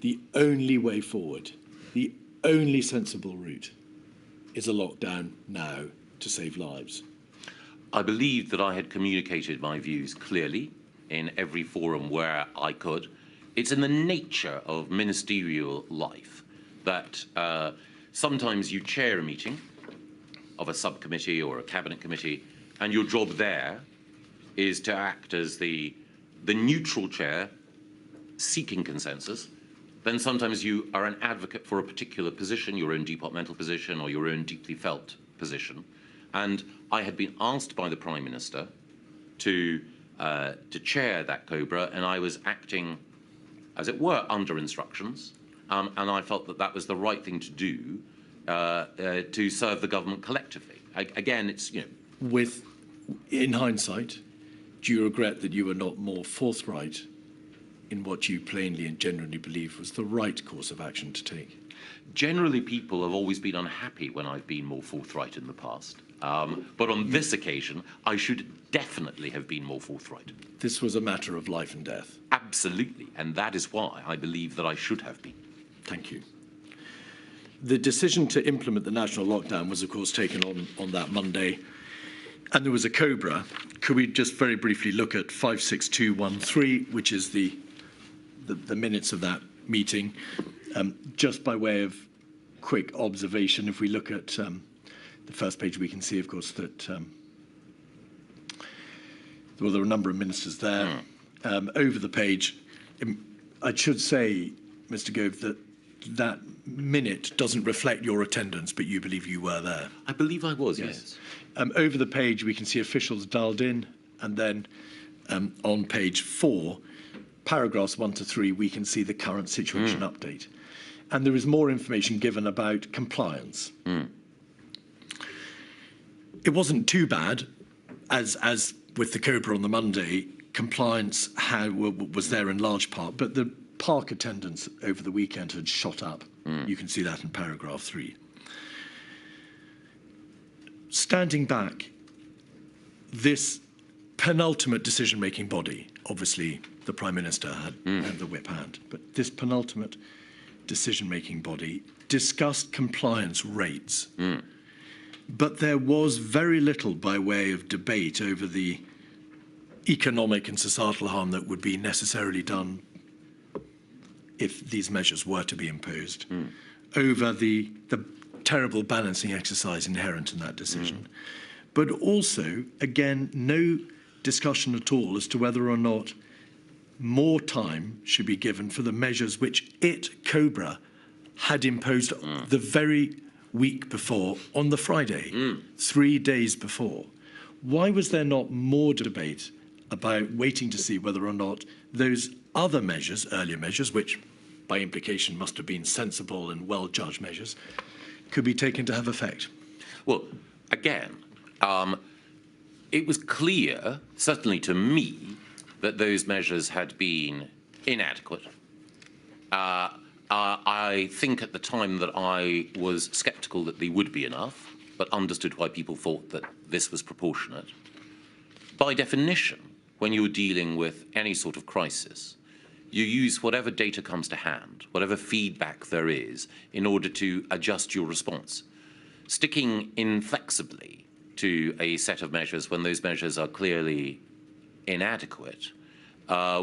the only way forward, the only sensible route is a lockdown now to save lives? I believed that I had communicated my views clearly in every forum where I could. It's in the nature of ministerial life that sometimes you chair a meeting of a subcommittee or a cabinet committee, and your job there is to act as the neutral chair seeking consensus. Then sometimes you are an advocate for a particular position, your own departmental position or your own deeply felt position. And I had been asked by the Prime Minister to chair that Cobra, and I was acting, as it were, under instructions. And I felt that that was the right thing to do to serve the government collectively. Again, it's, you know. In hindsight, do you regret that you were not more forthright in what you plainly and genuinely believe was the right course of action to take? Generally, people have always been unhappy when I've been more forthright in the past. But on this occasion, I should definitely have been more forthright. This was a matter of life and death. Absolutely, and that is why I believe that I should have been. Thank you. The decision to implement the national lockdown was, of course, taken on that Monday, and there was a Cobra. Could we just very briefly look at 56213, which is the minutes of that meeting? Just by way of quick observation, if we look at the first page we can see, of course, that well, there are a number of ministers there. Over the page, I should say, Mr. Gove, that that minute doesn't reflect your attendance, but you believe you were there. I believe I was, yes. Over the page, we can see officials dialed in, and then on page 4, paragraphs 1 to 3, we can see the current situation update. And there is more information given about compliance. It wasn't too bad, as with the Cobra on the Monday, compliance was there in large part, but the park attendance over the weekend had shot up. You can see that in paragraph 3. Standing back, this penultimate decision-making body, obviously the Prime Minister had the whip hand, but this penultimate decision-making body discussed compliance rates. But there was very little by way of debate over the economic and societal harm that would be necessarily done if these measures were to be imposed, over the terrible balancing exercise inherent in that decision. But also, again, no discussion at all as to whether or not more time should be given for the measures which Cobra, had imposed the very week before, on the Friday, 3 days before. Why was there not more debate about waiting to see whether or not those other measures, earlier measures, which by implication must have been sensible and well-judged measures, could be taken to have effect? Well, again, it was clear, certainly to me, that those measures had been inadequate. I think at the time that I was sceptical that they would be enough, but understood why people thought that this was proportionate. By definition, when you're dealing with any sort of crisis, you use whatever data comes to hand, whatever feedback there is, in order to adjust your response. Sticking inflexibly to a set of measures when those measures are clearly inadequate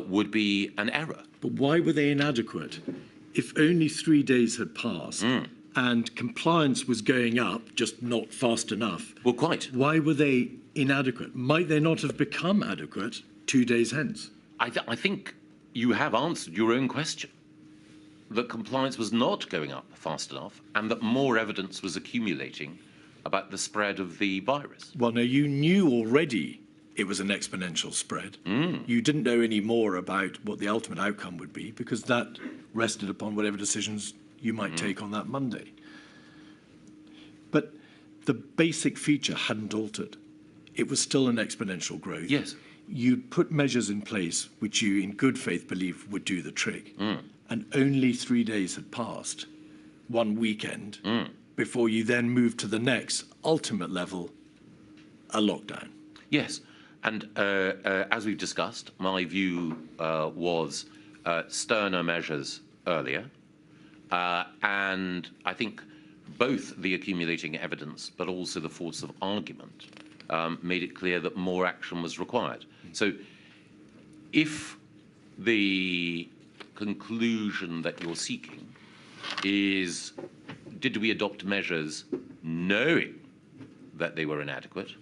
would be an error. But why were they inadequate? If only 3 days had passed and compliance was going up, just not fast enough. Well, quite. Why were they inadequate? Might they not have become adequate 2 days hence? I think you have answered your own question, that compliance was not going up fast enough and that more evidence was accumulating about the spread of the virus. Well, no, you knew already it was an exponential spread. You didn't know any more about what the ultimate outcome would be because that rested upon whatever decisions you might take on that Monday. But the basic feature hadn't altered. It was still an exponential growth. Yes. You'd put measures in place which you in good faith believed would do the trick. And only 3 days had passed, one weekend, before you then moved to the next ultimate level, a lockdown. Yes. And as we've discussed, my view was sterner measures earlier. And I think both the accumulating evidence but also the force of argument made it clear that more action was required. So if the conclusion that you're seeking is, did we adopt measures knowing that they were inadequate,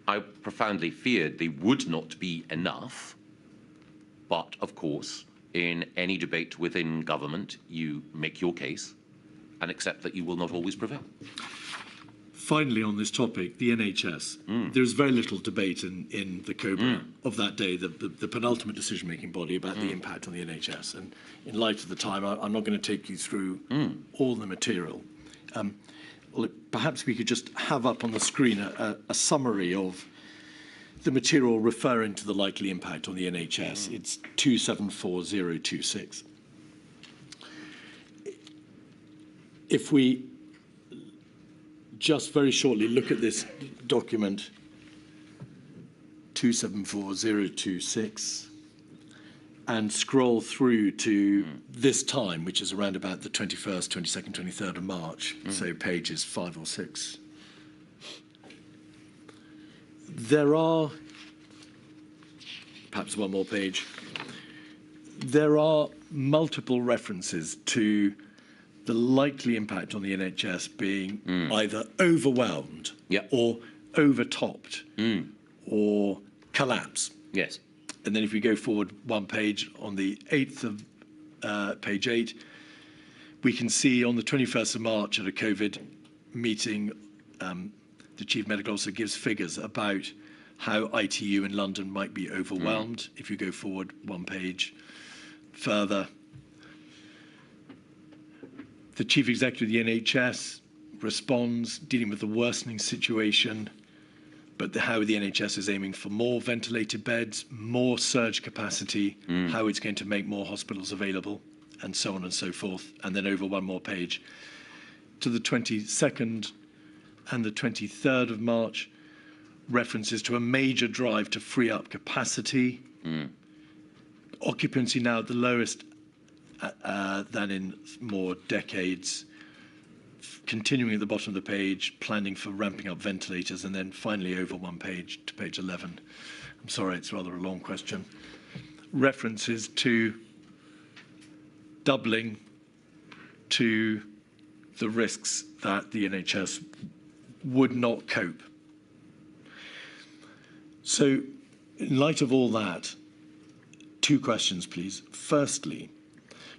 I profoundly feared they would not be enough. But, of course, in any debate within government, you make your case and accept that you will not always prevail. Finally, on this topic, the NHS. There's very little debate in the Cobra of that day, the penultimate decision-making body, about the impact on the NHS. And in light of the time, I'm not going to take you through all the material. Well, perhaps we could just have up on the screen a summary of the material referring to the likely impact on the NHS. It's 274026. If we just very shortly look at this document 274026 and scroll through to this time, which is around about the 21st, 22nd, 23rd of March, so pages 5 or 6. There are, perhaps one more page, there are multiple references to the likely impact on the NHS being either overwhelmed or overtopped or collapse. Yes. And then if we go forward one page, on the 8th of page 8, we can see on the 21st of March at a COVID meeting, the Chief Medical Officer gives figures about how ITU in London might be overwhelmed. If you go forward one page further, the Chief Executive of the NHS responds, dealing with the worsening situation, but how the NHS is aiming for more ventilated beds, more surge capacity, how it's going to make more hospitals available, and so on and so forth. And then over one more page to the 22nd and the 23rd of March, references to a major drive to free up capacity. Occupancy now at the lowest than in more decades. Continuing at the bottom of the page, planning for ramping up ventilators, and then finally over one page to page 11. I'm sorry, it's rather a long question. References to doubling to the risks that the NHS would not cope. So, in light of all that, two questions, please. Firstly,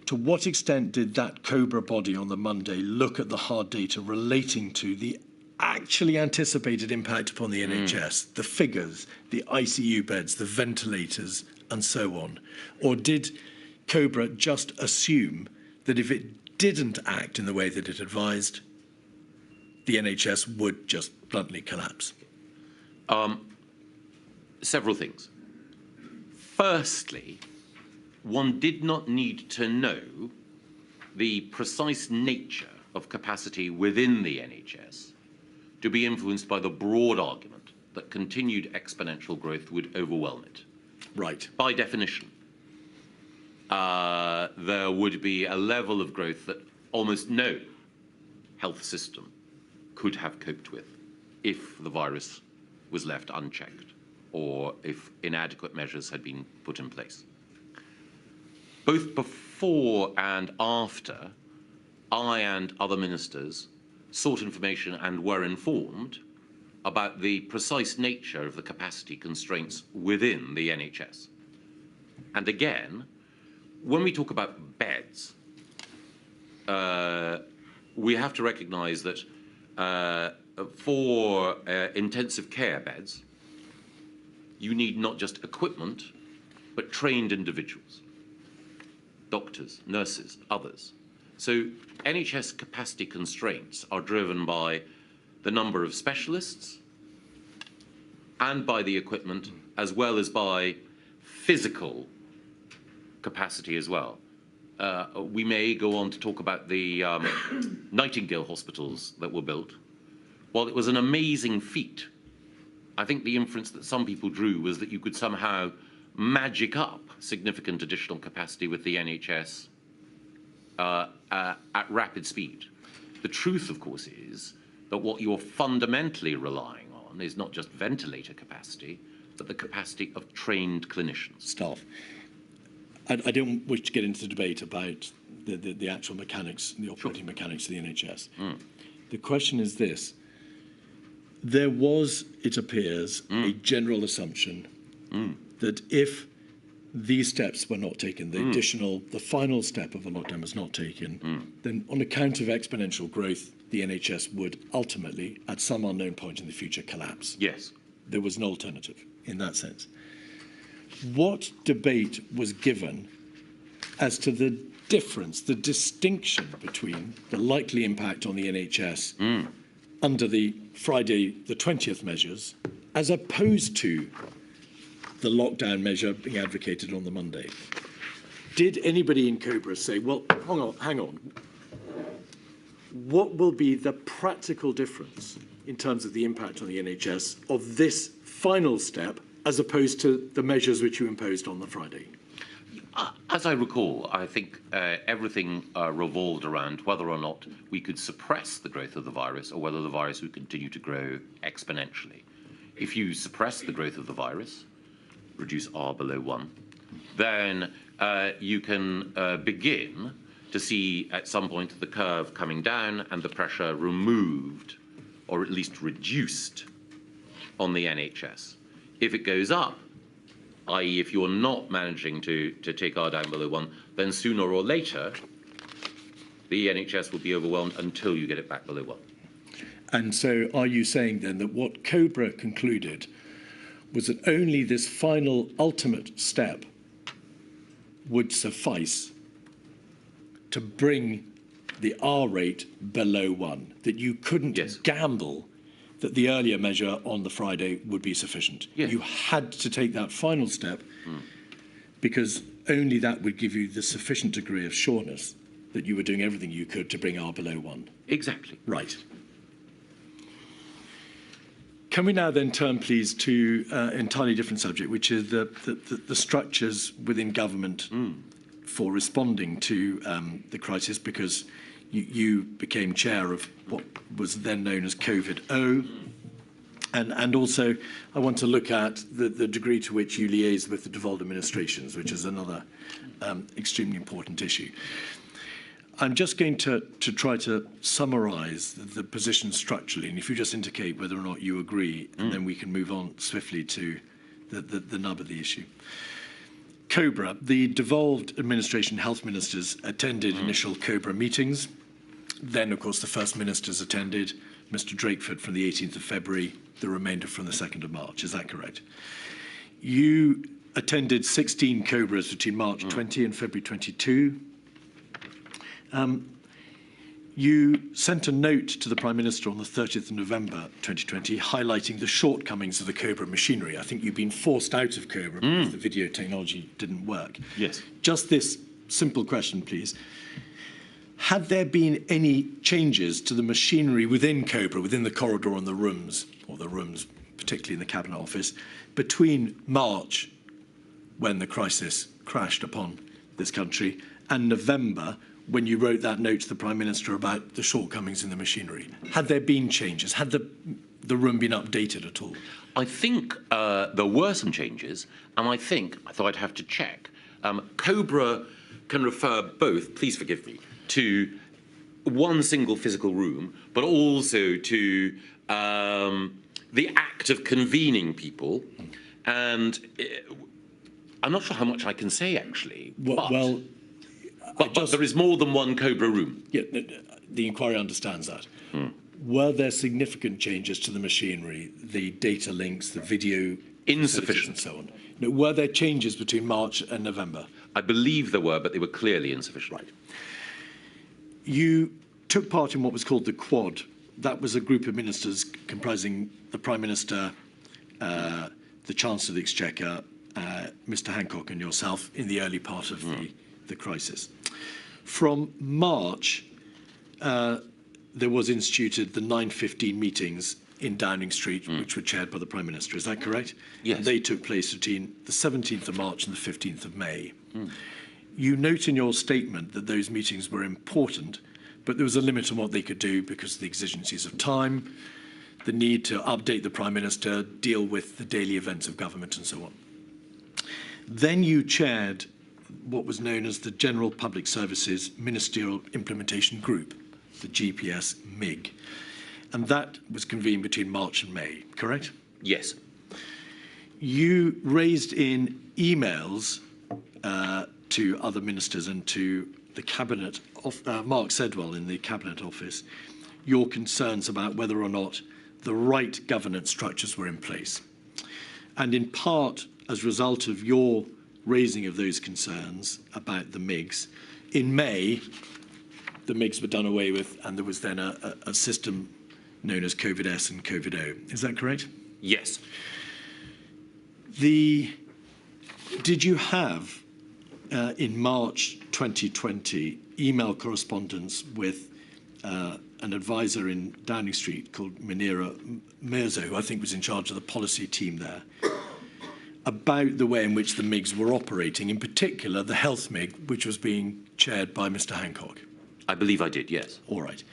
to what extent did that COBRA body on the Monday look at the hard data relating to the actually anticipated impact upon the NHS, the figures, the ICU beds, the ventilators, and so on? Or did COBRA just assume that if it didn't act in the way that it advised, the NHS would just bluntly collapse? Several things. Firstly, one did not need to know the precise nature of capacity within the NHS to be influenced by the broad argument that continued exponential growth would overwhelm it. Right. By definition, there would be a level of growth that almost no health system could have coped with if the virus was left unchecked or if inadequate measures had been put in place. Both before and after, I and other ministers sought information and were informed about the precise nature of the capacity constraints within the NHS. And again, when we talk about beds, we have to recognise that for intensive care beds, you need not just equipment, but trained individuals. Doctors, nurses, others. So NHS capacity constraints are driven by the number of specialists and by the equipment, as well as by physical capacity as well. We may go on to talk about the Nightingale hospitals that were built. While it was an amazing feat, I think the inference that some people drew was that you could somehow magic up significant additional capacity with the NHS at rapid speed. The truth, of course, is that what you're fundamentally relying on is not just ventilator capacity, but the capacity of trained clinicians. Staff. I don't wish to get into the debate about the actual mechanics, the operating mechanics of the NHS. The question is this. There was, it appears, a general assumption that if these steps were not taken, the final step of the lockdown was not taken, then on account of exponential growth, the NHS would ultimately, at some unknown point in the future, collapse. Yes. There was no alternative in that sense. What debate was given as to the difference, the distinction between the likely impact on the NHS under the Friday the 20th measures, as opposed to the lockdown measure being advocated on the Monday? Did anybody in COBRA say, well, hang on, what will be the practical difference in terms of the impact on the NHS of this final step as opposed to the measures which you imposed on the Friday? As I recall, I think everything revolved around whether or not we could suppress the growth of the virus or whether the virus would continue to grow exponentially. If you suppress the growth of the virus, reduce R below 1, then you can begin to see at some point the curve coming down and the pressure removed, or at least reduced, on the NHS. If it goes up, i.e. if you're not managing to take R down below 1, then sooner or later, the NHS will be overwhelmed until you get it back below 1. And so are you saying then that what COBRA concluded was that only this final ultimate step would suffice to bring the R rate below 1, that you couldn't gamble that the earlier measure on the Friday would be sufficient? Yes. You had to take that final step because only that would give you the sufficient degree of sureness that you were doing everything you could to bring R below 1. Exactly. Right. Can we now then turn, please, to an entirely different subject, which is the structures within government for responding to the crisis, because you became chair of what was then known as COVID-0. And also, I want to look at the degree to which you liaise with the devolved administrations, which is another extremely important issue. I'm just going to try to summarise the position structurally, and if you just indicate whether or not you agree, and then we can move on swiftly to the nub of the issue. COBRA, the devolved administration health ministers attended initial COBRA meetings. Then, of course, the First Ministers attended, Mr Drakeford from the 18th of February, the remainder from the 2nd of March. Is that correct? You attended 16 COBRAs between March 20 and February 22. You sent a note to the Prime Minister on the 30th of November 2020 highlighting the shortcomings of the COBRA machinery. I think you've been forced out of COBRA because the video technology didn't work. Yes. Just this simple question, please. Had there been any changes to the machinery within COBRA, within the corridor and the rooms, or the rooms particularly in the Cabinet Office, between March, when the crisis crashed upon this country, and November, when you wrote that note to the Prime Minister about the shortcomings in the machinery? Had there been changes? Had the room been updated at all? I think there were some changes, and I thought I'd have to check. COBRA can refer both, please forgive me, to one single physical room, but also to the act of convening people. And I'm not sure how much I can say, actually. But there is more than one COBRA room. Yeah, the inquiry understands that. Were there significant changes to the machinery, the data links, the video? Insufficient. And so on? No, were there changes between March and November? I believe there were, but they were clearly insufficient. Right. You took part in what was called the Quad. That was a group of ministers comprising the Prime Minister, the Chancellor of the Exchequer, Mr Hancock and yourself in the early part of the crisis. From March, there was instituted the 9:15 meetings in Downing Street, which were chaired by the Prime Minister. Is that correct? Yes. And they took place between the 17th of March and the 15th of May. You note in your statement that those meetings were important, but there was a limit on what they could do because of the exigencies of time, the need to update the Prime Minister, deal with the daily events of government and so on. Then you chaired what was known as the General Public Services Ministerial Implementation Group, the GPS MIG. And that was convened between March and May, correct? Yes. You raised in emails to other ministers and to the Cabinet, Mark Sedwell in the Cabinet Office, your concerns about whether or not the right governance structures were in place. And in part, as a result of your raising of those concerns about the MIGs, in May, the MIGs were done away with, and there was then a system known as COVID-S and COVID-0. Is that correct? Yes. Did you have, in March 2020, email correspondence with an advisor in Downing Street called Munira Mirza, who I think was in charge of the policy team there, about the way in which the MIGs were operating, in particular the health MIG, which was being chaired by Mr Hancock? I believe I did, yes. All right.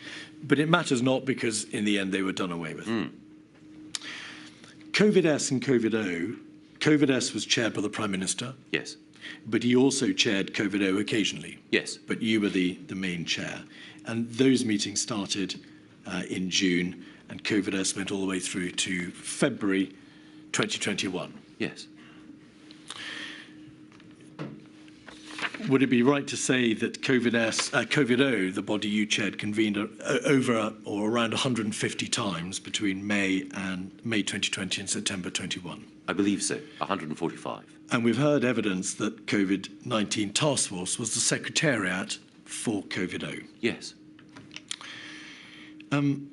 But it matters not, because in the end they were done away with. COVID-S and COVID-0, COVID-S was chaired by the Prime Minister. Yes. but he also chaired COVID-0 occasionally. Yes. But you were the main chair. And those meetings started in June, and COVID-0 went all the way through to February 2021. Yes. Would it be right to say that COVID-0, the body you chaired, convened over or around 150 times between May 2020 and September 21? I believe so, 145. And we've heard evidence that COVID-19 task force was the secretariat for COVID-0. Yes. Helen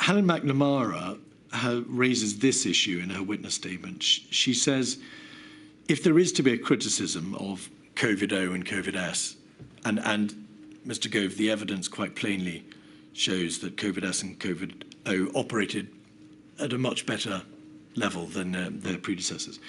McNamara raises this issue in her witness statement. She says, if there is to be a criticism of COVID-0 and COVID-S, and Mr. Gove, the evidence quite plainly shows that COVID-S and COVID-0 operated at a much better level than their predecessors.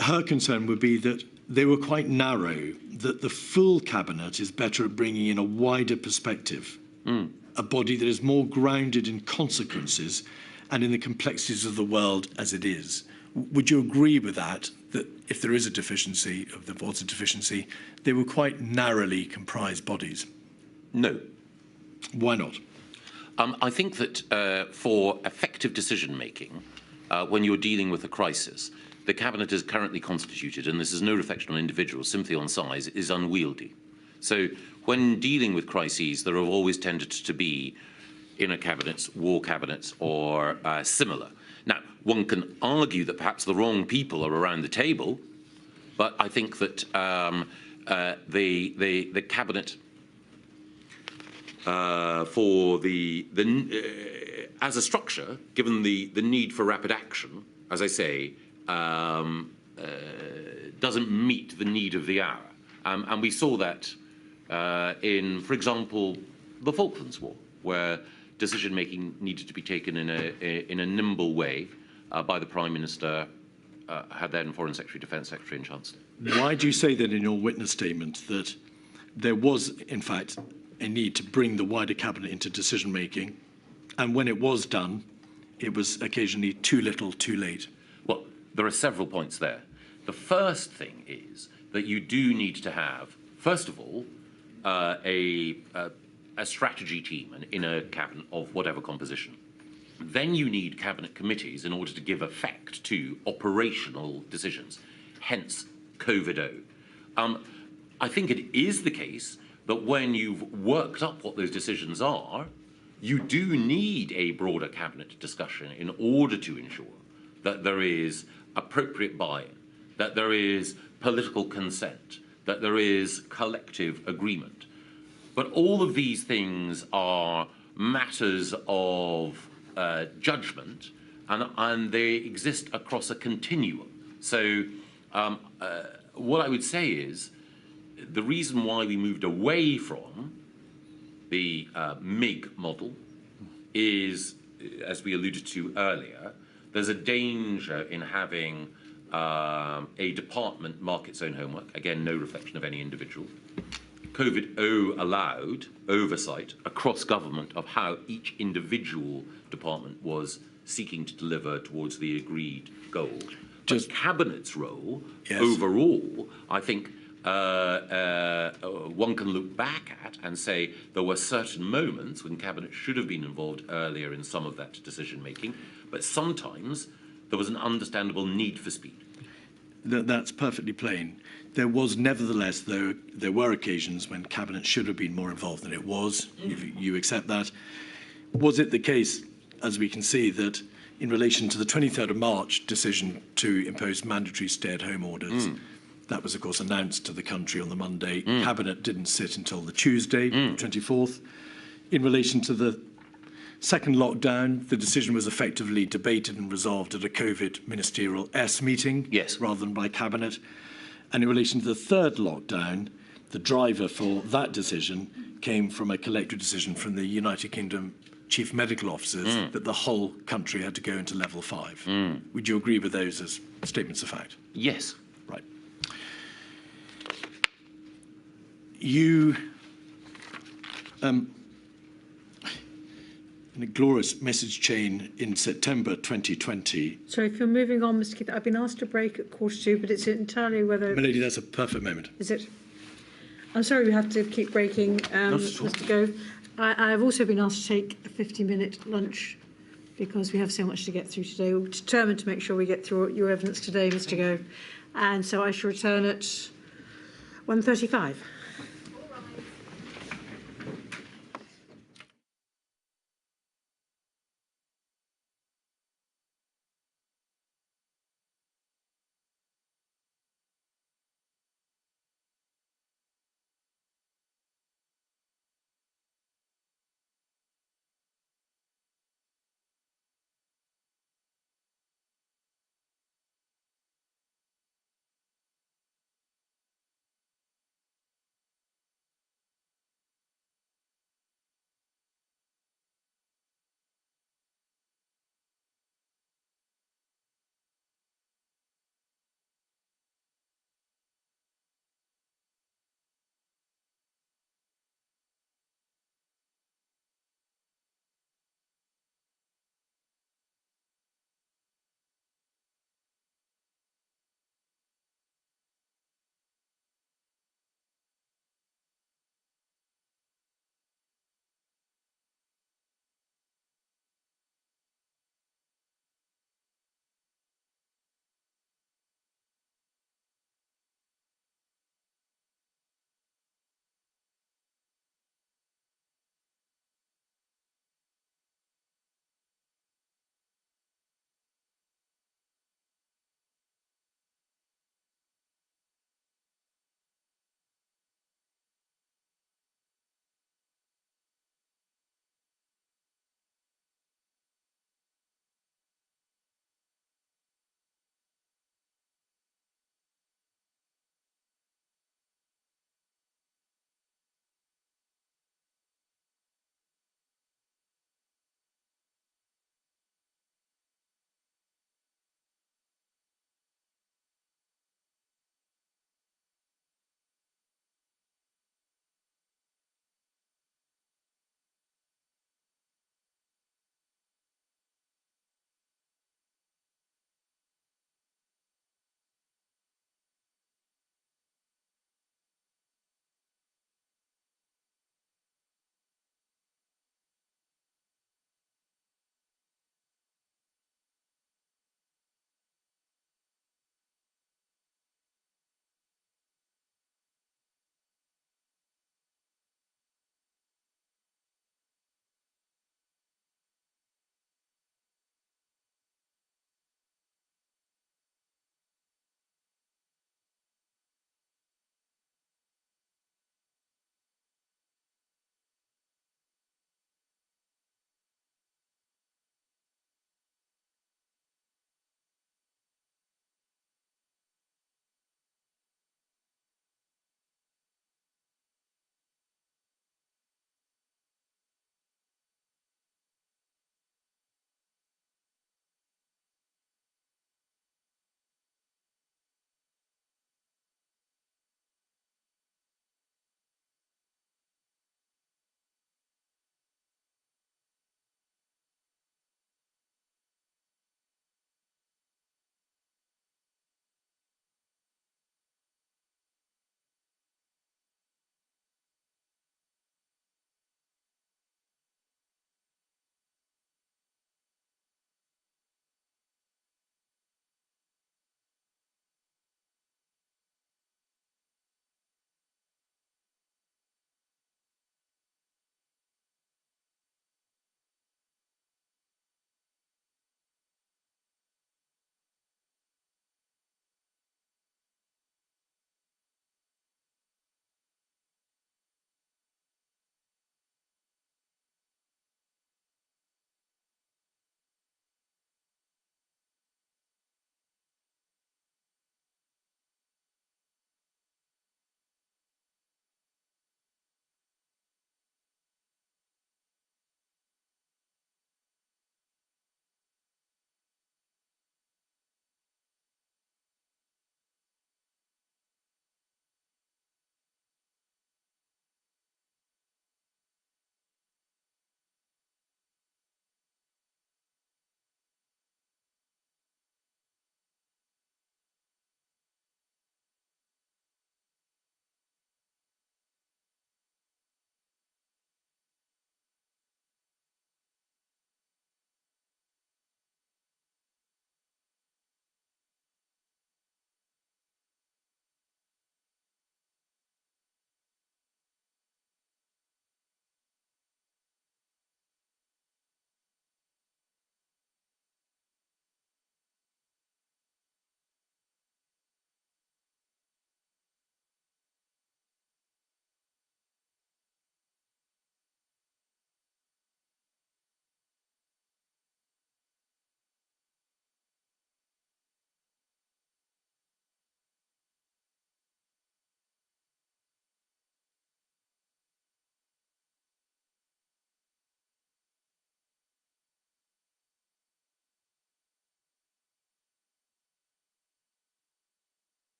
Her concern would be that they were quite narrow, that the full cabinet is better at bringing in a wider perspective, a body that is more grounded in consequences and in the complexities of the world as it is. Would you agree with that if there is a deficiency, if there was a deficiency, they were quite narrowly comprised bodies? No. Why not? I think that for effective decision-making, when you're dealing with a crisis, the cabinet is currently constituted, and this is no reflection on individuals, simply on size, is unwieldy. So when dealing with crises, there have always tended to be inner cabinets, war cabinets, or similar. Now, one can argue that perhaps the wrong people are around the table, but I think that the cabinet for as a structure, given the need for rapid action, as I say, doesn't meet the need of the hour. And we saw that in, for example, the Falklands War, where decision-making needed to be taken in a nimble way by the Prime Minister, her then Foreign Secretary, Defence Secretary and Chancellor. Why do you say then in your witness statement that there was, in fact, a need to bring the wider cabinet into decision-making, and when it was done, it was occasionally too little, too late? Well, there are several points there. The first thing is that you do need to have, first of all, a strategy team, an inner cabinet of whatever composition. Then you need cabinet committees in order to give effect to operational decisions, hence COVID-0. I think it is the case that when you've worked up what those decisions are, you do need a broader cabinet discussion in order to ensure that there is appropriate buy-in, that there is political consent, that there is collective agreement. But all of these things are matters of judgment, and they exist across a continuum. So what I would say is the reason why we moved away from the MIG model is, as we alluded to earlier, there's a danger in having a department mark its own homework. Again, no reflection of any individual. COVID-0 allowed oversight across government of how each individual department was seeking to deliver towards the agreed goal. Just Cabinet's role, yes, overall, I think one can look back at and say there were certain moments when Cabinet should have been involved earlier in some of that decision-making, but sometimes there was an understandable need for speed. That's perfectly plain. There was nevertheless, though, there were occasions when Cabinet should have been more involved than it was. You accept that. Was it the case, as we can see, that in relation to the 23rd of March decision to impose mandatory stay-at-home orders, that was, of course, announced to the country on the Monday. Cabinet didn't sit until the Tuesday, the 24th. In relation to the second lockdown, the decision was effectively debated and resolved at a COVID Ministerial meeting, yes, rather than by Cabinet. And in relation to the third lockdown, the driver for that decision came from a collective decision from the United Kingdom Chief Medical Officers that the whole country had to go into level 5. Would you agree with those as statements of fact? Yes. Right. You in a glorious message chain in September 2020. So if you're moving on, Mr. Keith, I've been asked to break at 1:45, but it's entirely whether... My lady, that's a perfect moment. Is it? I'm sorry we have to keep breaking, Mr. Gove. I've also been asked to take a 50-minute lunch because we have so much to get through today. We're determined to make sure we get through your evidence today, Mr. Gove. And so I shall return at 1:35.